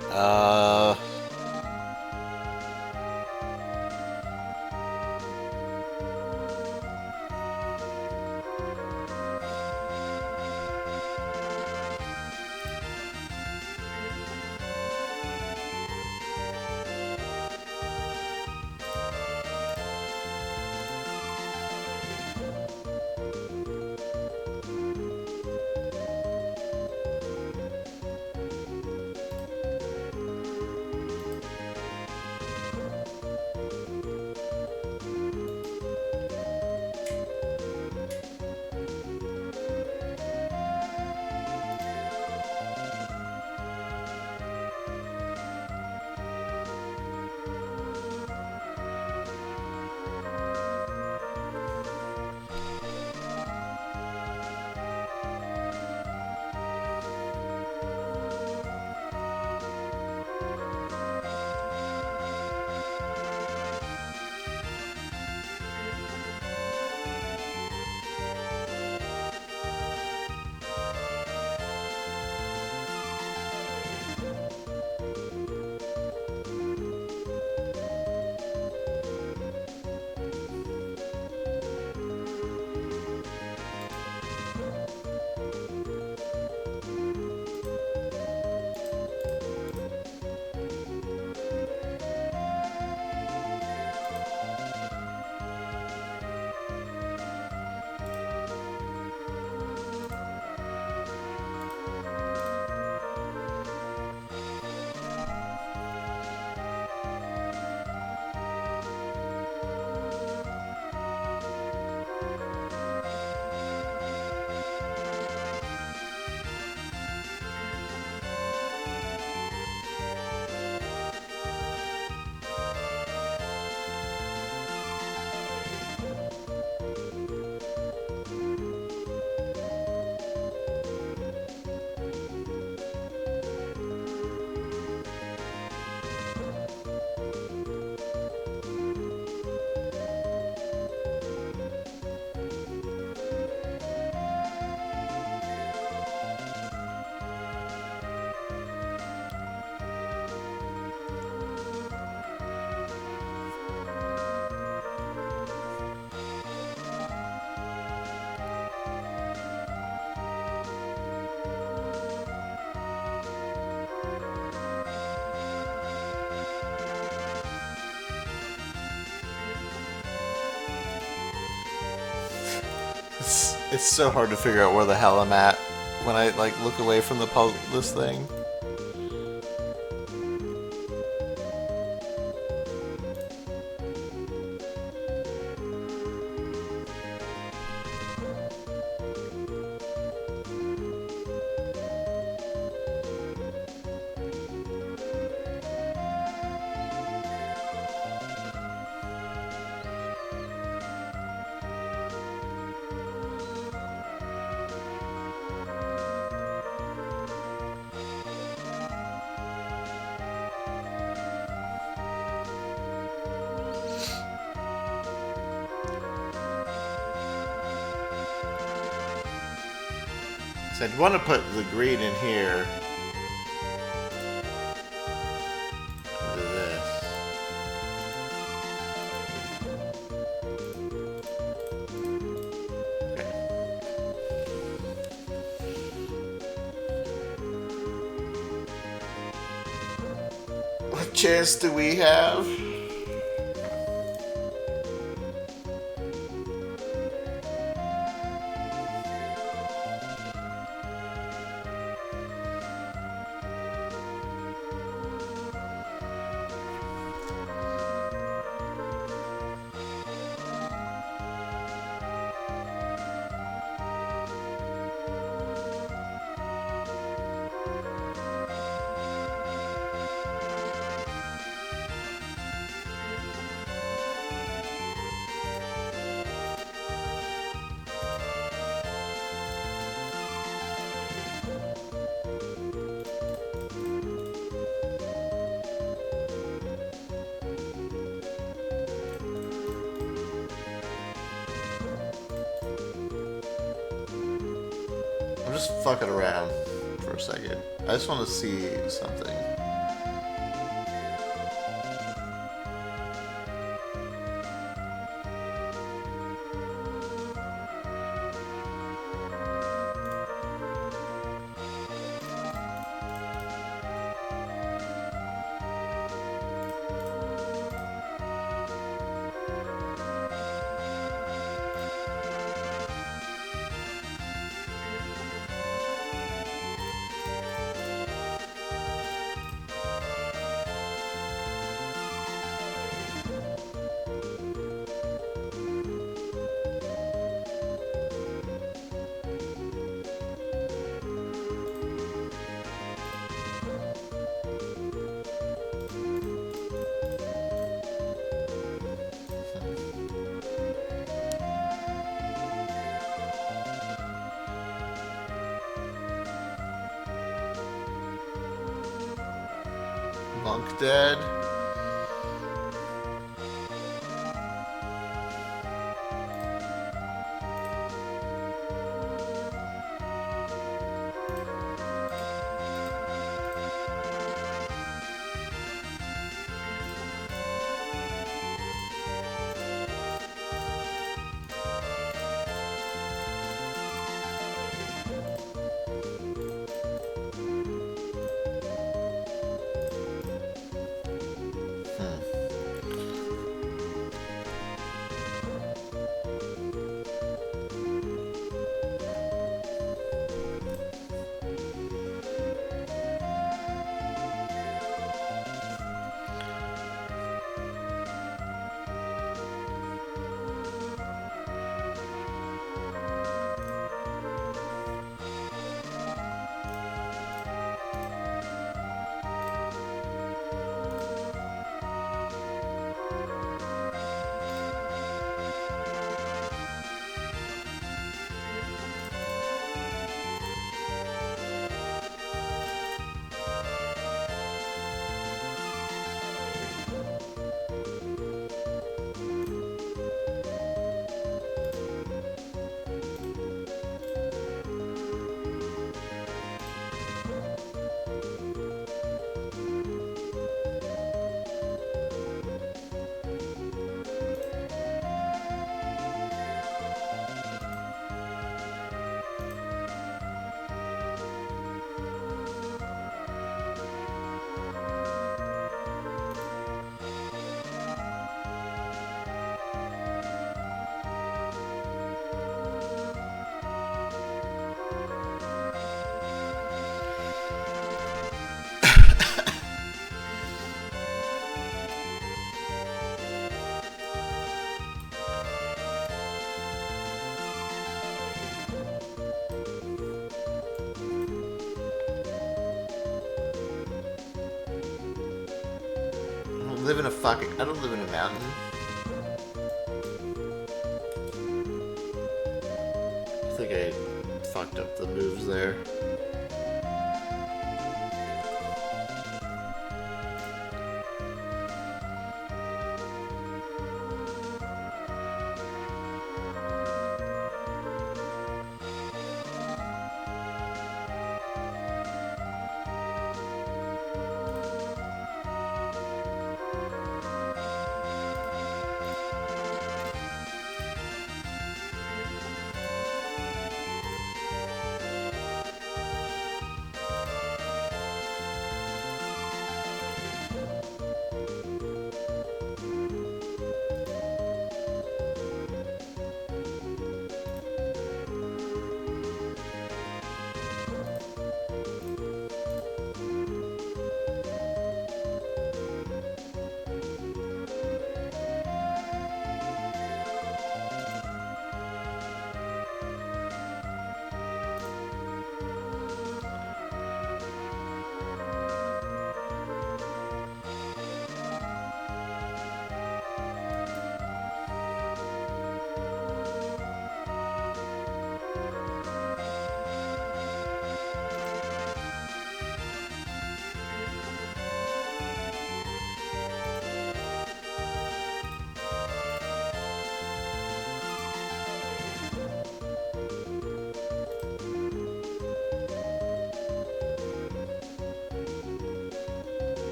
It's so hard to figure out where the hell I'm at when I like look away from the puzzle. This thing. So I'd want to put the green in here. Into this. Okay. What chance do we have? I'm just fucking around for a second. I just want to see something. Monk dead. live in a fucking... I don't live in a mountain. I think I fucked up the moves there.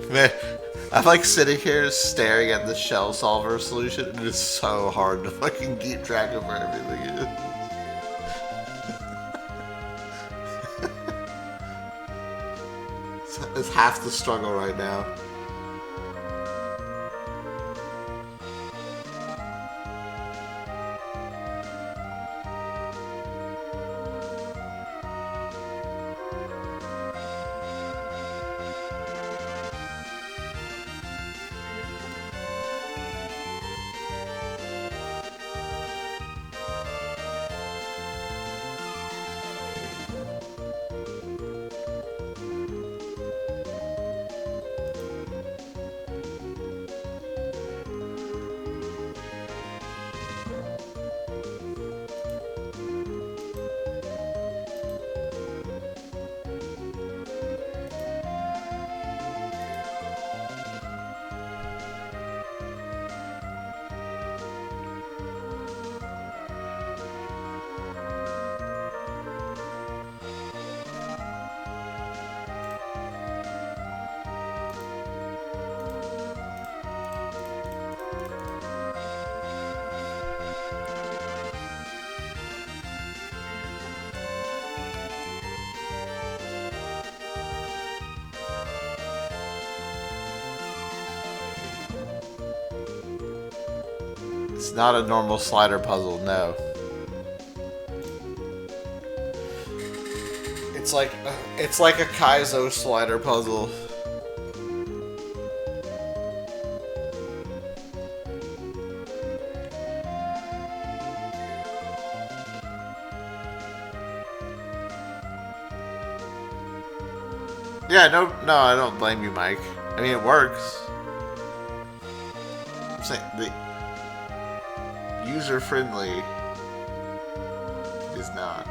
Man, I'm like sitting here staring at the shell solver solution, and it's so hard to fucking keep track of where everything is. It's half the struggle right now. It's not a normal slider puzzle, no. It's like a Kaizo slider puzzle. Yeah, no, I don't blame you, Mike. I mean, it works. I'm saying the user-friendly is not.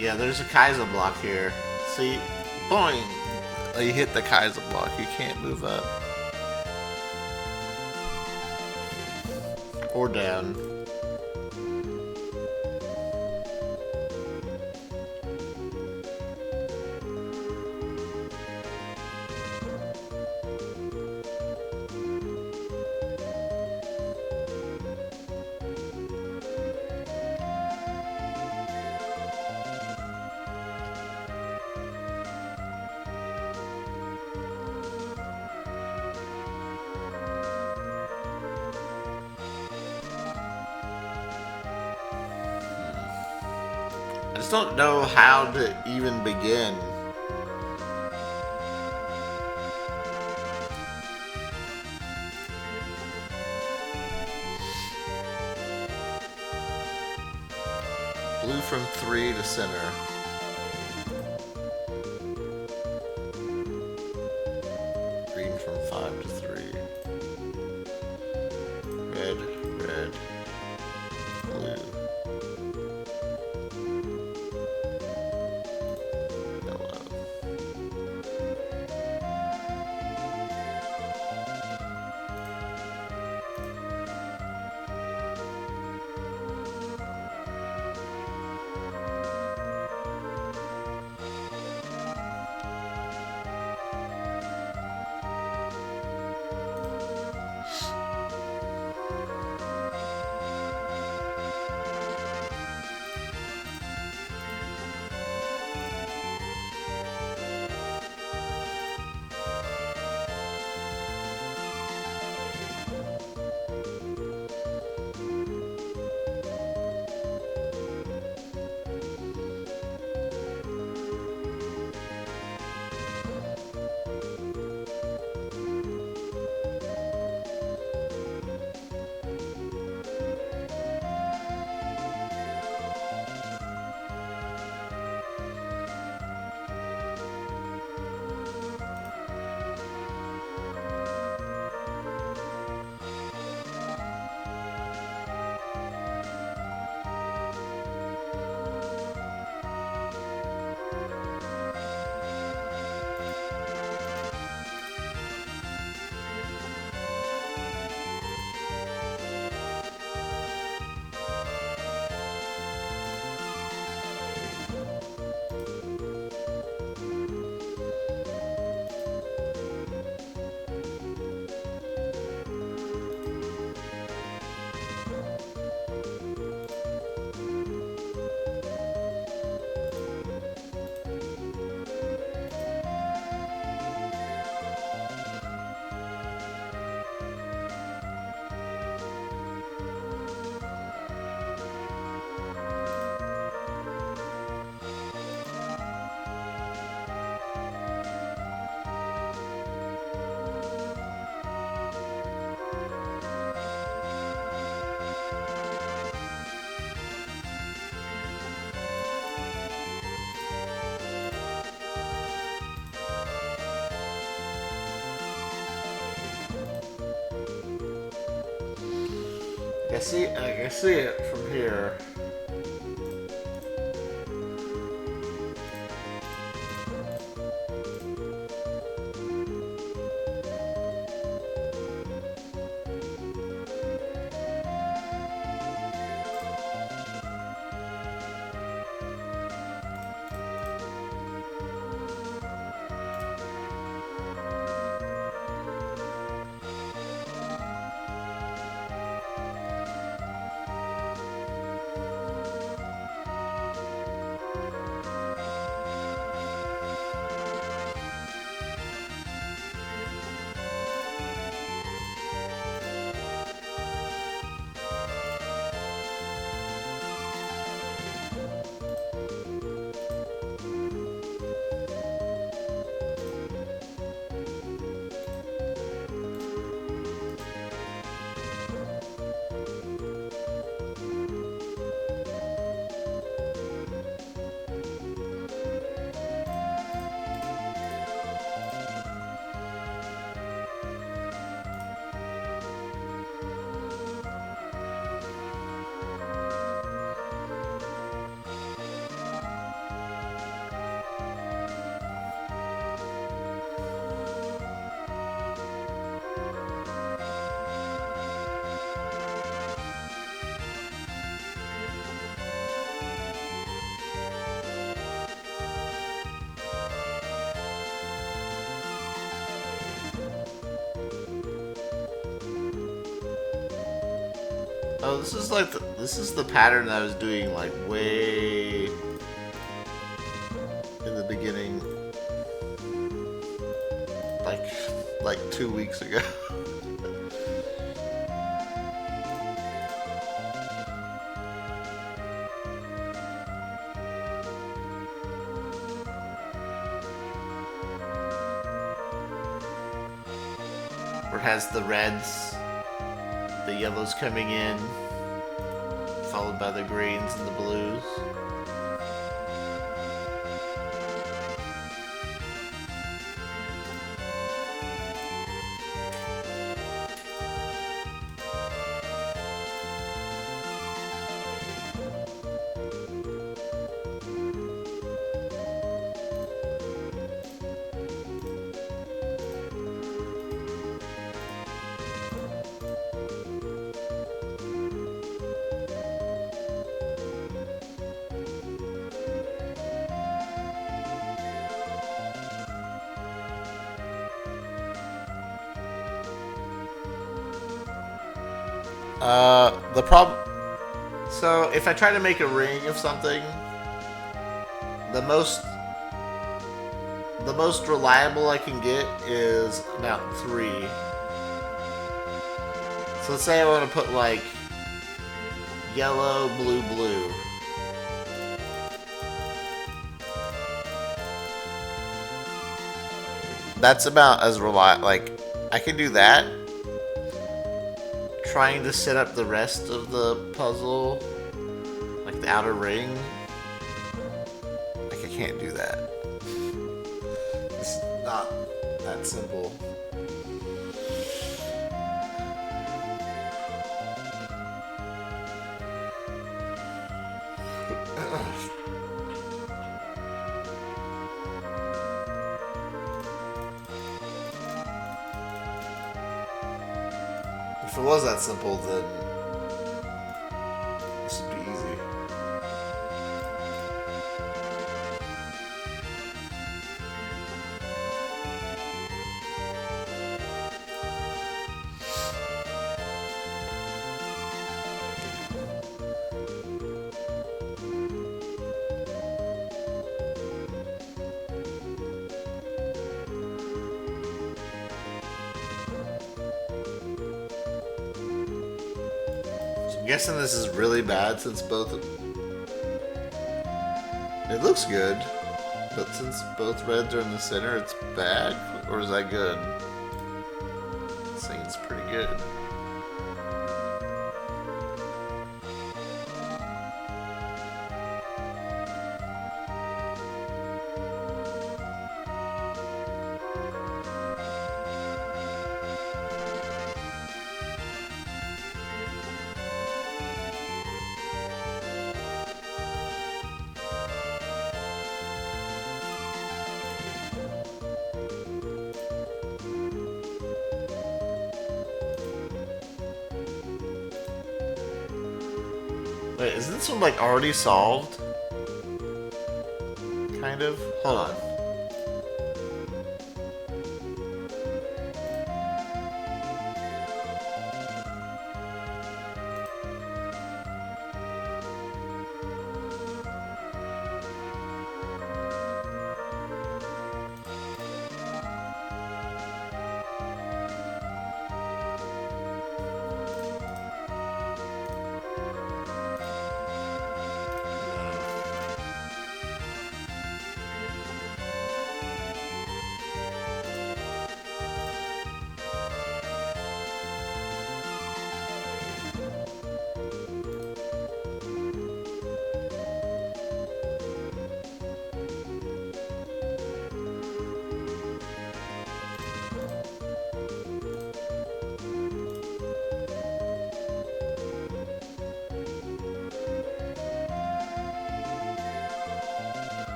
Yeah, there's a Kaizo block here. See, boing! You hit the Kaizo block. You can't move up. or down. I just don't know how to even begin. Blue from 3 to center. Green from 5 to 3. Red, red, blue. Yellow. I can see it from here. Oh, this is like this is the pattern that I was doing like way in the beginning, like 2 weeks ago. Where it has the reds, the yellows coming in, followed by the greens and the blues. The problem. So if I try to make a ring of something, the most the most reliable I can get is about 3. So let's say I want to put like yellow, blue, blue. That's about as reliable. Like I can do that. Trying to set up the rest of the puzzle, like the outer ring, like I can't do that. It's not that simple. If it was that simple, then this would be easy. I'm guessing this is really bad since both... It looks good, but since both reds are in the center, it's bad? Or is that good? I think it's pretty good. Wait, isn't this one like already solved? Kind of? Hold on.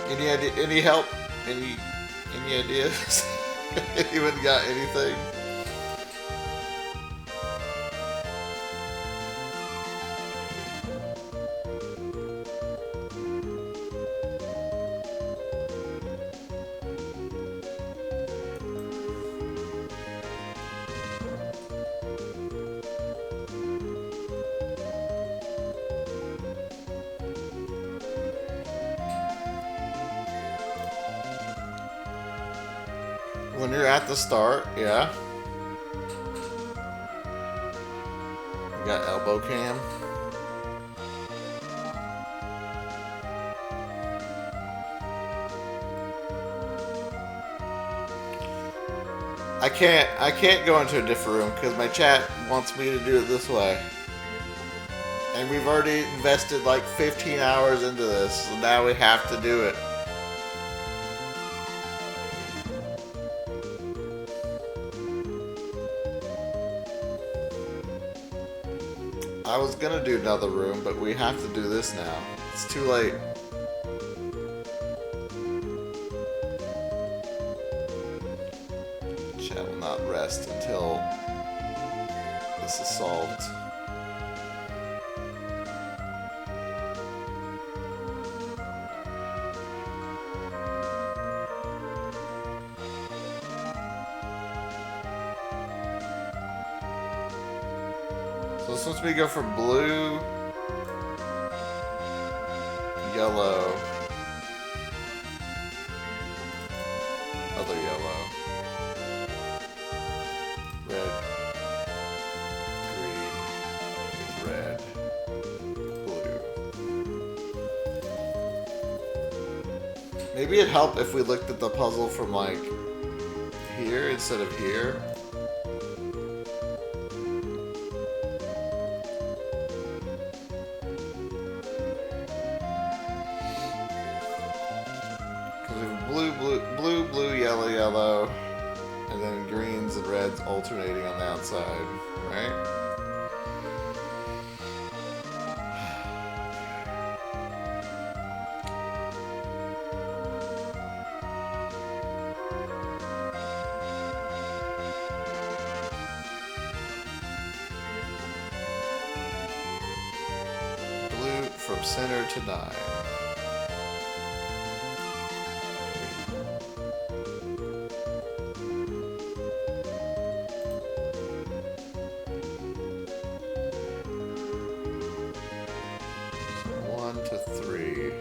Any help? Any ideas? Anyone got anything? When you're at the start, yeah. You got elbow cam. I can't go into a different room because my chat wants me to do it this way. And we've already invested like 15 hours into this, so now we have to do it. I was gonna do another room, but we have to do this now. It's too late. Chat will not rest until this is solved. So this wants me to go from blue, yellow, other yellow, red, green, red, blue. Maybe it'd help if we looked at the puzzle from like here instead of here. Blue, yellow, yellow, and then greens and reds alternating on the outside, right? Blue from center to 9. To 3.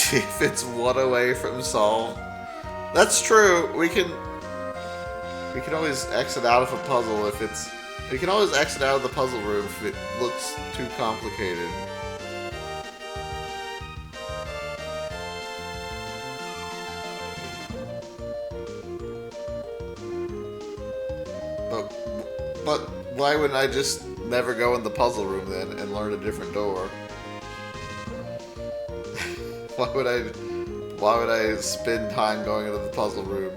If it's one away from solve. That's true. We can always exit out of a puzzle if it's... We can always exit out of the puzzle room if it looks too complicated. But why wouldn't I just never go in the puzzle room then and learn a different door? Why would I spend time going into the puzzle room?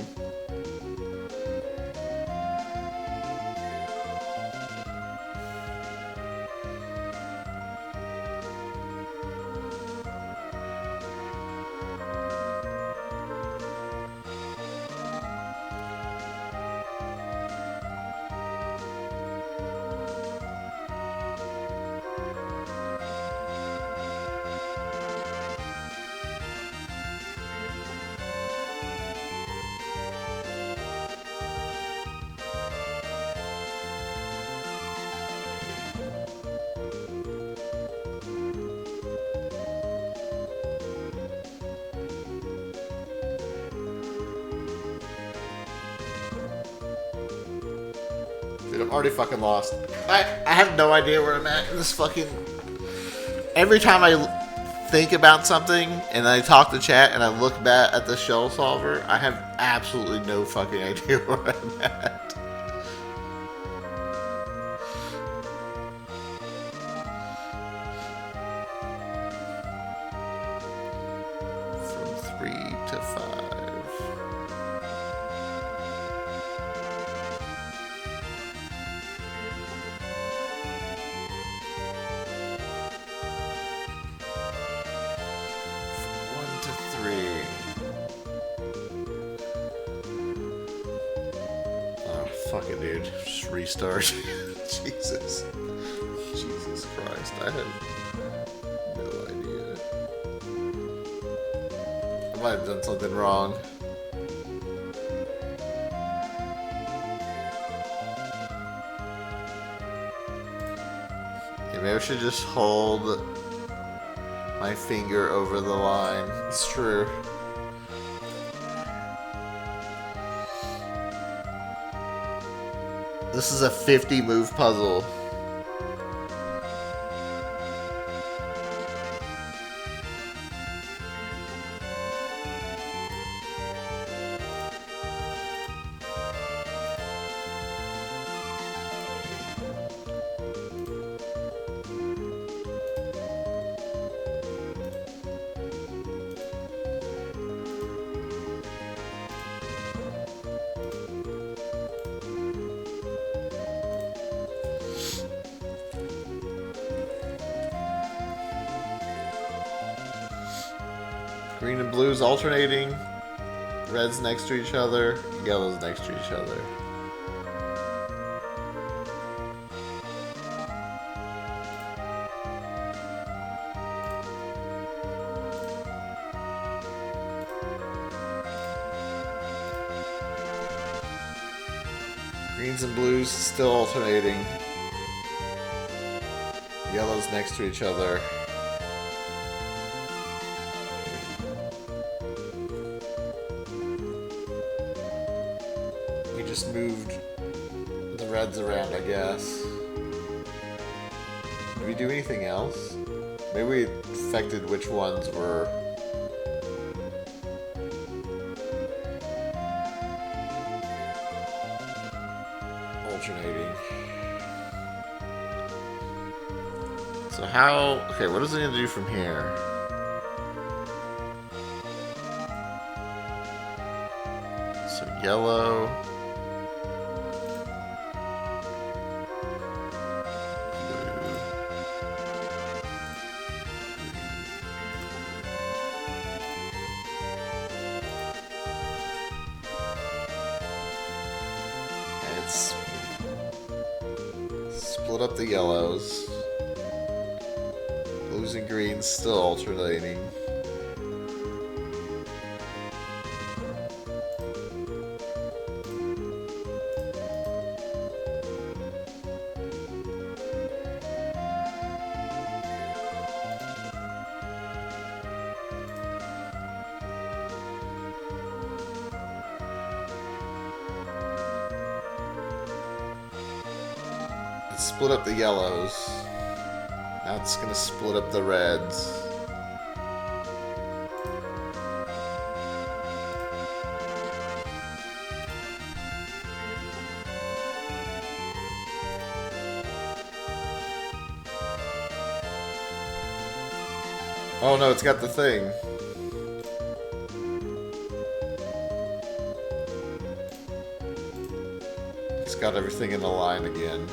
Dude, I'm already fucking lost. I have no idea where I'm at in this fucking... Every time I think about something and I talk to chat and I look back at the shell solver, I have absolutely no fucking idea where I'm at. Fuck it, dude. Just restart. Jesus. Jesus Christ. I have no idea. I might have done something wrong. Yeah, maybe I should just hold my finger over the line. It's true. This is a 50 move puzzle. Green and blues alternating. Reds next to each other. Yellows next to each other. Greens and blues still alternating. Yellows next to each other. We just moved the reds around, I guess. Did we do anything else? Maybe we affected which ones were... alternating. So how... okay, what is it going to do from here? So yellow... split up the yellows. Blues and greens still alternating. Split up the yellows. Now it's gonna split up the reds. Oh no, it's got the thing. It's got everything in the line again.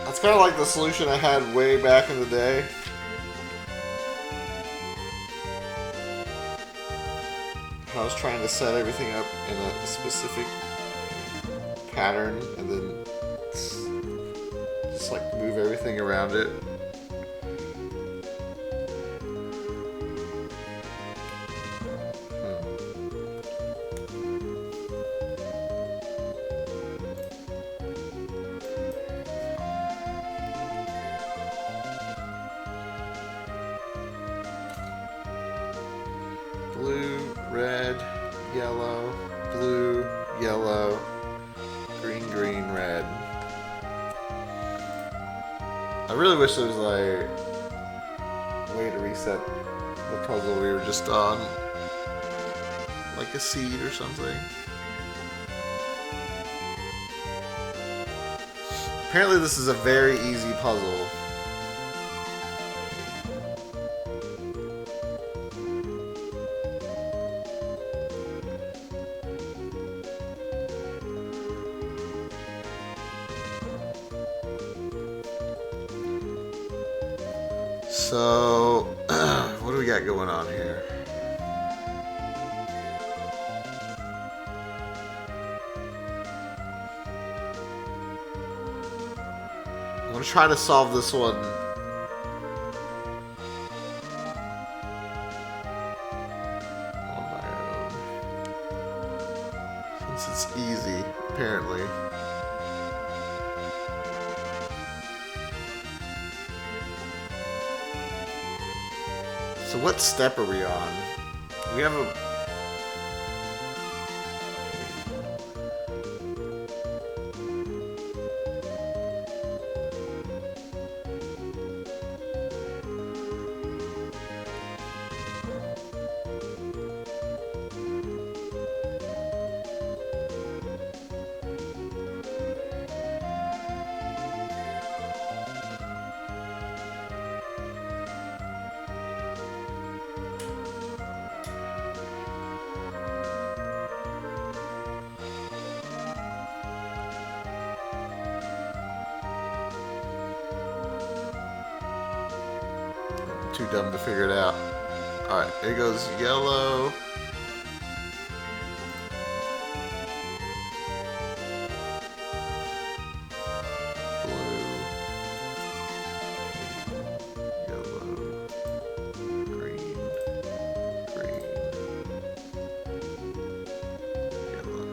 That's kind of like the solution I had way back in the day. I was trying to set everything up in a specific pattern and then just like move everything around it. Blue, red, yellow, blue, yellow, green, green, red. I really wish there was like a way to reset the puzzle we were just on. Like a seed or something. Apparently this is a very easy puzzle. So, what do we got going on here? I'm gonna try to solve this one on my own. Since it's easy, apparently. So what step are we on? We have a... Too dumb to figure it out. Alright, here goes yellow. Blue. Yellow. Green. Green. Yellow.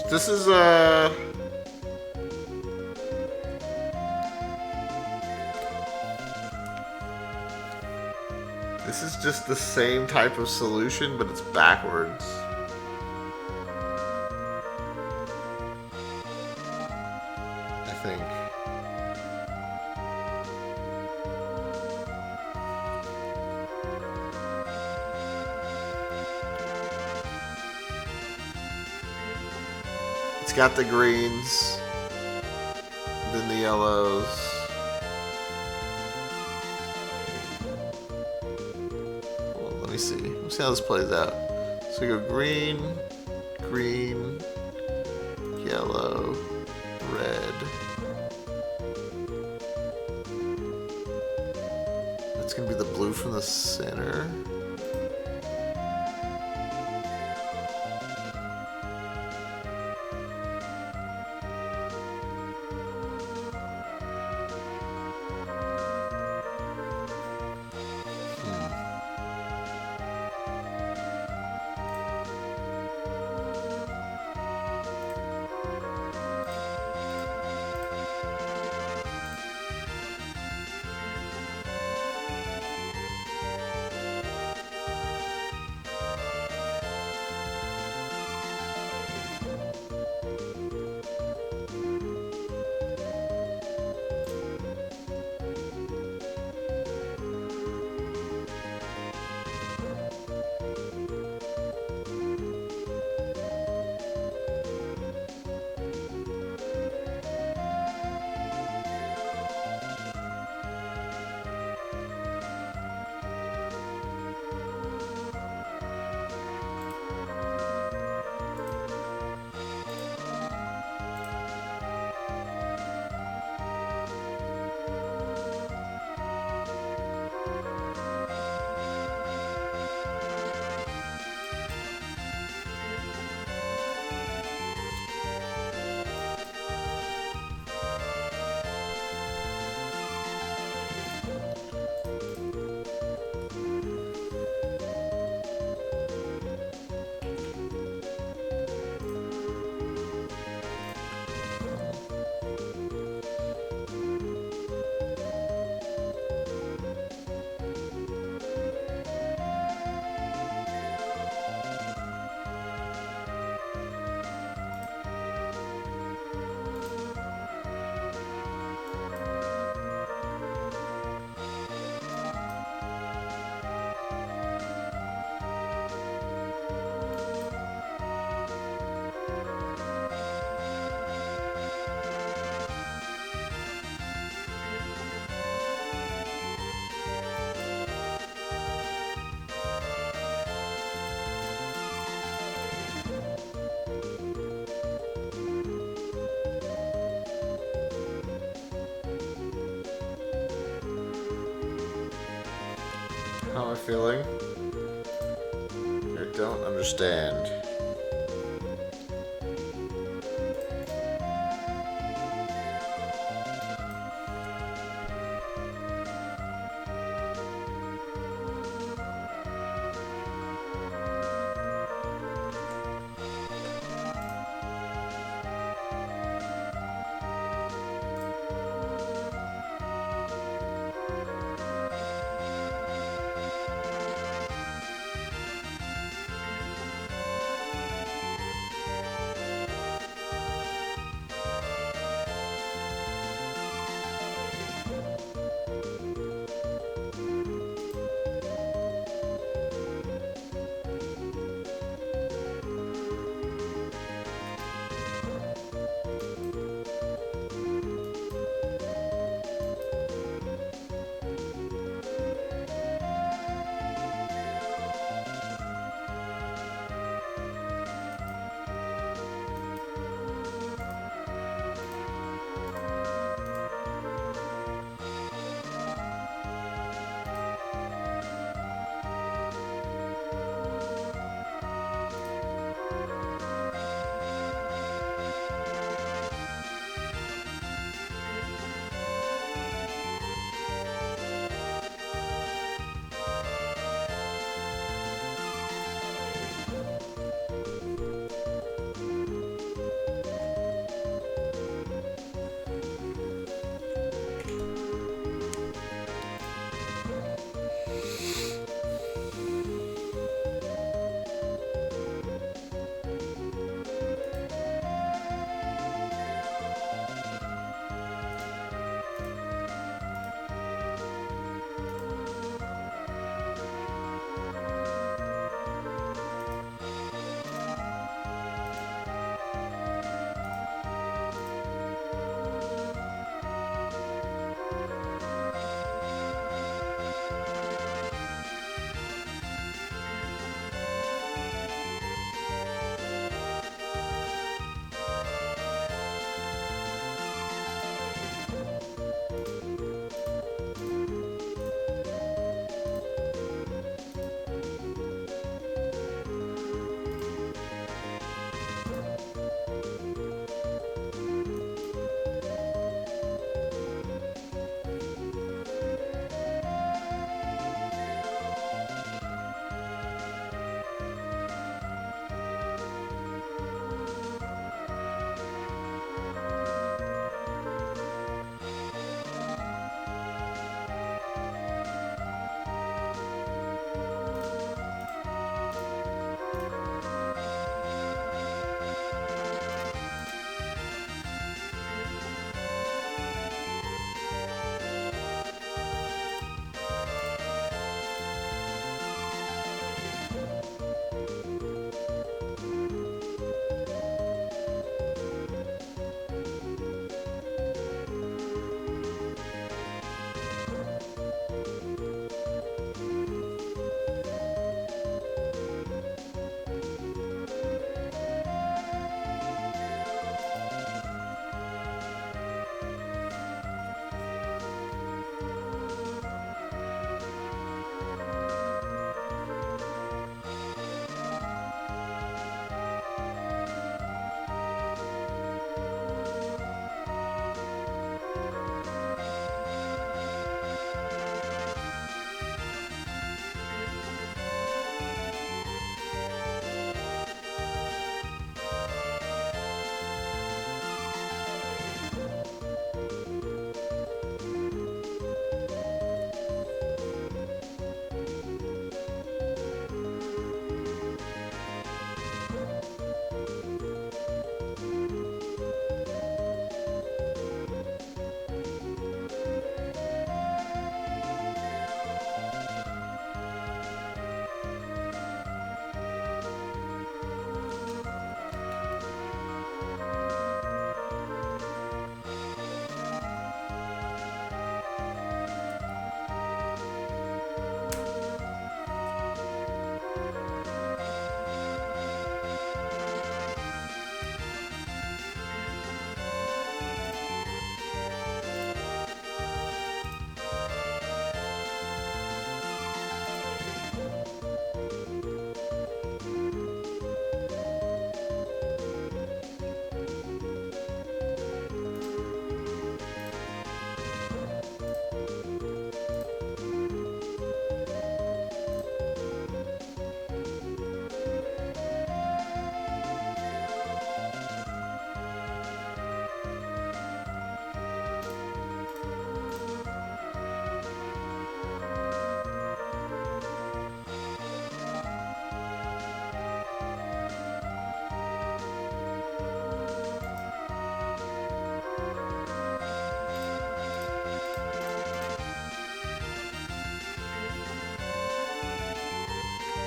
This is this is just the same type of solution, but it's backwards. I think. got the greens, then the yellows. Well, let me see. Let's see how this plays out. So we go green, green, yellow, red. That's gonna be the blue from the center. How am I feeling? I don't understand.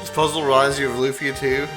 This puzzle reminds you of Lufia too.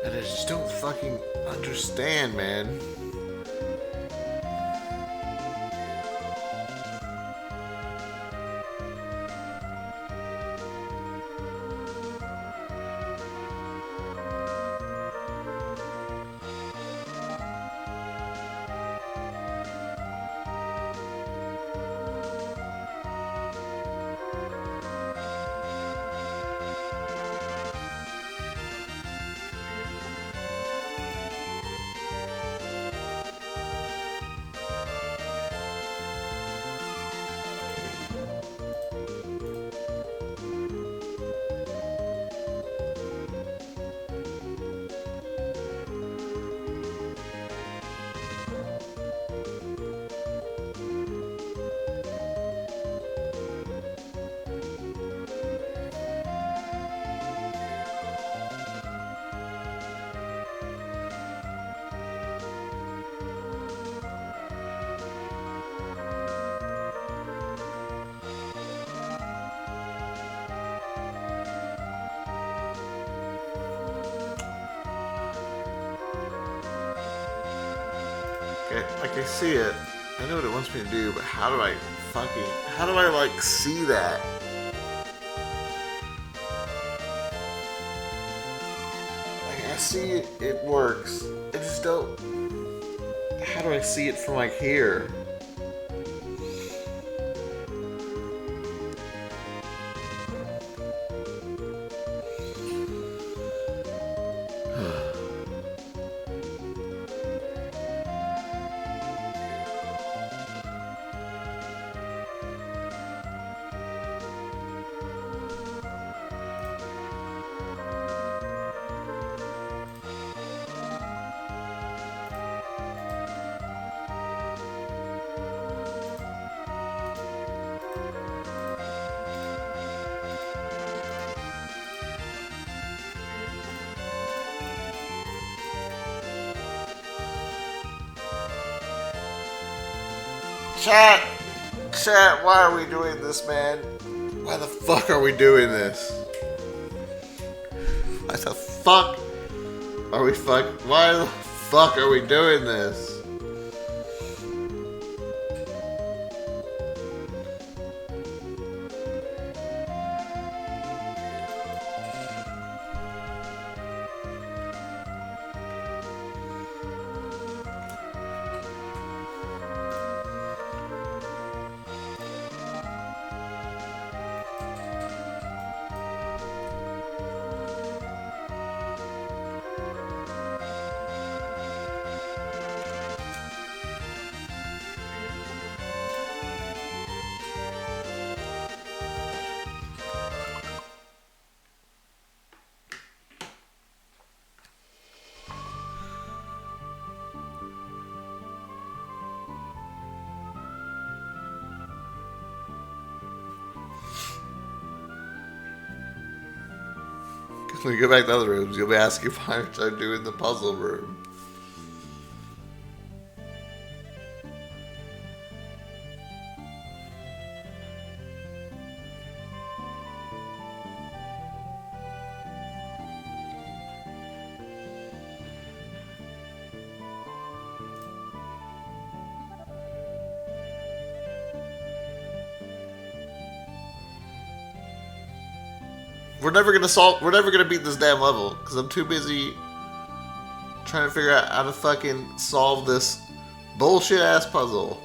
And I just don't fucking understand, man. Like I see it. I know what it wants me to do, but how do I like see that? Like I see it, it works. I just don't. How do I see it from like here? Chat! Chat, why are we doing this, man? Why the fuck are we doing this? Why the fuck are we Why the fuck are we doing this? When you go back to the other rooms, you'll be asking if I start doing the puzzle room. We're never gonna beat this damn level because I'm too busy trying to figure out how to fucking solve this bullshit ass puzzle.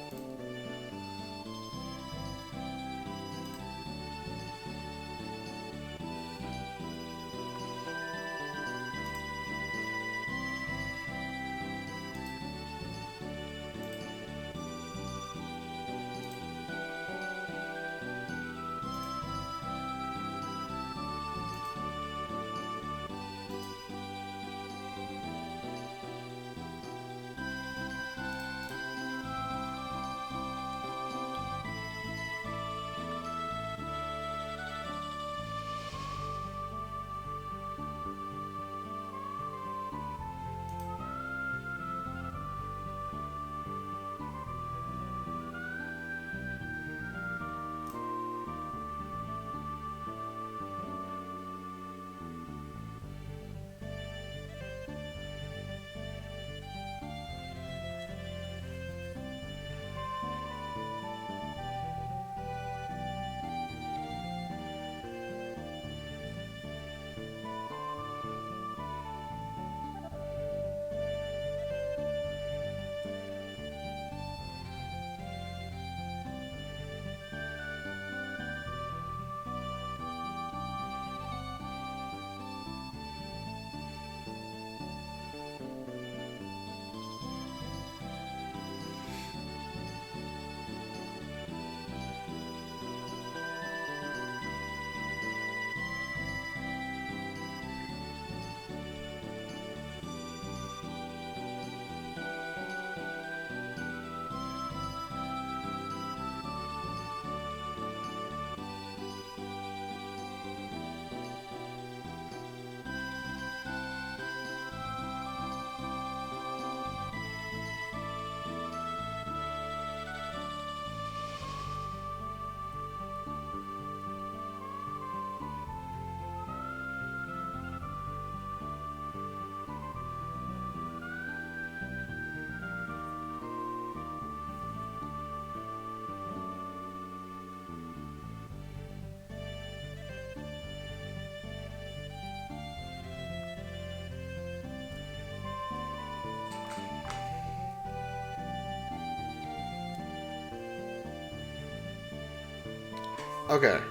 Okay.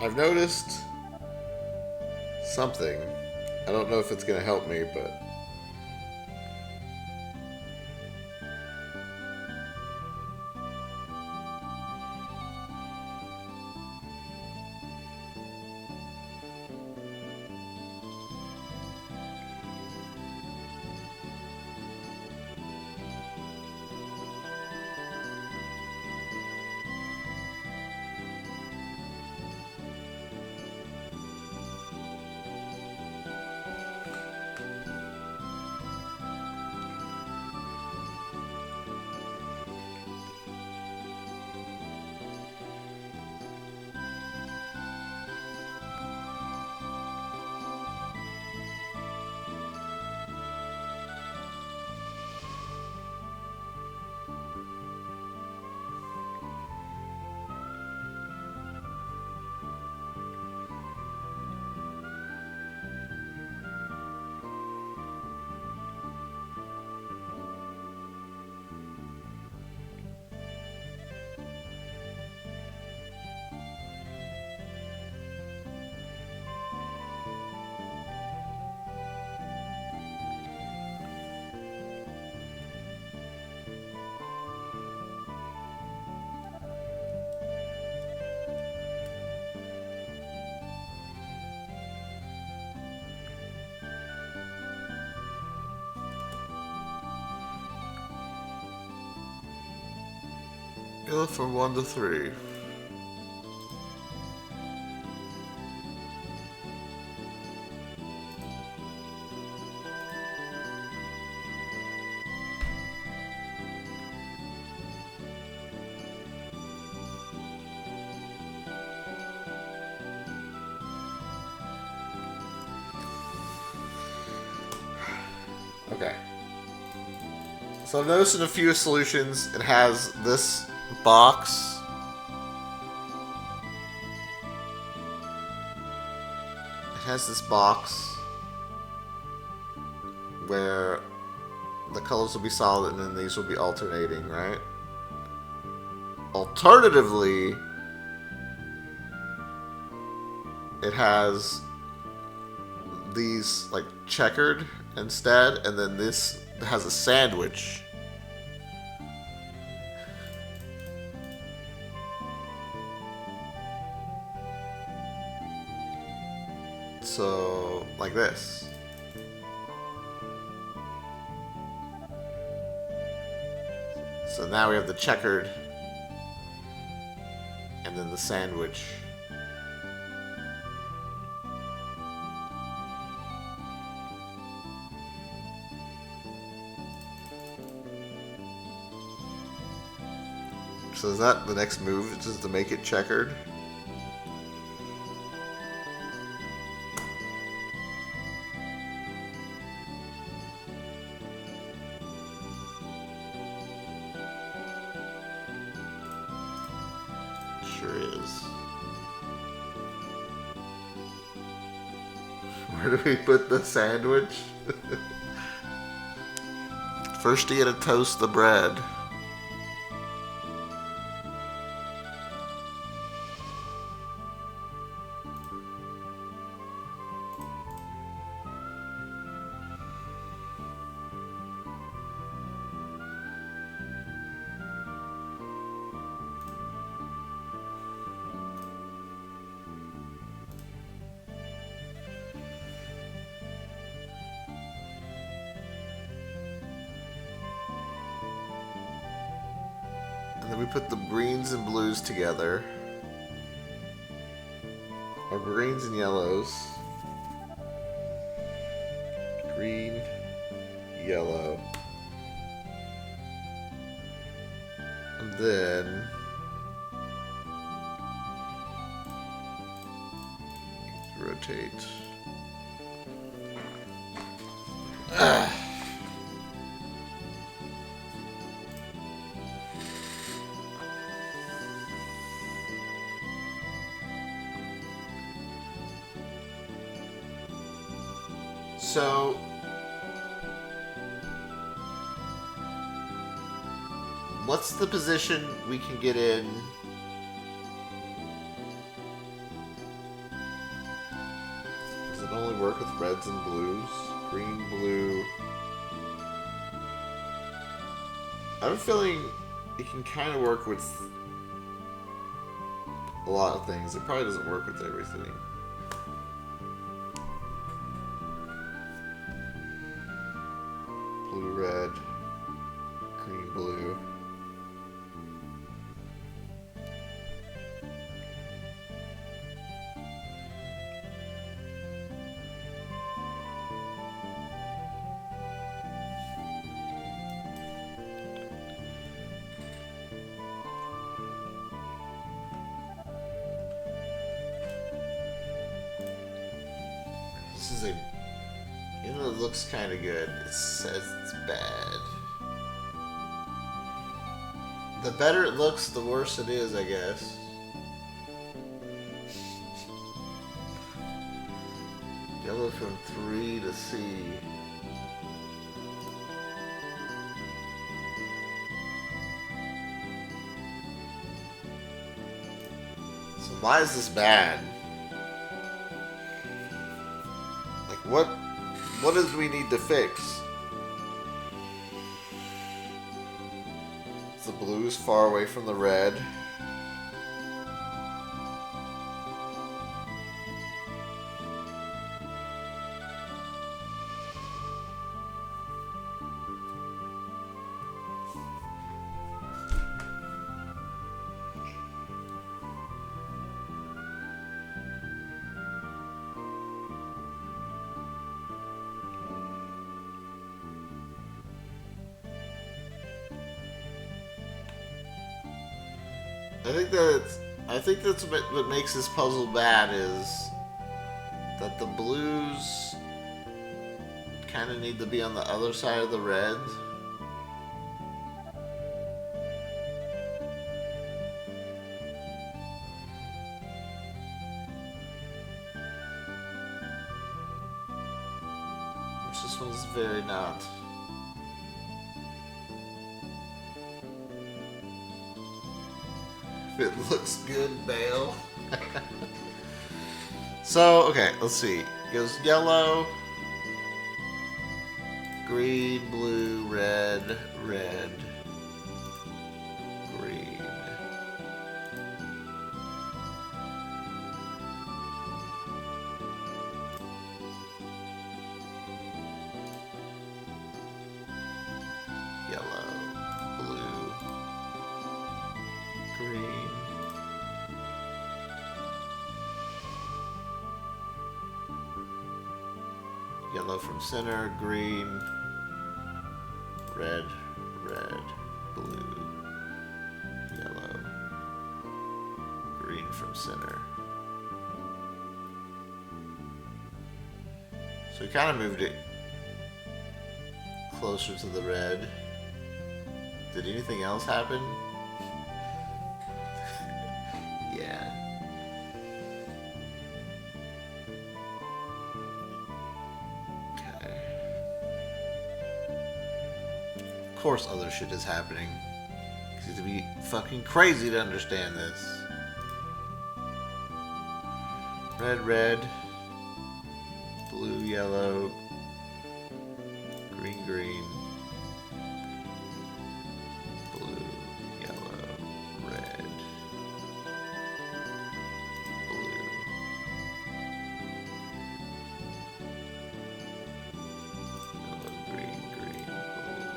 I've noticed something. I don't know if it's going to help me, but... Go from 1 to 3. Okay. So I've noticed in a few solutions it has this box. It has this box where the colors will be solid and then these will be alternating, right? Alternatively, it has these like checkered instead, and then this has a sandwich. So, like this. So now we have the checkered and then the sandwich. So is that the next move, just to make it checkered? Sure is. Where do we put the sandwich? First you gotta toast the bread. And then we put the greens and blues together. Or greens and yellows. Green, yellow. And then rotate. So what's the position we can get in only work with reds and blues? Green, blue. I have a feeling it can kind of work with a lot of things. It probably doesn't work with everything. Blue, red, green, blue. This is a... You know, it looks kind of good. It says it's bad. The better it looks, the worse it is, I guess. Yellow from 3 to C. So why is this bad? Like, what does we need to fix? Is the blues far away from the red? I think that's what makes this puzzle bad is that the blues kind of need to be on the other side of the red. Which this one's very not. If it looks good, bail. So, okay, let's see. It goes yellow, green, blue, red, red, green. Yellow, blue, green. Yellow from center, green, red, red, blue, yellow, green from center. So we kind of moved it closer to the red. Did anything else happen? Yeah. Of course other shit is happening. You have to be fucking crazy to understand this. Red, red. Blue, yellow. Green, green. Blue, yellow, red. Blue. Yellow, green, green, blue.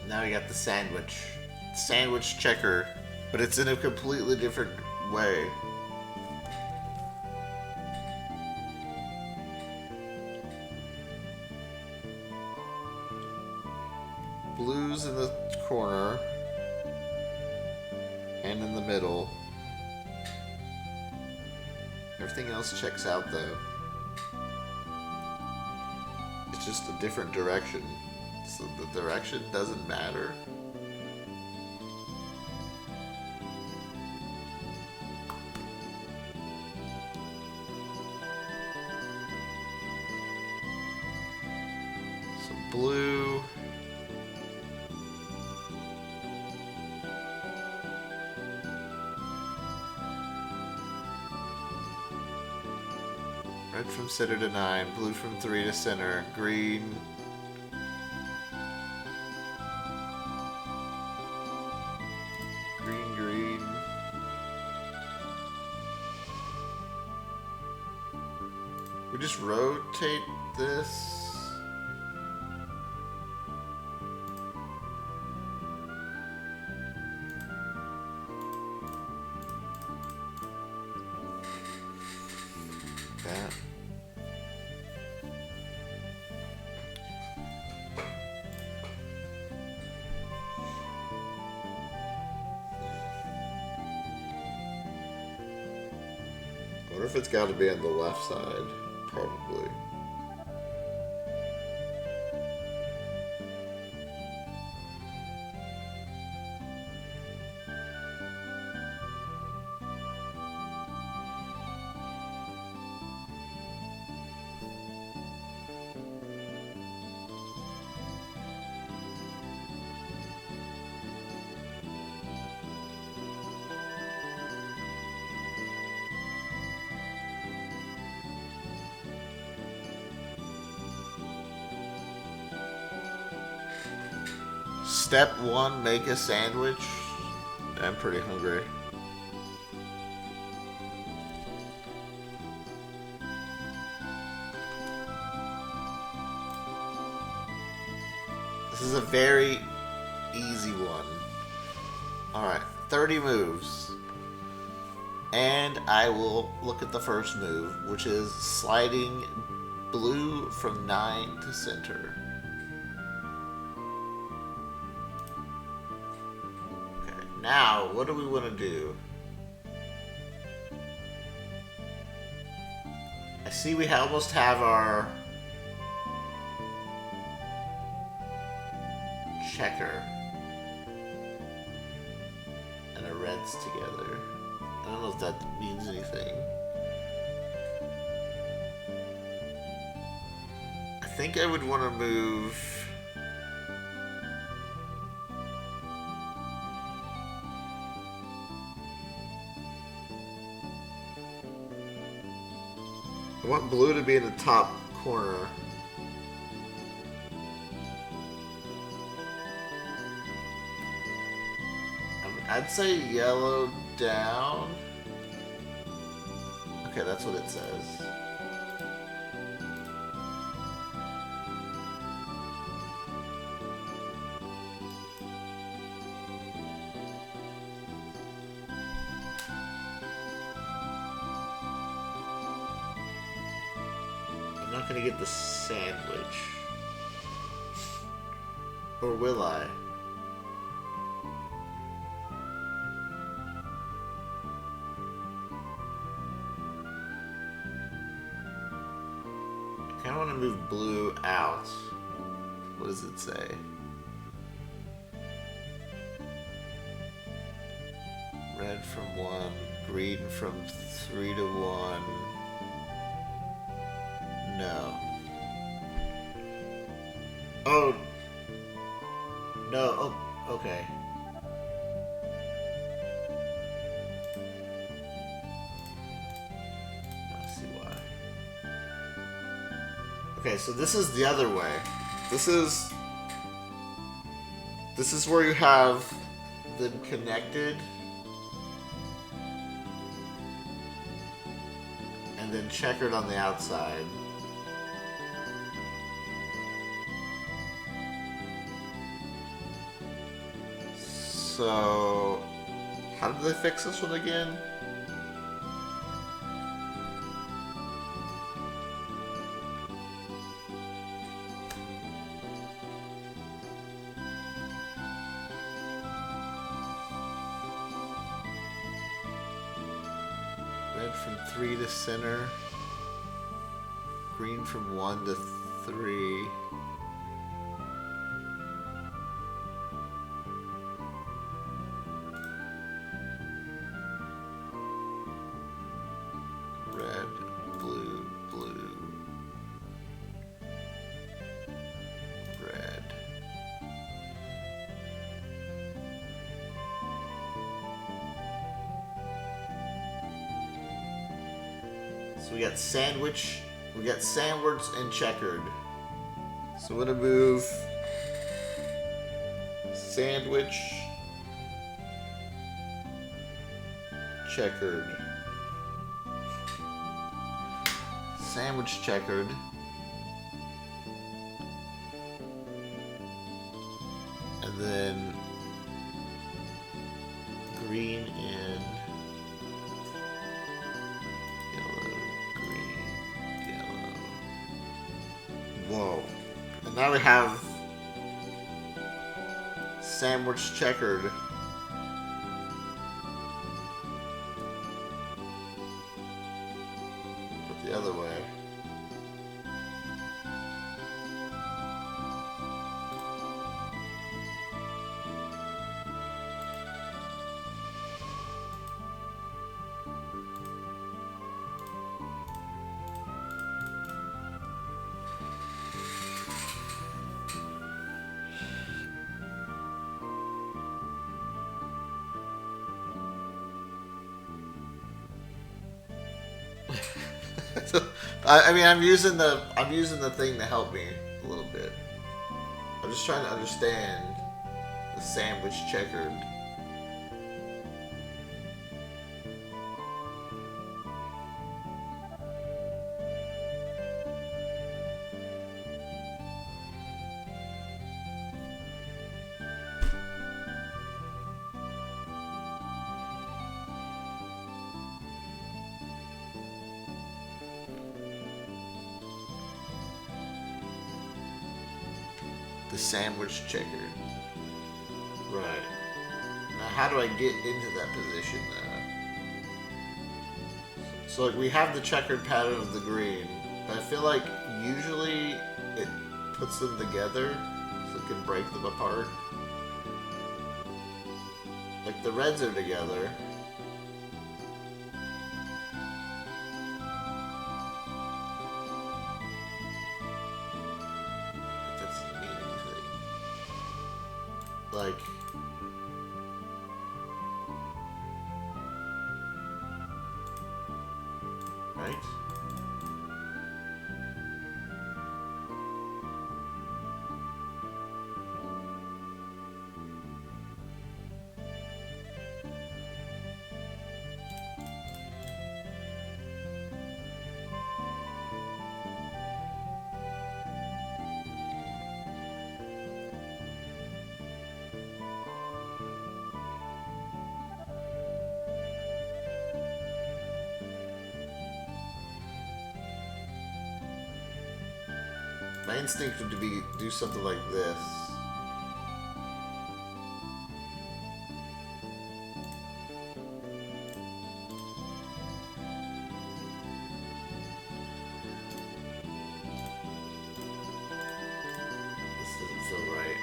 Now we got the sandwich checker, but it's in a completely different way. Blues in the corner. and in the middle. Everything else checks out though. It's just a different direction. So the direction doesn't matter. Some blue. Red from center to 9, blue from 3 to center, green. Green. We just rotate this. That. I wonder if it's got to be on the left side. Probably. Step 1, make a sandwich. I'm pretty hungry. This is a very easy one. Alright, 30 moves. And I will look at the first move, which is sliding blue from 9 to center. Now, what do we want to do? I see we almost have our checker and a reds together. I don't know if that means anything. I think I would want to move... I want blue to be in the top corner. I'd say yellow down. Okay, that's what it says. I'm not gonna get the sandwich. Or will I? I kinda wanna move blue out. What does it say? Red from 1, green from 3 to 1. No. Oh. No. Oh, okay. I see why. Okay, so this is the other way. This is where you have them connected. And then checkered on the outside. So, how did they fix this one again? from 3 to center. Green from 1 to 3. Red, blue, blue. Red. So we got sandwich, and checkered. So I'm gonna move sandwich, checkered. Sandwich, checkered. And then green and yellow, green, yellow. Whoa. And now we have sandwich checkered. But the other way. I mean, I'm using the thing to help me a little bit. I'm just trying to understand the sandwich checkered. The sandwich checkered. Right. Now how do I get into that position now? So like we have the checkered pattern of the green, but I feel like usually it puts them together so it can break them apart. Like the reds are together. Like, right? My instinct would be do something like this. This doesn't feel right.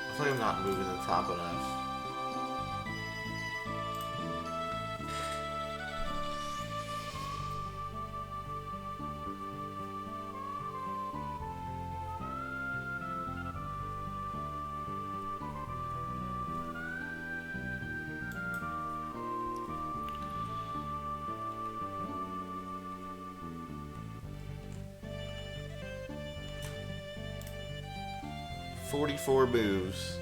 I feel like I'm not moving the top enough. $44 moves.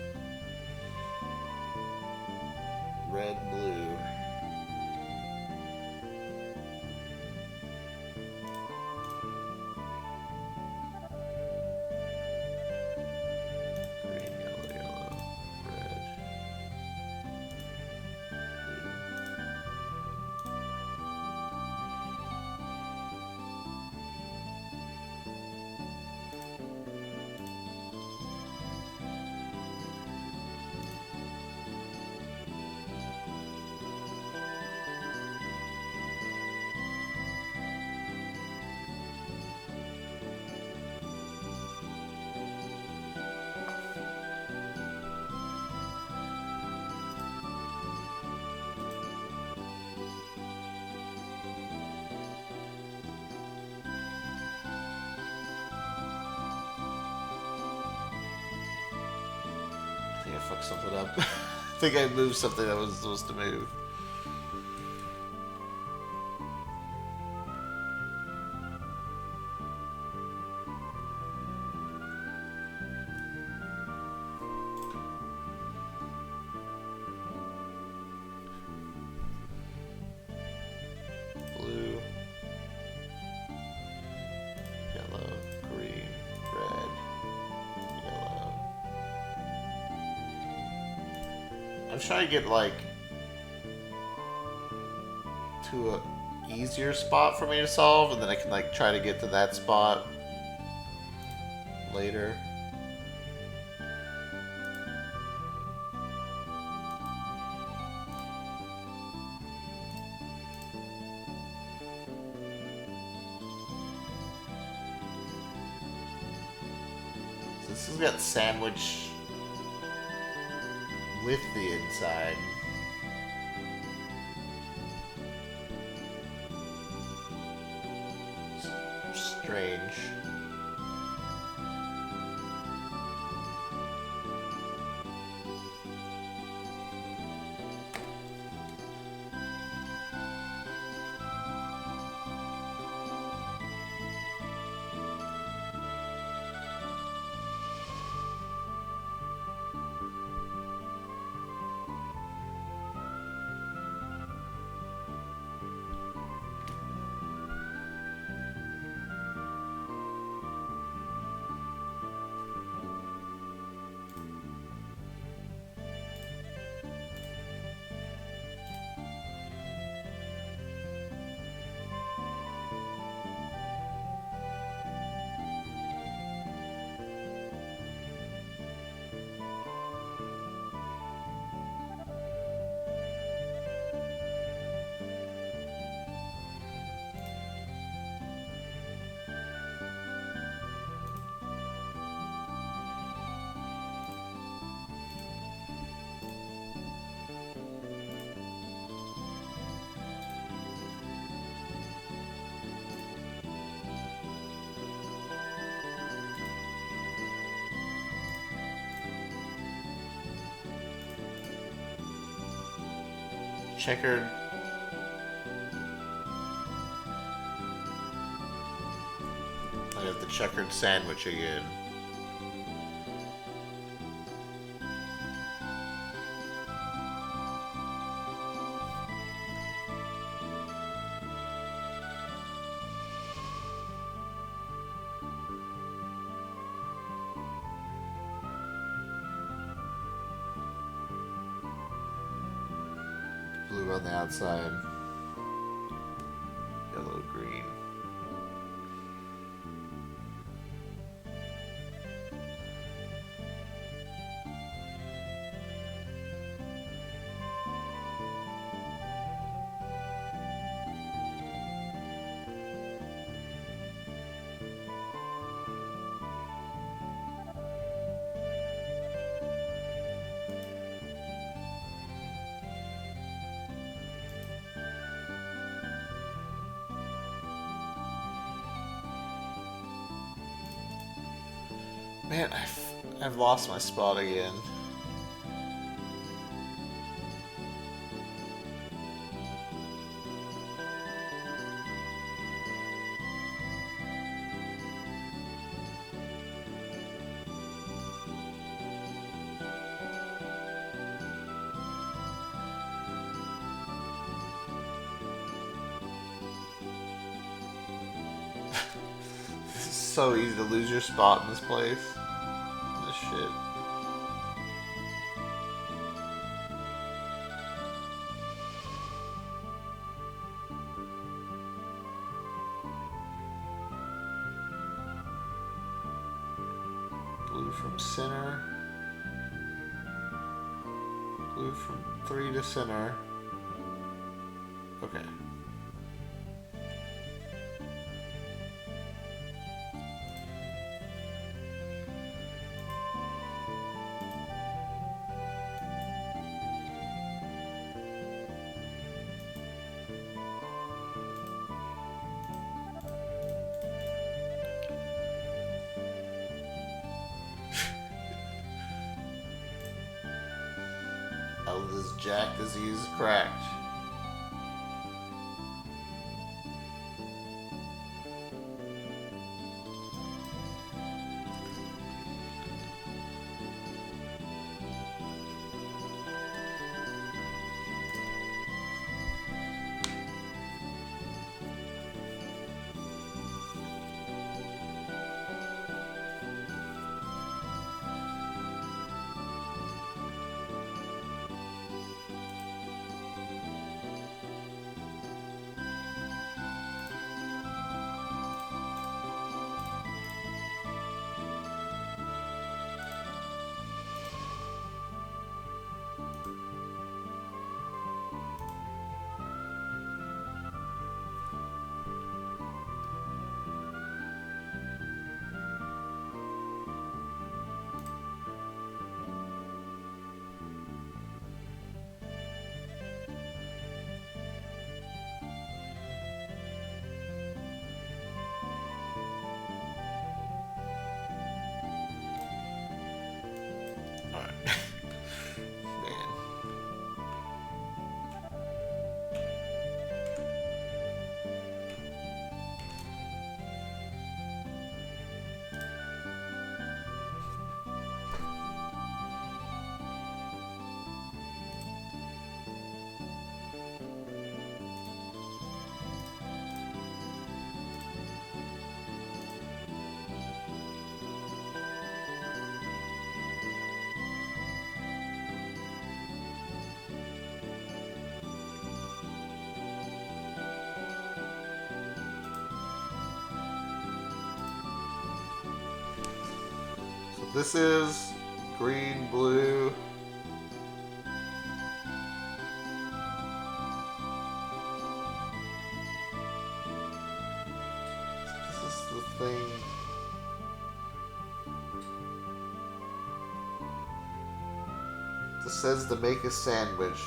Red, blue. Green, yellow, yellow, red. Blue, fucked something up. I think I moved something that was supposed to move. Blue, yellow, green, red, yellow. I'm trying to get like to a easier spot for me to solve, and then I can like try to get to that spot later. This has got sandwich with the inside. Strange. Checkered. I have the checkered sandwich again. Blue on the outside. Yellow, green. Man, I've lost my spot again. This is so easy to lose your spot in this place. This shit. Blue from center. Blue from 3 to center. Okay. as jacked as he is cracked. This is green, blue. This is the thing. This says to make a sandwich.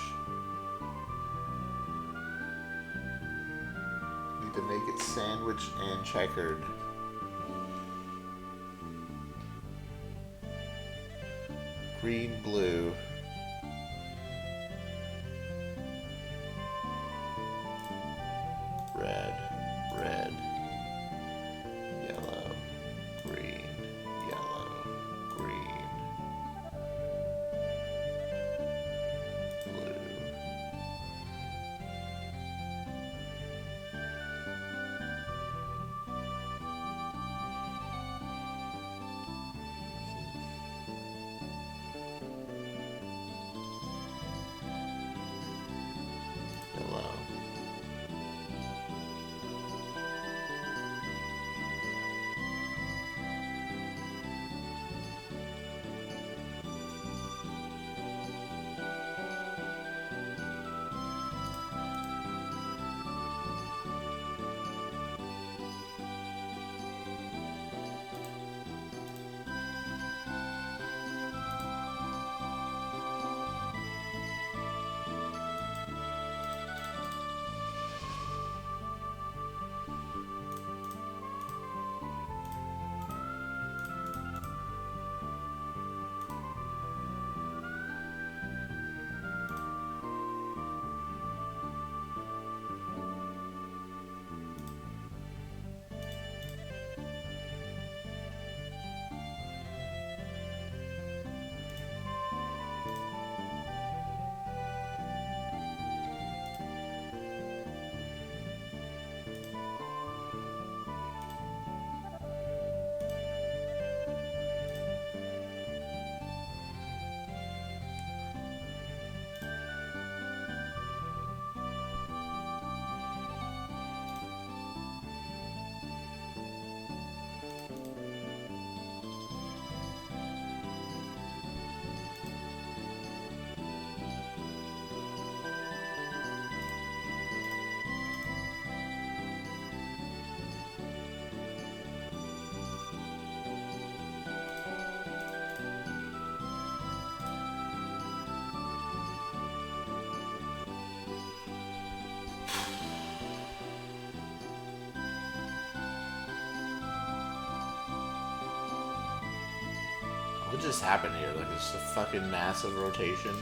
Need to make it sandwich and checkered. Green, blue. Red, red, yellow, green, yellow, green, blue. Yellow. What just happened here? Like, it's a fucking massive rotation.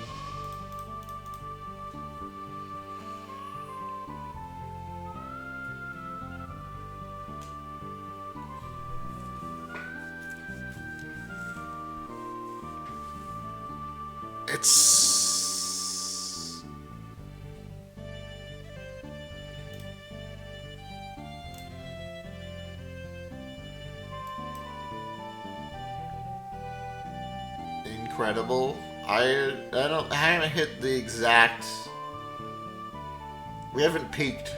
It's incredible. I haven't hit the exact. We haven't peaked.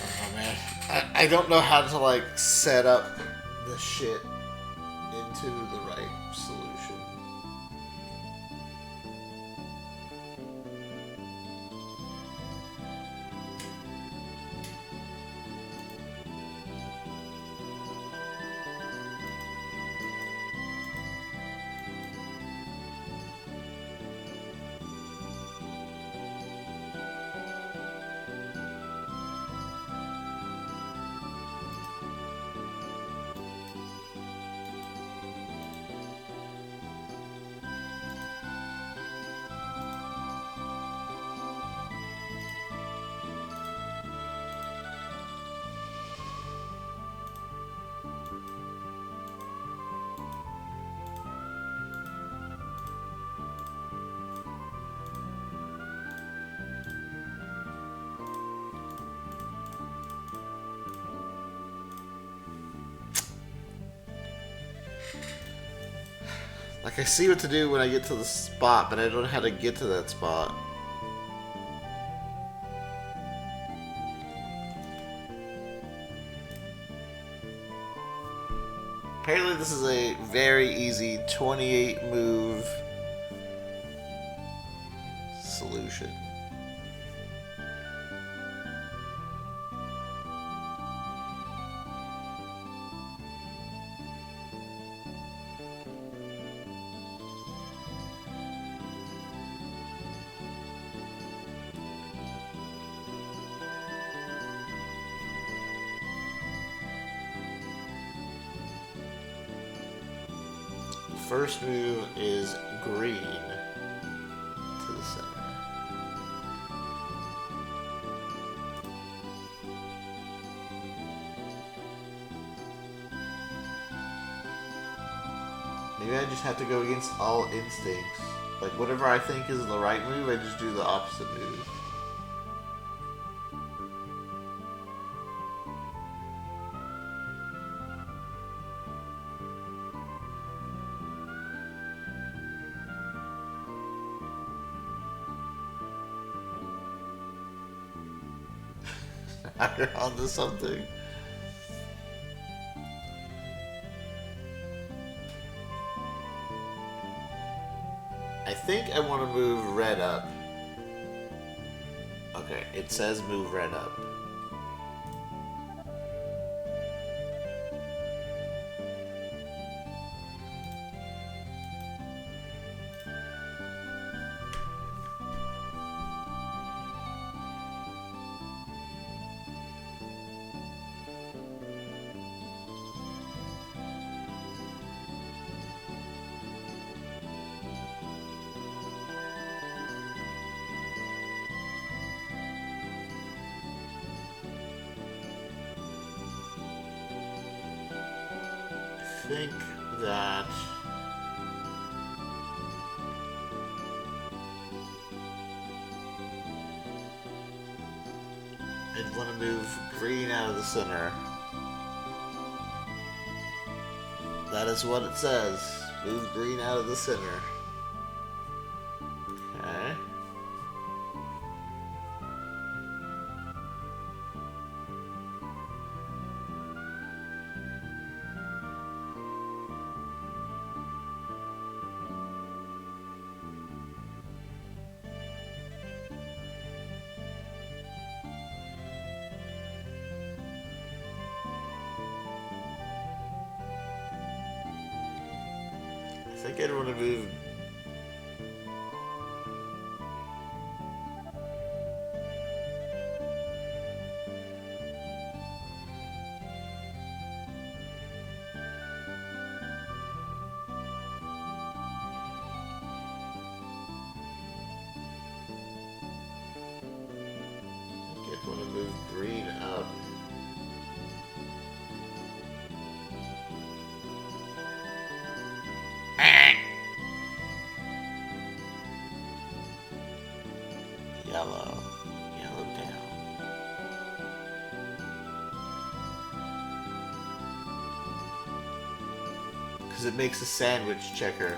Oh man, I don't know how to like set up the shit into the right solution. Like I see what to do when I get to the spot, but I don't know how to get to that spot. Apparently this is a very easy 28 move solution. First move is green to the center. Maybe I just have to go against all instincts. Like whatever I think is the right move, I just do the opposite move. You're onto something. I think I want to move red up. Okay, it says move red up. think that I'd want to move green out of the center. That is what it says. Move green out of the center. Okay. I think I'd want to move. I'd want to move green up. Yellow down. Because it makes a sandwich checker.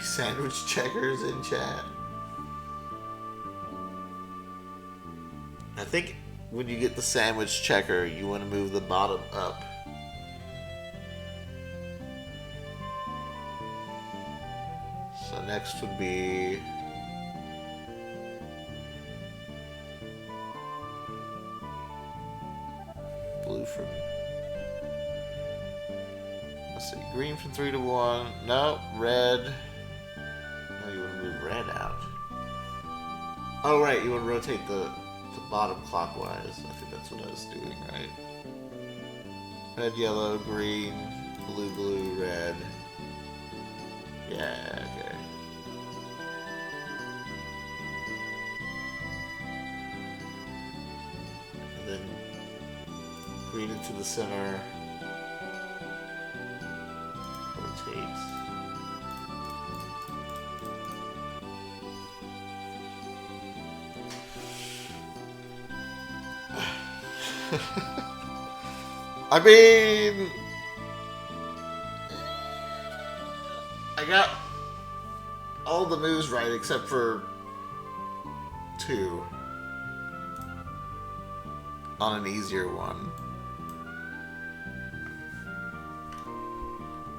Sandwich checkers in chat. I think when you get the sandwich checker, you want to move the bottom up. So next would be blue from, let's see, green from 3 to 1. No, red. No, you want to move red out. Oh, right, you want to rotate the bottom clockwise. I think that's what I was doing, right? Red, yellow, green, blue, red. Yeah, okay. And then green into the center. Rotate. I mean, I got all the moves right except for 2 on an easier one.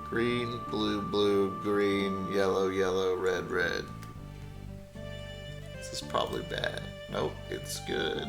Green, blue, green, yellow, red. This is probably bad. Nope, it's good.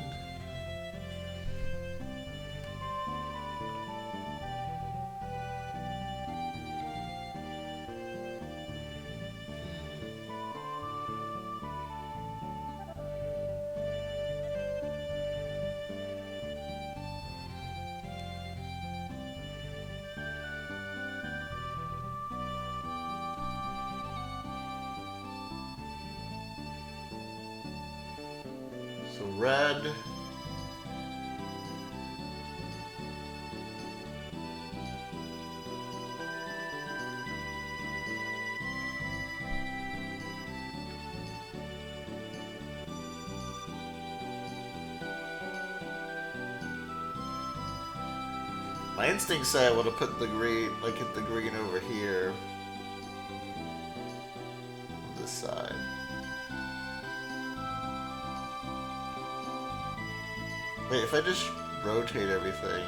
So red. My instincts say I want to put the green, like hit the green over here on this side. Wait, if I just rotate everything.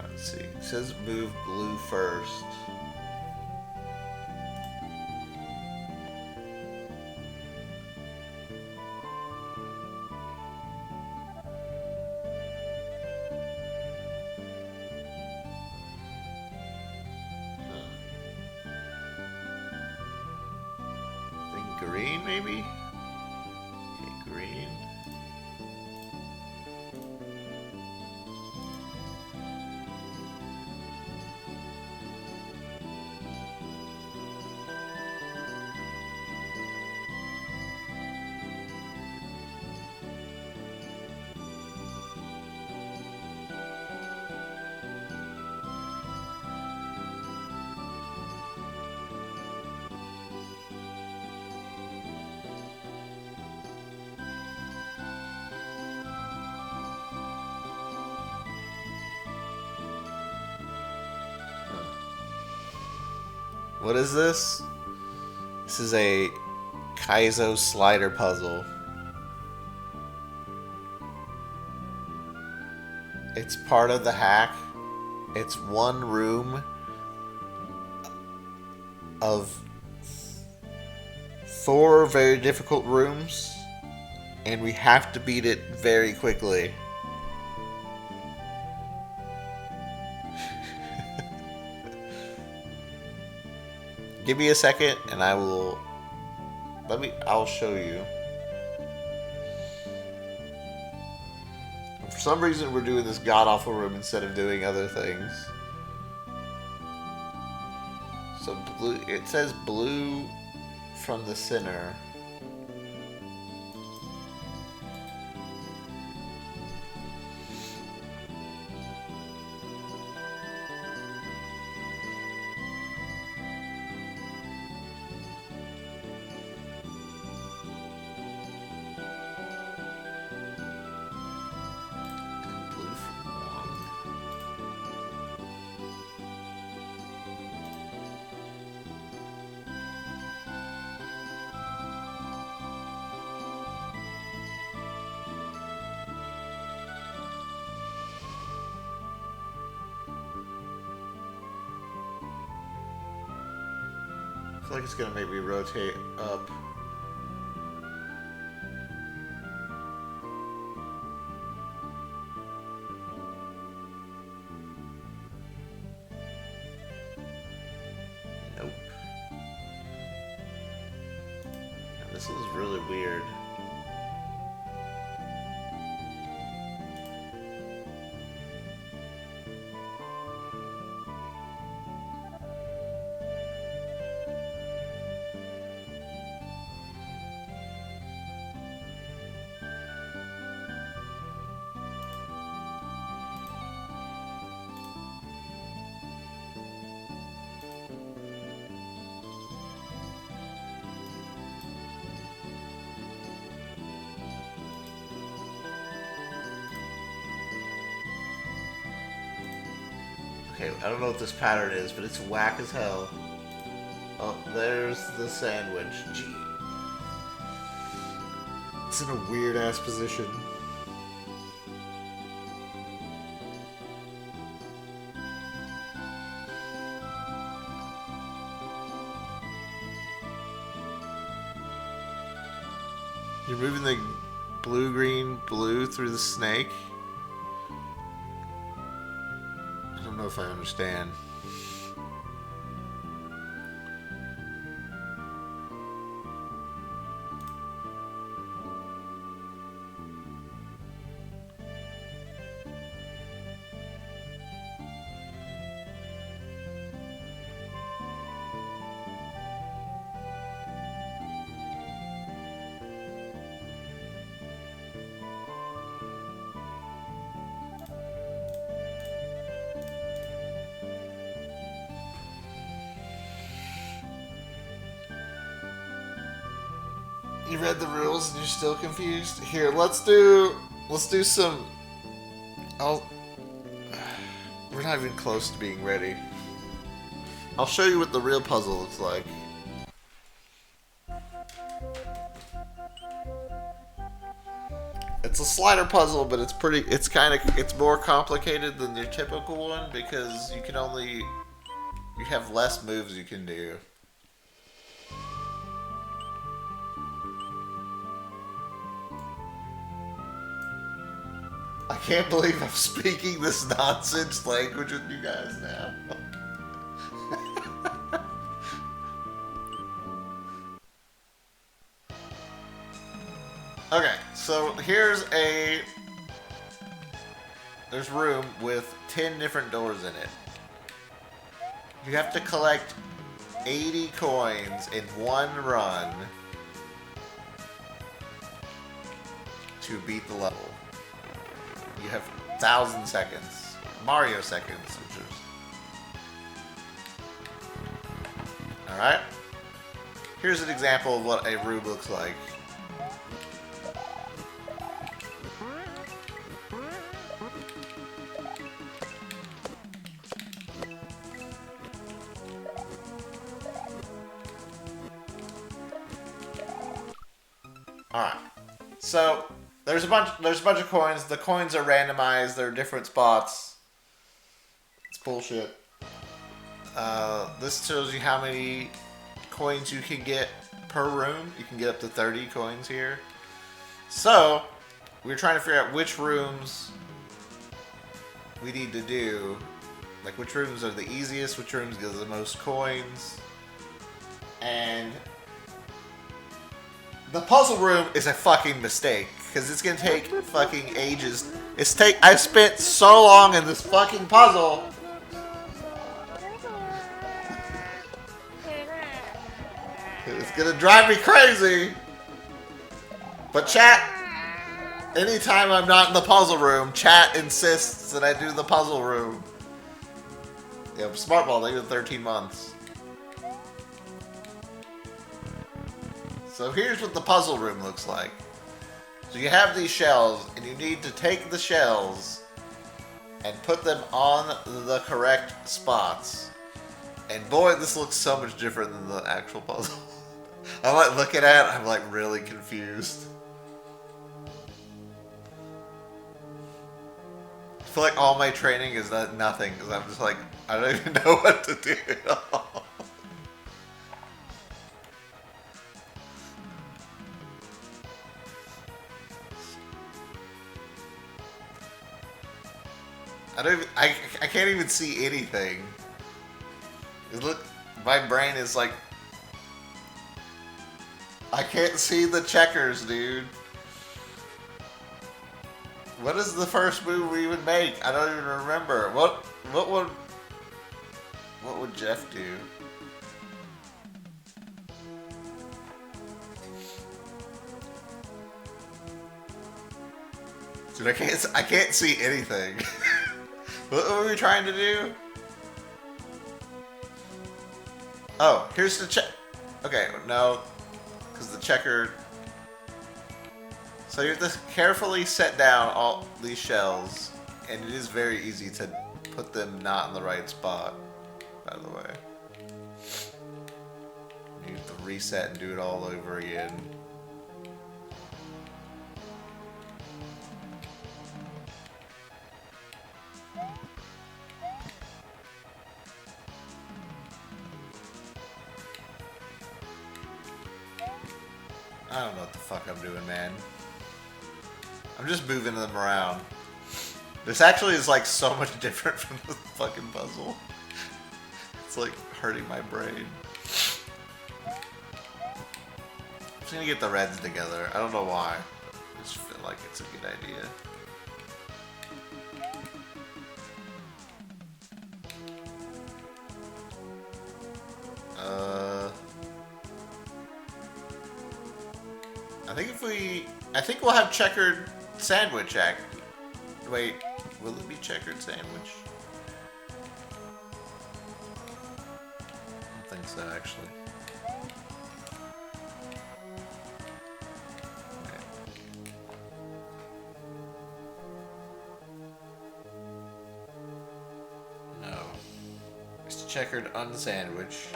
Let's see. It says move blue first. green, maybe? Okay, green. What is this? This is a Kaizo slider puzzle. It's part of the hack. It's one room of 4 very difficult rooms, and we have to beat it very quickly. Give me a second and I will... I'll show you. For some reason we're doing this god-awful room instead of doing other things. So blue, it says blue from the center. I feel like it's gonna make me rotate up. Nope. And this is really weird. Okay, I don't know what this pattern is, but it's whack as hell. Oh, there's the sandwich. Gee. It's in a weird ass position. You're moving the blue, green, blue through the snake. I don't know if I understand. You read the rules and you're still confused? Here, let's do some... We're not even close to being ready. I'll show you what the real puzzle looks like. It's a slider puzzle, but it's more complicated than your typical one because you have less moves you can do. I can't believe I'm speaking this nonsense language with you guys now. Okay, so here's there's room with 10 different doors in it. You have to collect 80 coins in one run to beat the level. You have 1,000 seconds. Mario seconds, which is... Alright. Here's an example of what a room looks like. Alright. So there's a bunch of coins. The coins are randomized, they're different spots. It's bullshit. This shows you how many coins you can get per room. You can get up to 30 coins here. So we're trying to figure out which rooms we need to do. Like which rooms are the easiest, which rooms give the most coins. And the puzzle room is a fucking mistake, because it's gonna take fucking ages. I've spent so long in this fucking puzzle. It's gonna drive me crazy. But chat, anytime I'm not in the puzzle room, chat insists that I do the puzzle room. Yeah, Smart Ball, they did 13 months. So here's what the puzzle room looks like. So you have these shells, and you need to take the shells and put them on the correct spots. And boy, this looks so much different than the actual puzzle. I'm like looking at it, I'm like really confused. I feel like all my training is nothing, because I'm just like, I don't even know what to do at all. I can't even see anything. Look, my brain is like, I can't see the checkers, dude. What is the first move we would make? I don't even remember. What would Jeff do? Dude, I can't see anything. What were we trying to do? Oh, here's the check. Okay, no, because the checker. So you have to carefully set down all these shells, and it is very easy to put them not in the right spot, by the way. You have to reset and do it all over again. I don't know what the fuck I'm doing, man. I'm just moving them around. This actually is like so much different from the fucking puzzle. It's like hurting my brain. I'm just gonna get the reds together. I don't know why. I just feel like it's a good idea. I think we'll have checkered sandwich act. Wait, will it be checkered sandwich? I don't think so, actually. Okay. No. It's checkered unsandwich.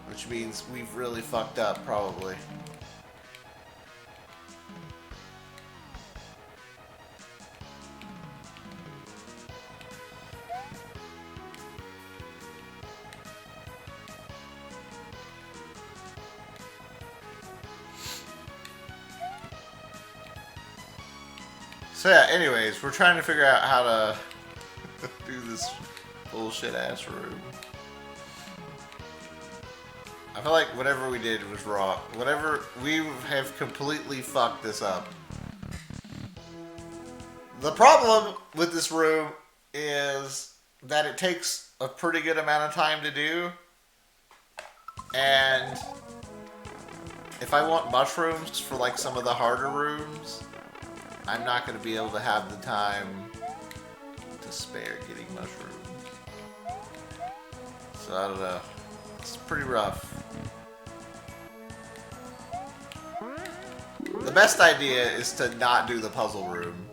Which means we've really fucked up, probably. So yeah, anyways, we're trying to figure out how to do this bullshit ass room. I feel like whatever we did was wrong. Whatever, we have completely fucked this up. The problem with this room is that it takes a pretty good amount of time to do. And if I want mushrooms for like some of the harder rooms, I'm not going to be able to have the time to spare getting mushrooms. So I don't know. It's pretty rough. The best idea is to not do the puzzle room.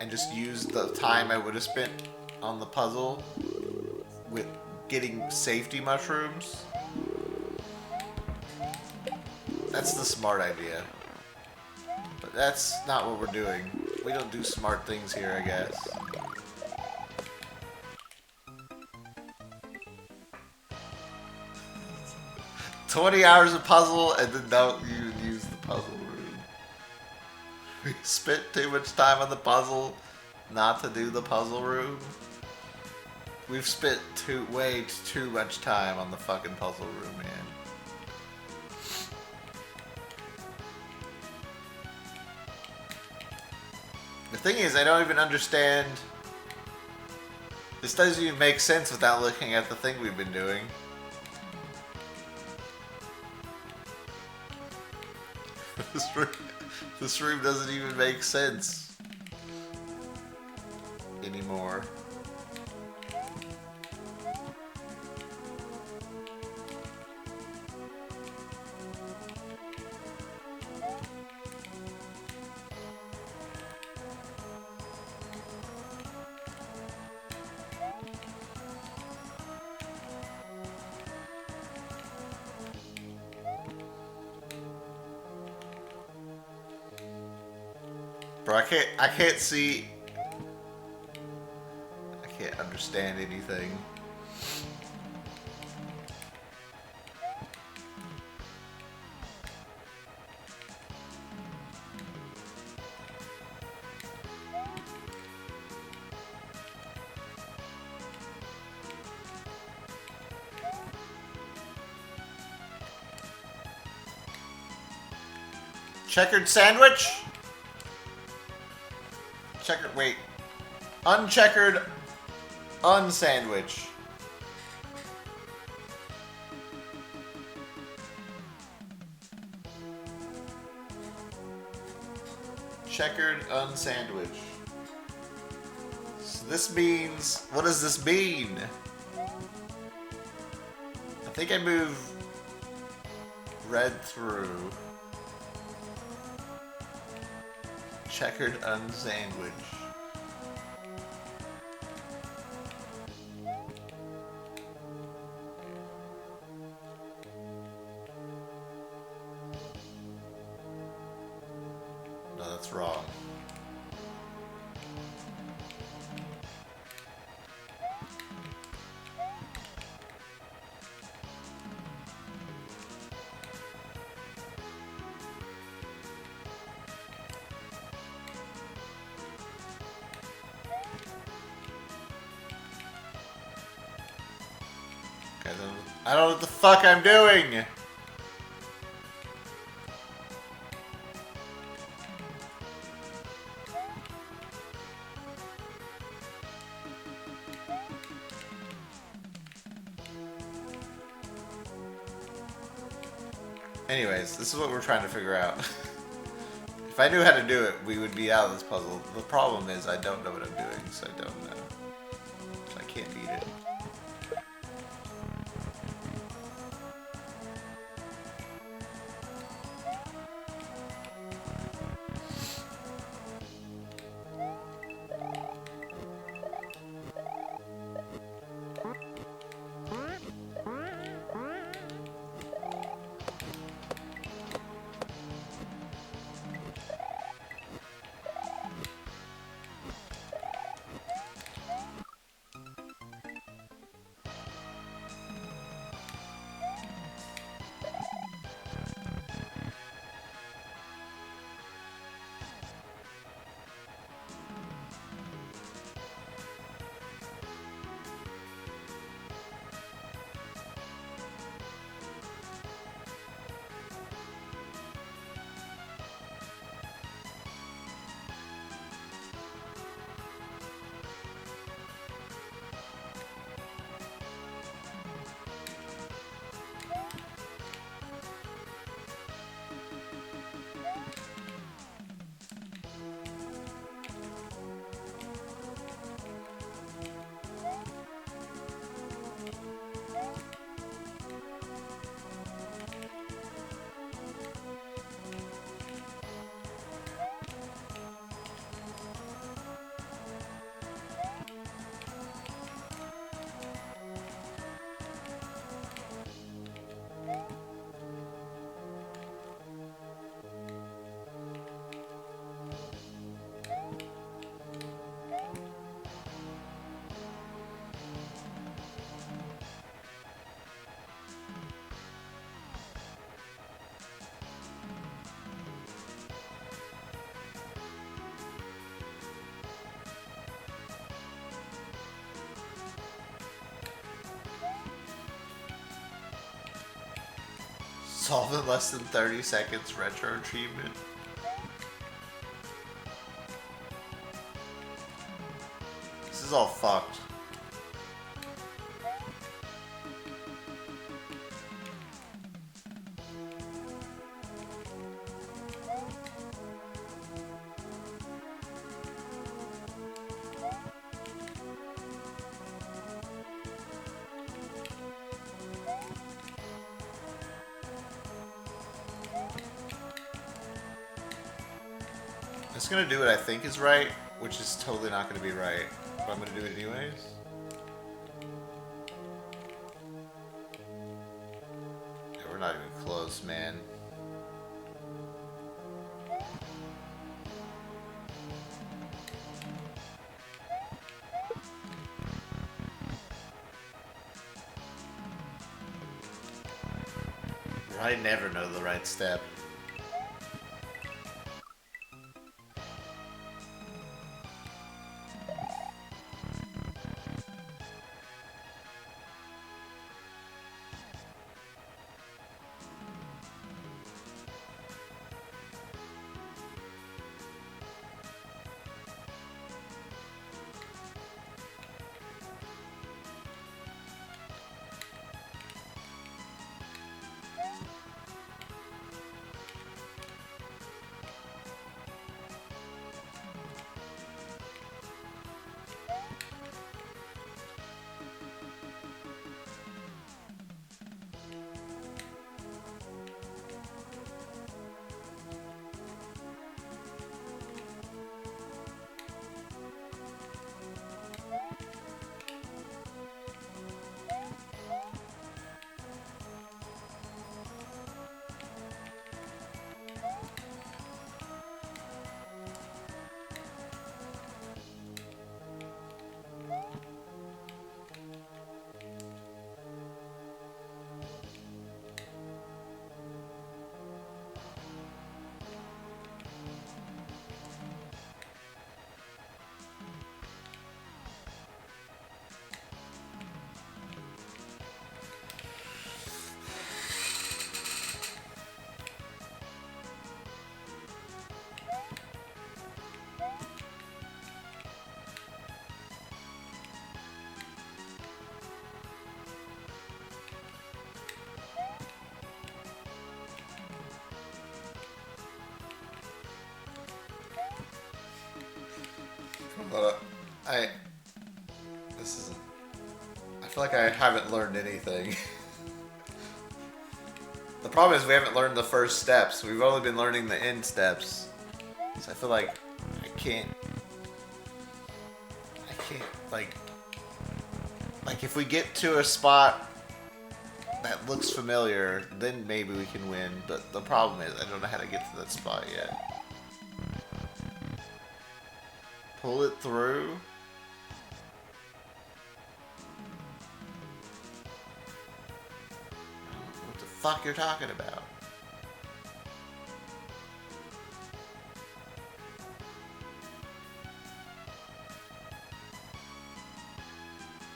And just use the time I would have spent on the puzzle with getting safety mushrooms. That's the smart idea. But that's not what we're doing. We don't do smart things here, I guess. "20 hours of puzzle and then don't even use the puzzle room." We spent too much time on the puzzle not to do the puzzle room. We've spent way too much time on the fucking puzzle room, man. The thing is, I don't even understand. This doesn't even make sense without looking at the thing we've been doing. This room doesn't even make sense anymore. Bro, I can't see. I can't understand anything. Checkered sandwich? Checkered, wait. Uncheckered, unsandwich. Checkered, unsandwich. So this means, what does this mean? I think I move red through. Checkered unsandwich. No, that's wrong. I don't know what the fuck I'm doing! Anyways, this is what we're trying to figure out. If I knew how to do it, we would be out of this puzzle. The problem is I don't know what I'm doing, so I don't know. So I can't beat it. Solve in less than 30 seconds retro achievement. This is all fucked. It's gonna do what I think is right, which is totally not gonna be right, but I'm gonna do it anyways. Yeah, we're not even close, man. I never know the right step. But this isn't. I feel like I haven't learned anything. The problem is we haven't learned the first steps. We've only been learning the end steps. So I feel like I can't, like if we get to a spot that looks familiar, then maybe we can win. But the problem is I don't know how to get to that spot yet. Pull it through. What the fuck you're talking about?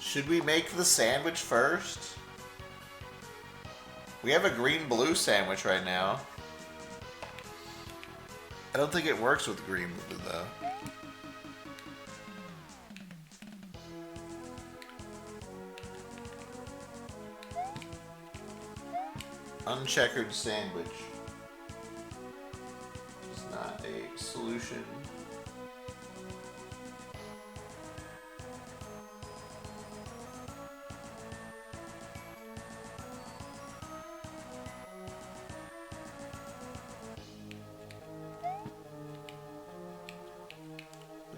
Should we make the sandwich first? We have a green-blue sandwich right now. I don't think it works with green-blue though. Uncheckered sandwich is not a solution.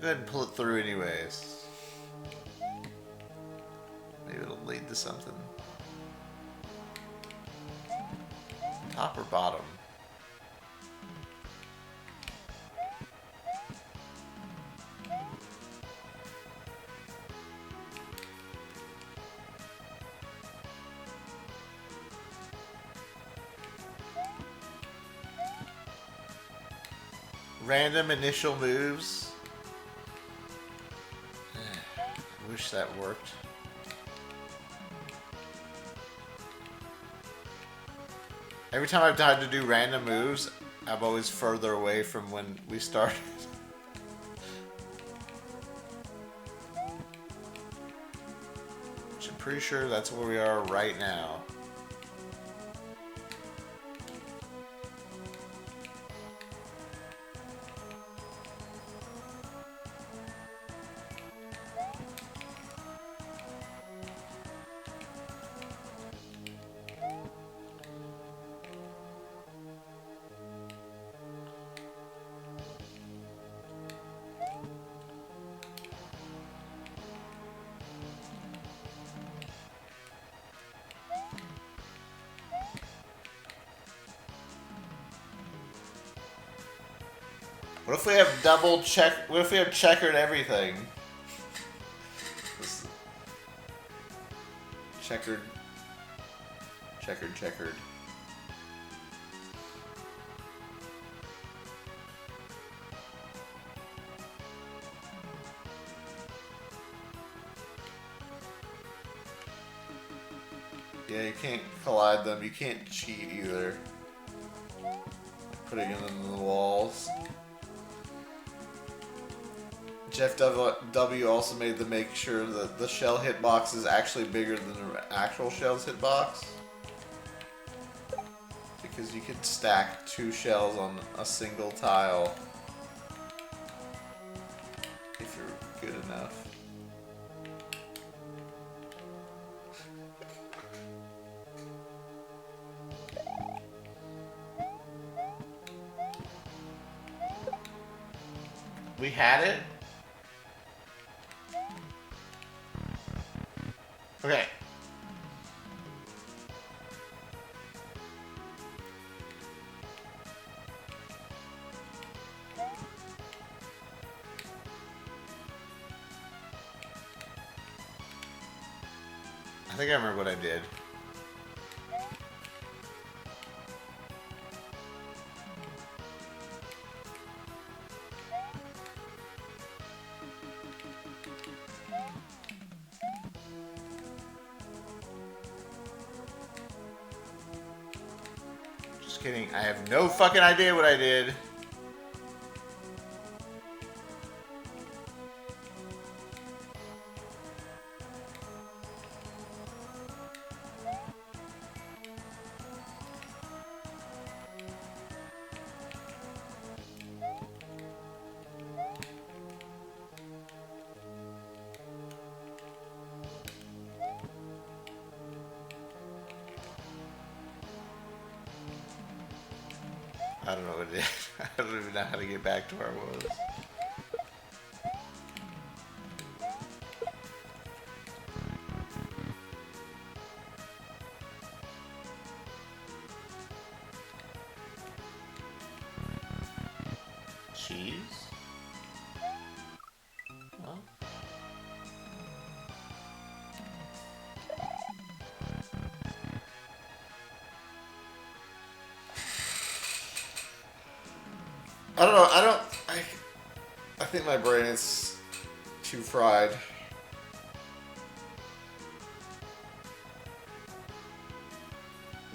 Go ahead and pull it through anyways. Maybe it'll lead to something. Top or bottom? Random initial moves. I wish that worked. Every time I've tried to do random moves, I'm always further away from when we started. Which I'm pretty sure that's where we are right now. What if we have double check? What if we have checkered everything? Checkered. Checkered. Yeah, you can't collide them. You can't cheat either. Putting them in the walls. Jeff W also made to make sure that the shell hitbox is actually bigger than the actual shell's hitbox. Because you can stack 2 shells on a single tile. If you're good enough. We had it? Okay. I think I remember what I did. Just kidding. I have no fucking idea what I did. I don't know what it is. I don't even know how to get back to where I was. Cheese? Well. I don't know. I think my brain is too fried.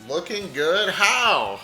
Looking good? How?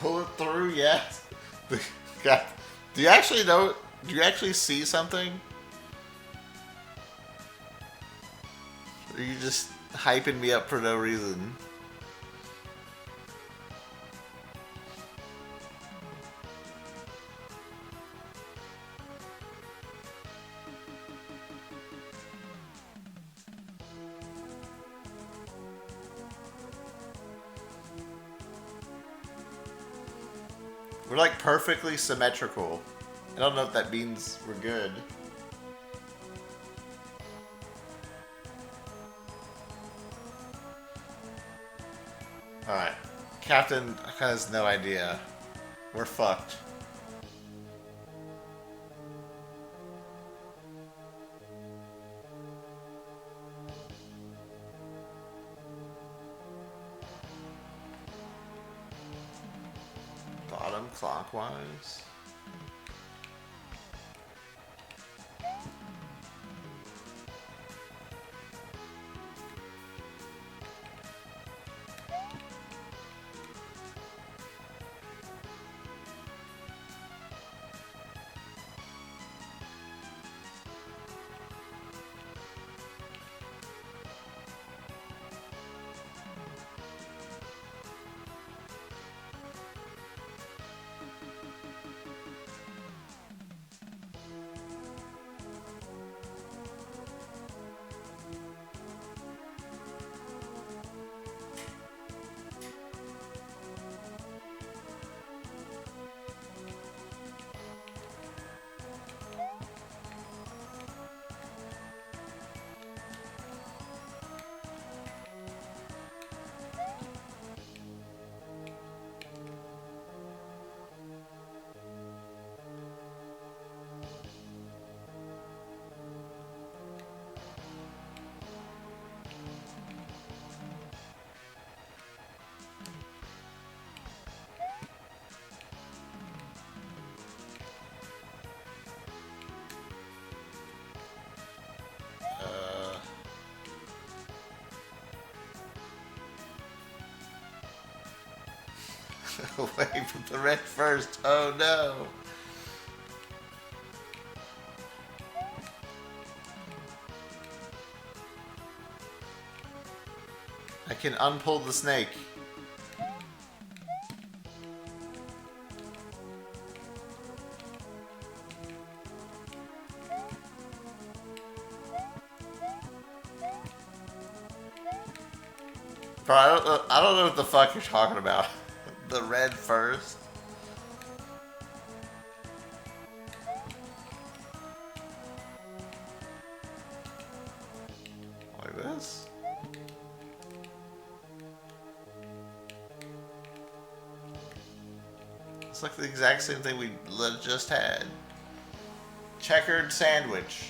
pull it through yet? God, do you actually know? Do you actually see something? Or are you just hyping me up for no reason? We're like perfectly symmetrical. I don't know if that means we're good. Alright. Captain has no idea. We're fucked. Bottom clockwise. Away from the red first. Oh no. I can unpull the snake. Bro, I don't know what the fuck you're talking about. The red first. Like this? It's like the exact same thing we just had. Checkered sandwich.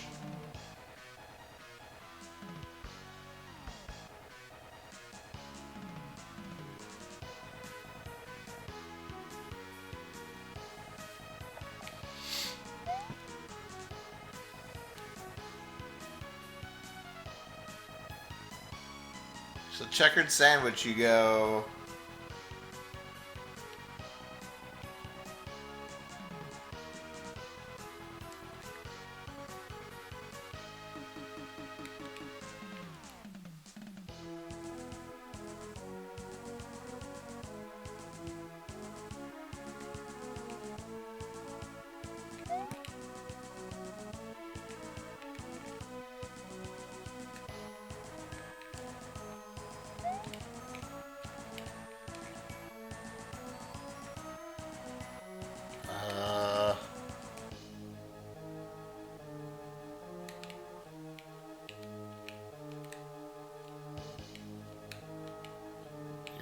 So checkered sandwich, you go.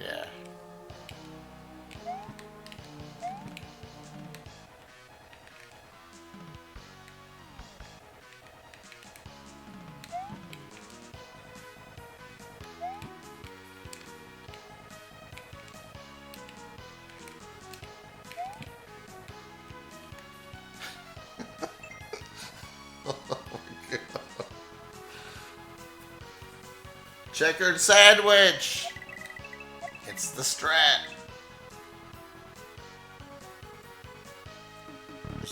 Yeah. Oh my God. Checkered sandwich. It's the strat.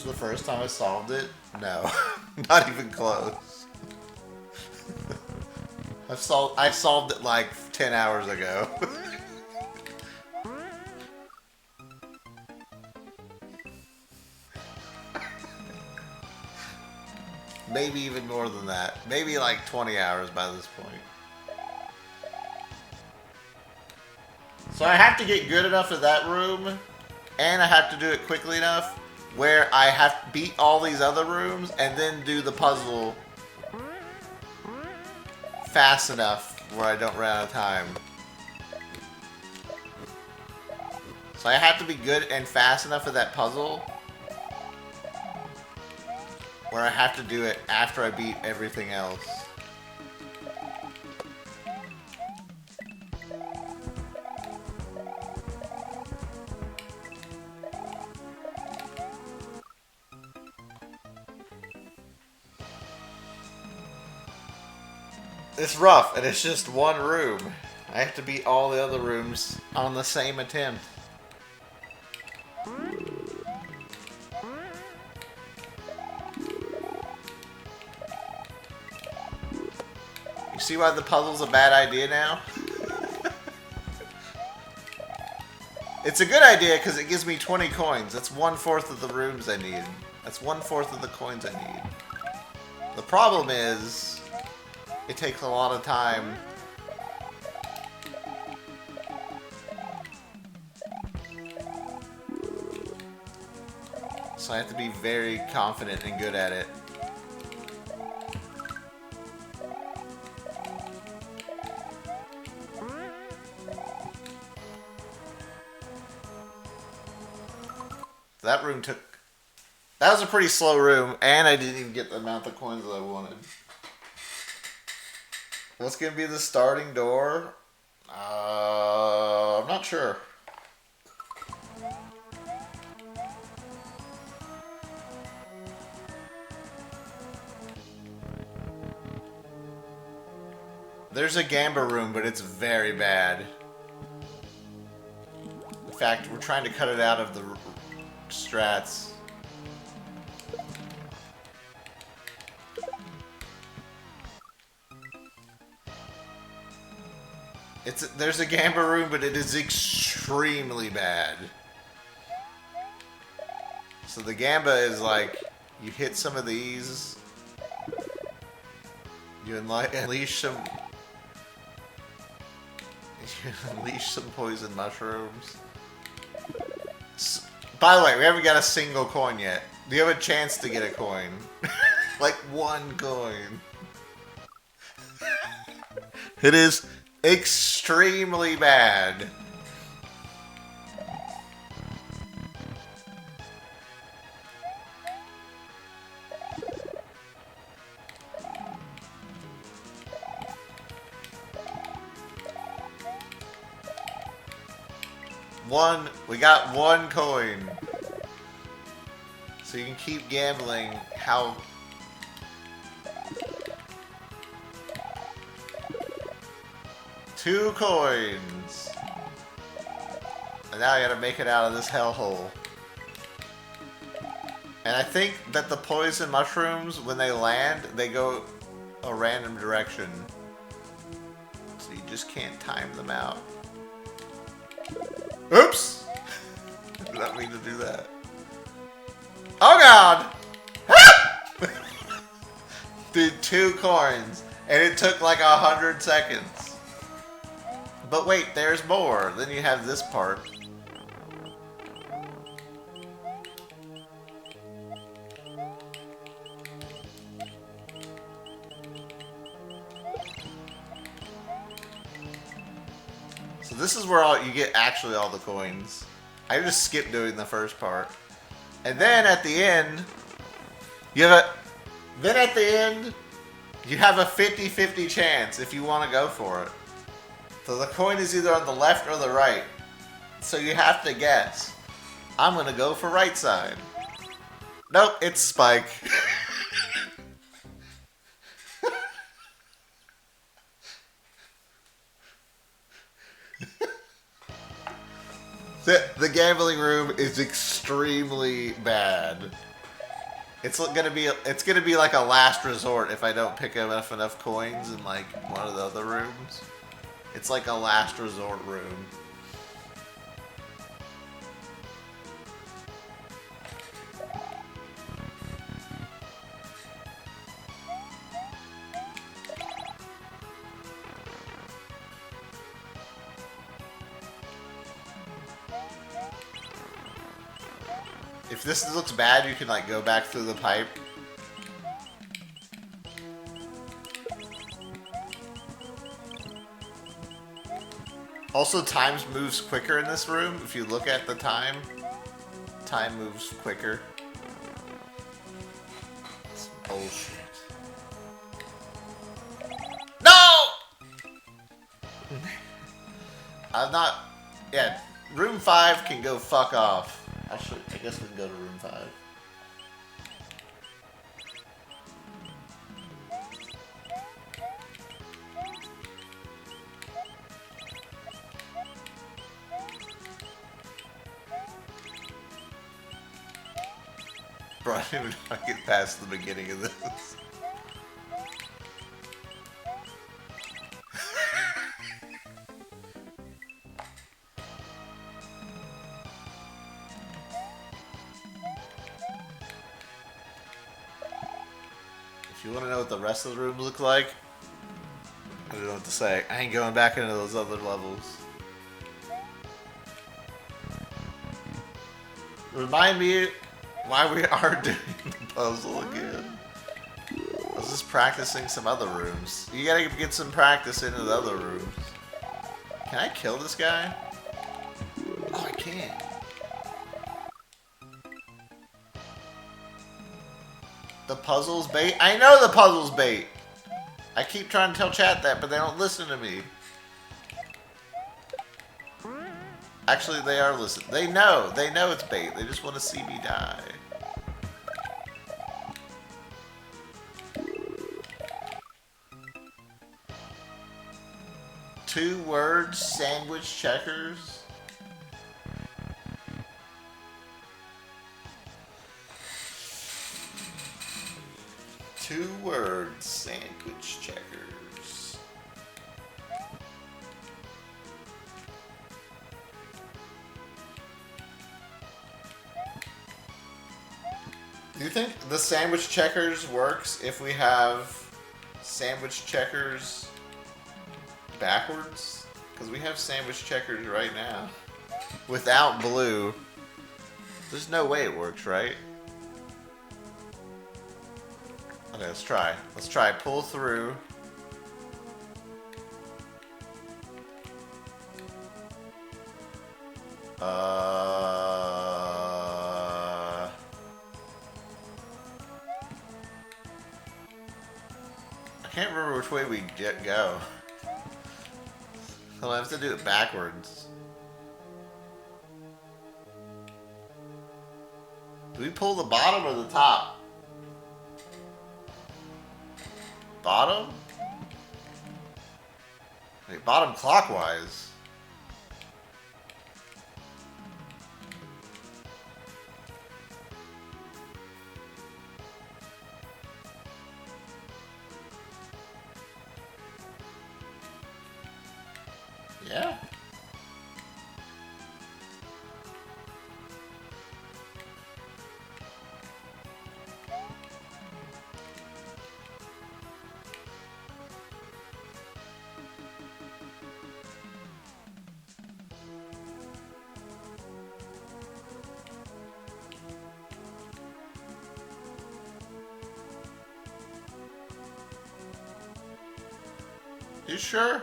the first time I solved it? No. Not even close. I solved it like 10 hours ago. Maybe even more than that. Maybe like 20 hours by this point. So I have to get good enough at that room, and I have to do it quickly enough where I have to beat all these other rooms and then do the puzzle fast enough where I don't run out of time. So I have to be good and fast enough at that puzzle where I have to do it after I beat everything else. It's rough, and it's just one room. I have to beat all the other rooms on the same attempt. You see why the puzzle's a bad idea now? It's a good idea because it gives me 20 coins. That's 1/4 of the rooms I need. That's 1/4 of the coins I need. The problem is, it takes a lot of time. So I have to be very confident and good at it. That room took... That was a pretty slow room, and I didn't even get the amount of coins that I wanted. What's going to be the starting door? I'm not sure. There's a gamba room, but it's very bad. In fact, we're trying to cut it out of the strats. There's a gamba room, but it is extremely bad. So the gamba is like, you hit some of these, you unleash some poison mushrooms. By the way, we haven't got a single coin yet. Do you have a chance to get a coin? Like one coin. It is extremely bad. We got one coin. So you can keep gambling how... Two coins. And now I gotta make it out of this hellhole. And I think that the poison mushrooms, when they land, they go a random direction. So you just can't time them out. Oops! Did not mean to do that. Oh god! Dude, 2 coins. And it took like 100 seconds. But wait, there's more. Then you have this part. So this is where you get actually all the coins. I just skipped doing the first part. And then at the end, you have a 50-50 chance if you want to go for it. So the coin is either on the left or the right. So you have to guess. I'm going to go for right side. Nope, it's Spike. The gambling room is extremely bad. It's gonna be like a last resort if I don't pick up enough coins in like one of the other rooms. It's like a last resort room. If this looks bad, you can like go back through the pipe. Also, time moves quicker in this room. If you look at the time, time moves quicker. It's bullshit. No! I'm not... Yeah, room 5 can go fuck off. Actually, I guess we can go to room 5. Bro, I didn't even know I could get past the beginning of this. If you want to know what the rest of the room look like, I don't know what to say. I ain't going back into those other levels. Remind me why we are doing the puzzle again. I was just practicing some other rooms. You gotta get some practice into the other rooms. Can I kill this guy? Oh, I can. The puzzle's bait? I know the puzzle's bait! I keep trying to tell chat that, but they don't listen to me. Actually, they are listening. They know it's bait. They just want to see me die. Two words, sandwich checkers. Two words, sandwich checkers. Do you think the sandwich checkers works if we have sandwich checkers backwards? Because we have sandwich checkers right now. Without blue. There's no way it works, right? Okay, let's try. Let's try. Pull through. I can't remember which way we go. I'll have to do it backwards. Do we pull the bottom or the top? Bottom? Wait, bottom clockwise. Yeah. You sure?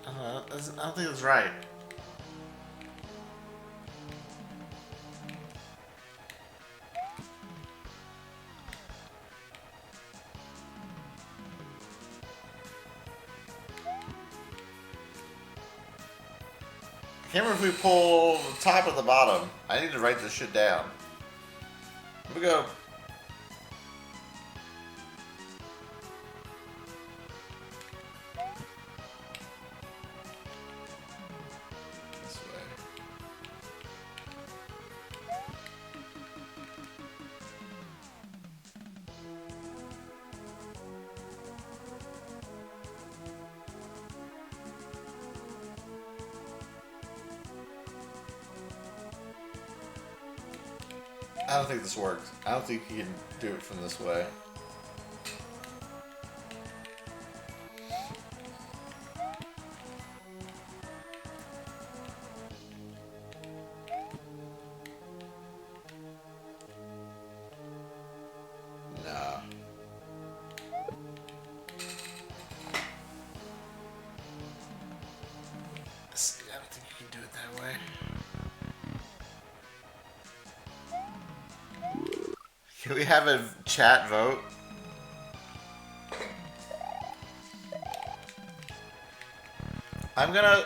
I don't think that's right. Can't remember if we pull the top or the bottom. I need to write this shit down. Here we go. This way. I don't think this works. I don't think you can do it from this way. No. See, I don't think you can do it that way. Can we have a chat vote? I'm gonna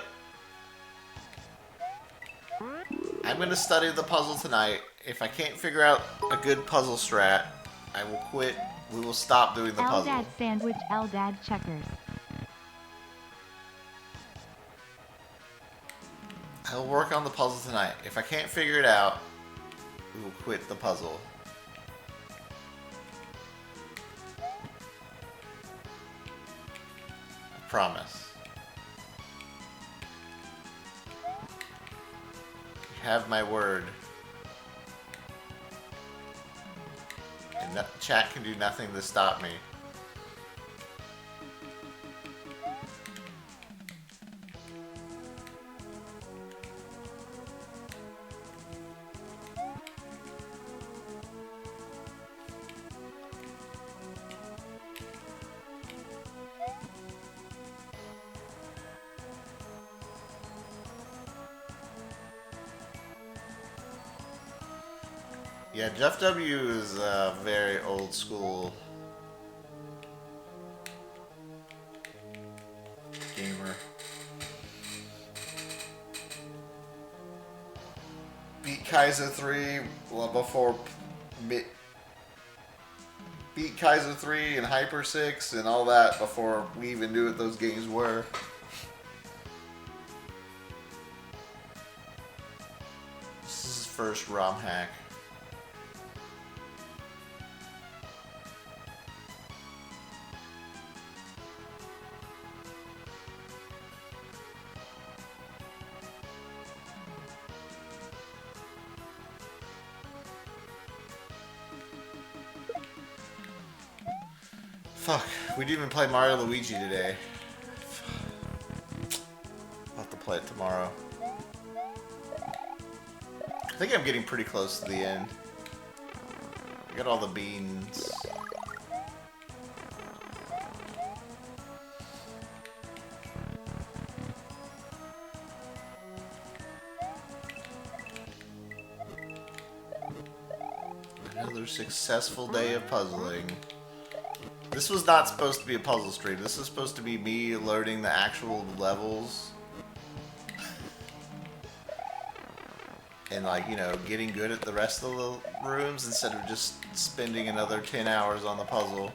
study the puzzle tonight. If I can't figure out a good puzzle strat, I will quit. We will stop doing the puzzle. Eldad sandwich, Eldad checkers. I will work on the puzzle tonight. If I can't figure it out, we will quit the puzzle. I promise. You have my word. And that chat can do nothing to stop me. Yeah, Jeff W. is very old school gamer. Beat Kaiser 3 before beat Kaiser 3 and Hyper 6 and all that before we even knew what those games were. This is his first ROM hack. Fuck, we didn't even play Mario Luigi today. I'll have to play it tomorrow. I think I'm getting pretty close to the end. I got all the beans. Another successful day of puzzling. This was not supposed to be a puzzle stream. This is supposed to be me learning the actual levels. And like, you know, getting good at the rest of the rooms instead of just spending another 10 hours on the puzzle.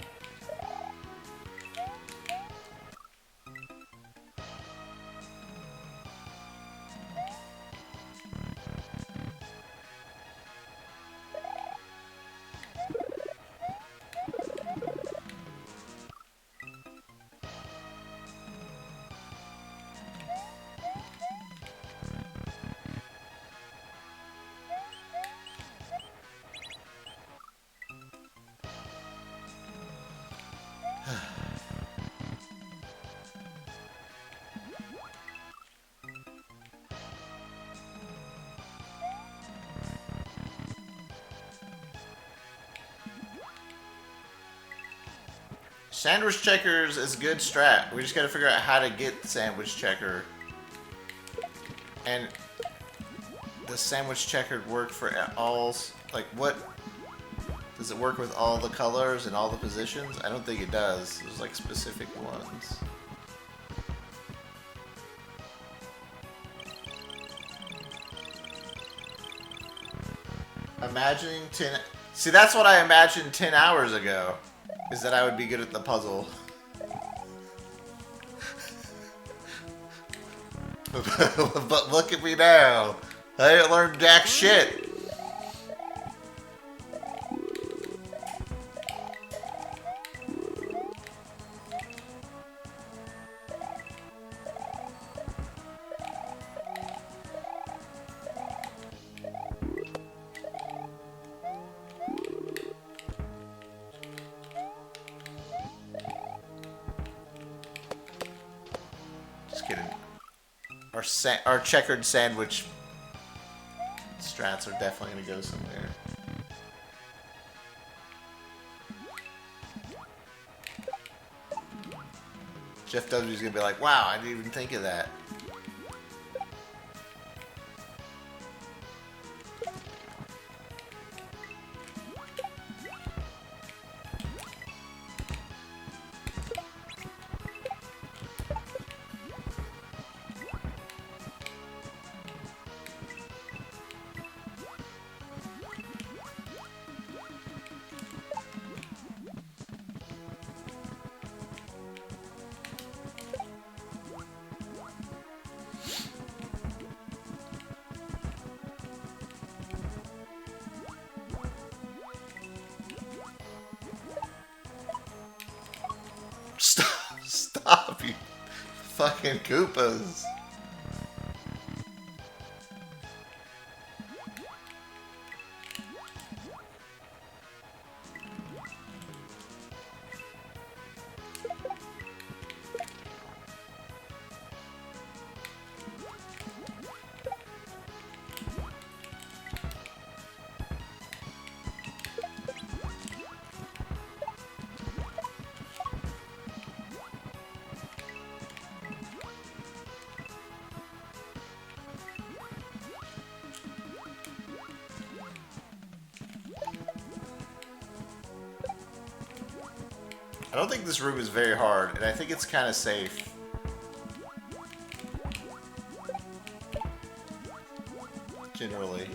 Sandwich checkers is a good strat. We just gotta figure out how to get the sandwich checker. And does sandwich checker work for all, like what? Does it work with all the colors and all the positions? I don't think it does. There's like specific ones. Imagining 10... See, that's what I imagined 10 hours ago. Is that I would be good at the puzzle. But look at me now. I ain't learned jack shit. Just kidding. Our checkered sandwich strats are definitely gonna go somewhere. Jeff W's gonna be like, wow, I didn't even think of that. Stop, you fucking Koopas. I don't think this room is very hard, and I think it's kind of safe. Generally.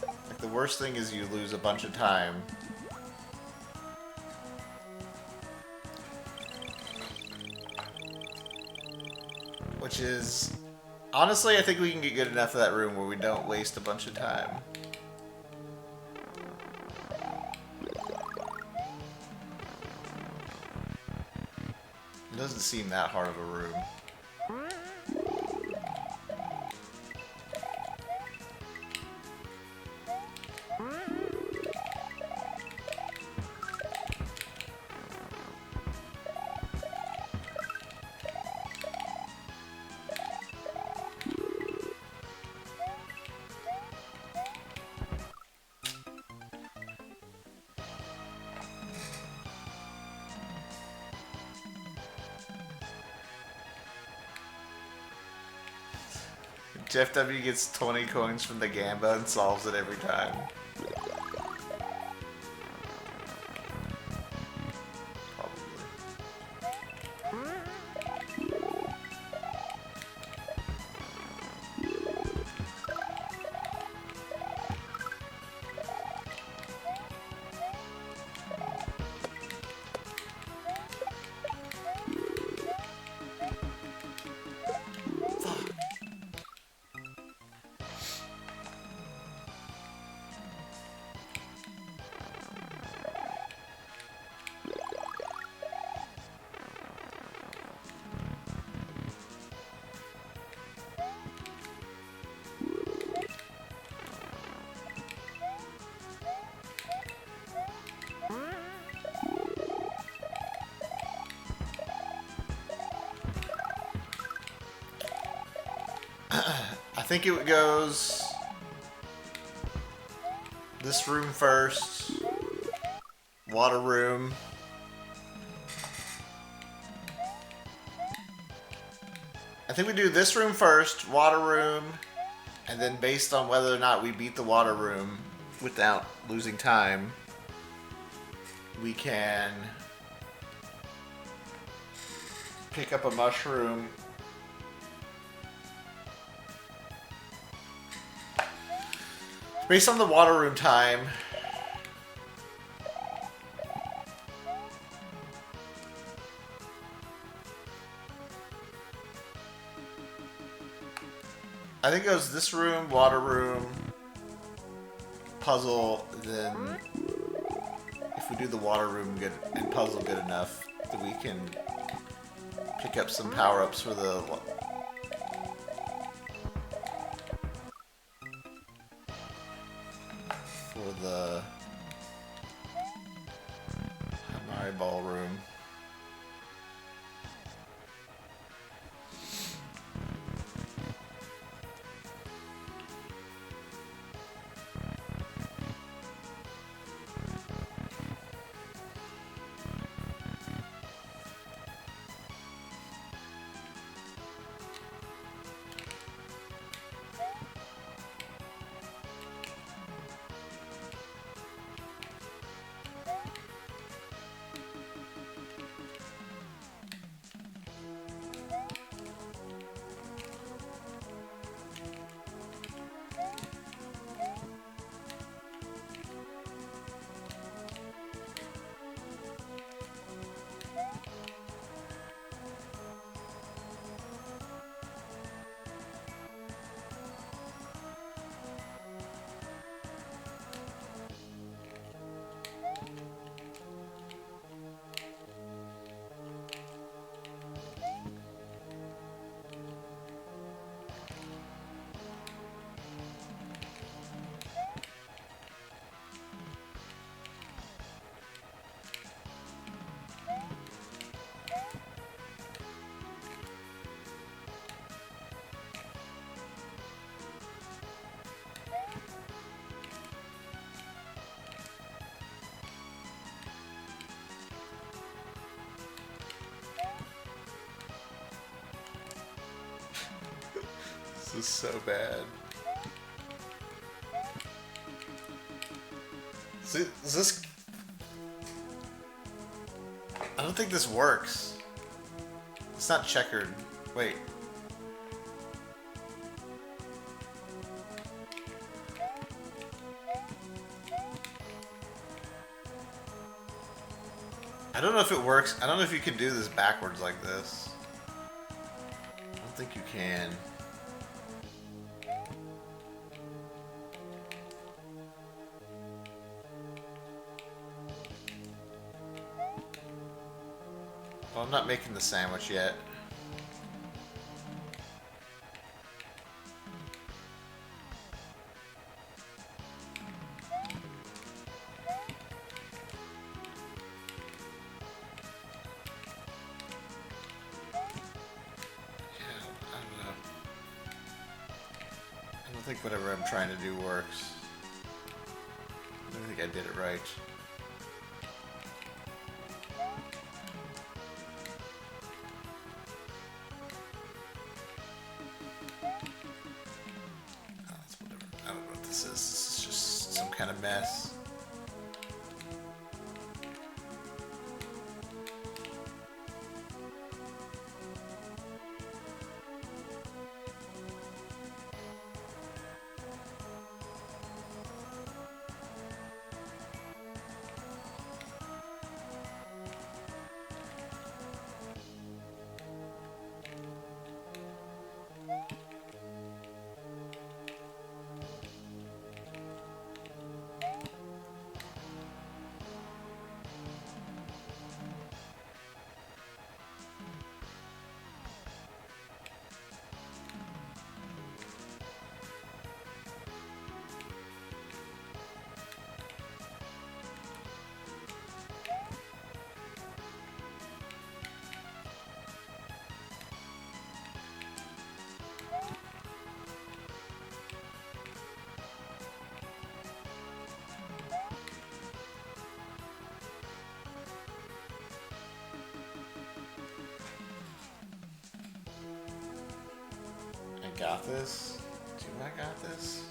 Like, the worst thing is you lose a bunch of time. Which is... Honestly, I think we can get good enough of that room where we don't waste a bunch of time. It doesn't seem that hard of a room. Jeff W gets 20 coins from the Gamba and solves it every time. I think it goes this room first, water room, I think we do this room first, water room, and then based on whether or not we beat the water room without losing time, we can pick up a mushroom Based on the water room time, I think it was this room, water room, puzzle, then if we do the water room good and puzzle good enough, then we can pick up some power-ups for the Hamari ballroom. This is so bad. See, is this... I don't think this works. It's not checkered. Wait. I don't know if it works. I don't know if you can do this backwards like this. I don't think you can. Well, I'm not making the sandwich yet. I think whatever I'm trying to do works. I don't think I did it right. Oh, it's whatever. I don't know what this is. This is just some kind of mess. I got this. Do I got this?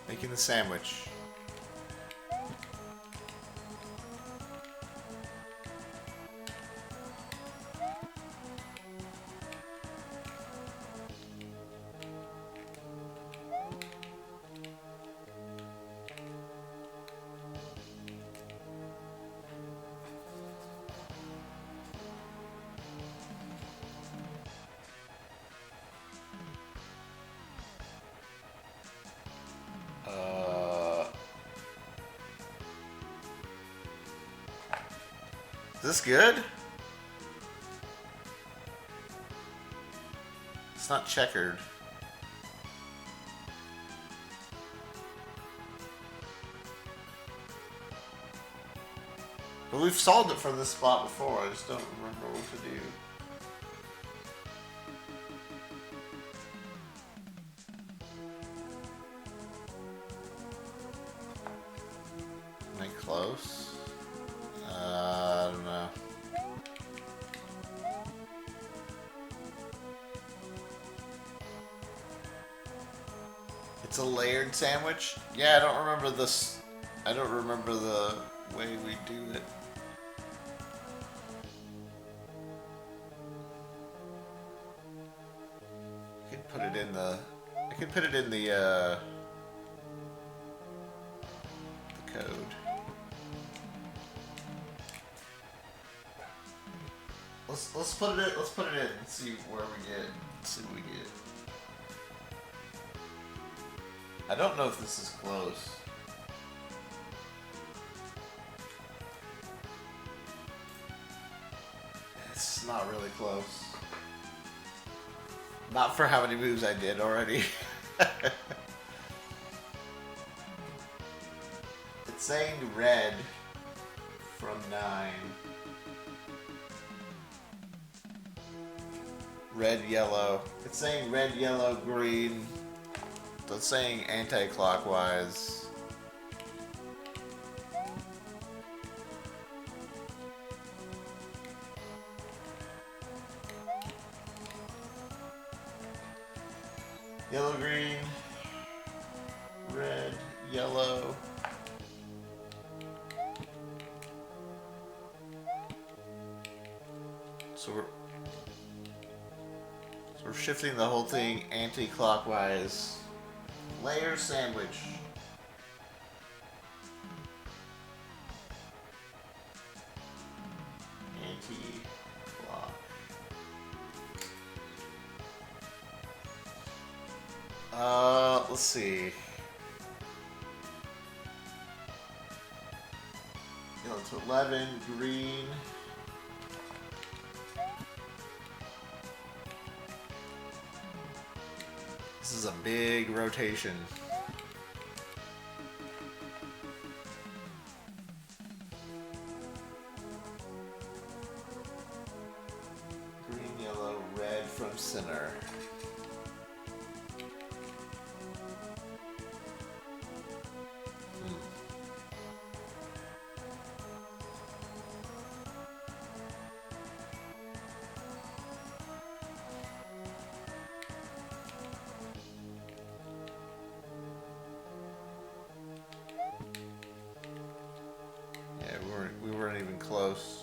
Making the sandwich. Is this good? It's not checkered. But we've solved it for this spot before. I just don't remember what to do. Am I close? I don't know. It's a layered sandwich? Yeah, I don't remember this. I don't remember the way we do it. I could put it in the. I could put it in the code. Let's put it in. Let's put it in and see where we get. See what we get. I don't know if this is close. It's not really close. Not for how many moves I did already. It's saying red from 9. Red, yellow. It's saying red, yellow, green. So it's saying anti-clockwise. Yellow, green, red, yellow. So we're shifting the whole thing anti-clockwise. Layer sandwich. Anti-clock. Let's see. Go to 11, green. This is a big rotation. Green, yellow, red from center. We weren't even close.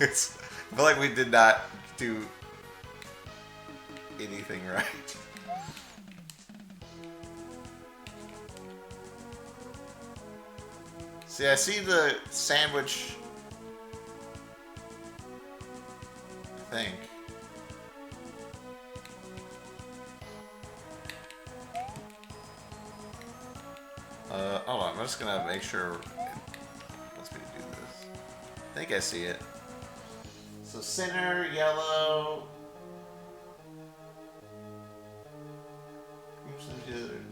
I feel like we did not do anything right. See, I see the sandwich, I think. Hold on, I'm just gonna make sure it wants me to do this. I think I see it. So center, yellow.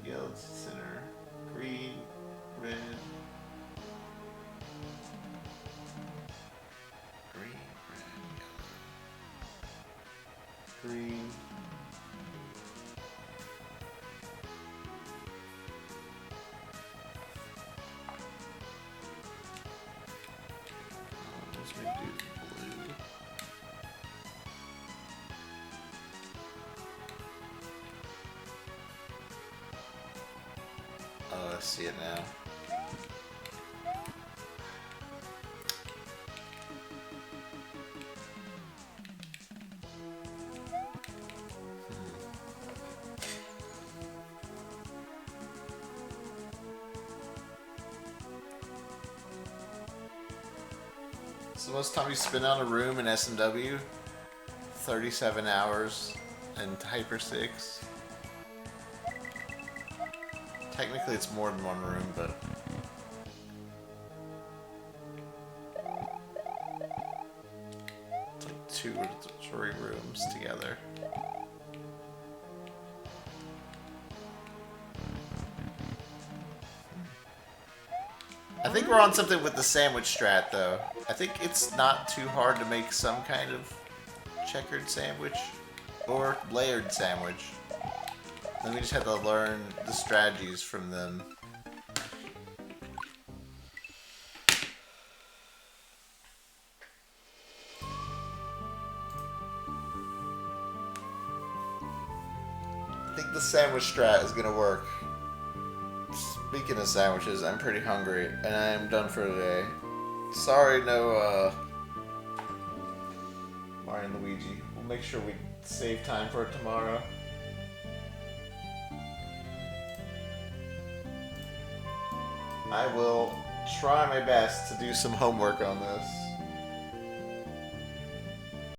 Yellow to center. Green, red. Green, red, yellow. Green. Let's do blue. Oh, I see it now. What's the most time you spend on a room in SMW? 37 hours in Hyper 6. Technically it's more than one room, but... it's like 2 or 3 rooms together. I think we're on something with the sandwich strat, though. I think it's not too hard to make some kind of checkered sandwich or layered sandwich. Then we just have to learn the strategies from them. I think the sandwich strat is gonna work. Speaking of sandwiches, I'm pretty hungry, and I am done for today. Sorry, no, Mario and Luigi. We'll make sure we save time for it tomorrow. I will try my best to do some homework on this.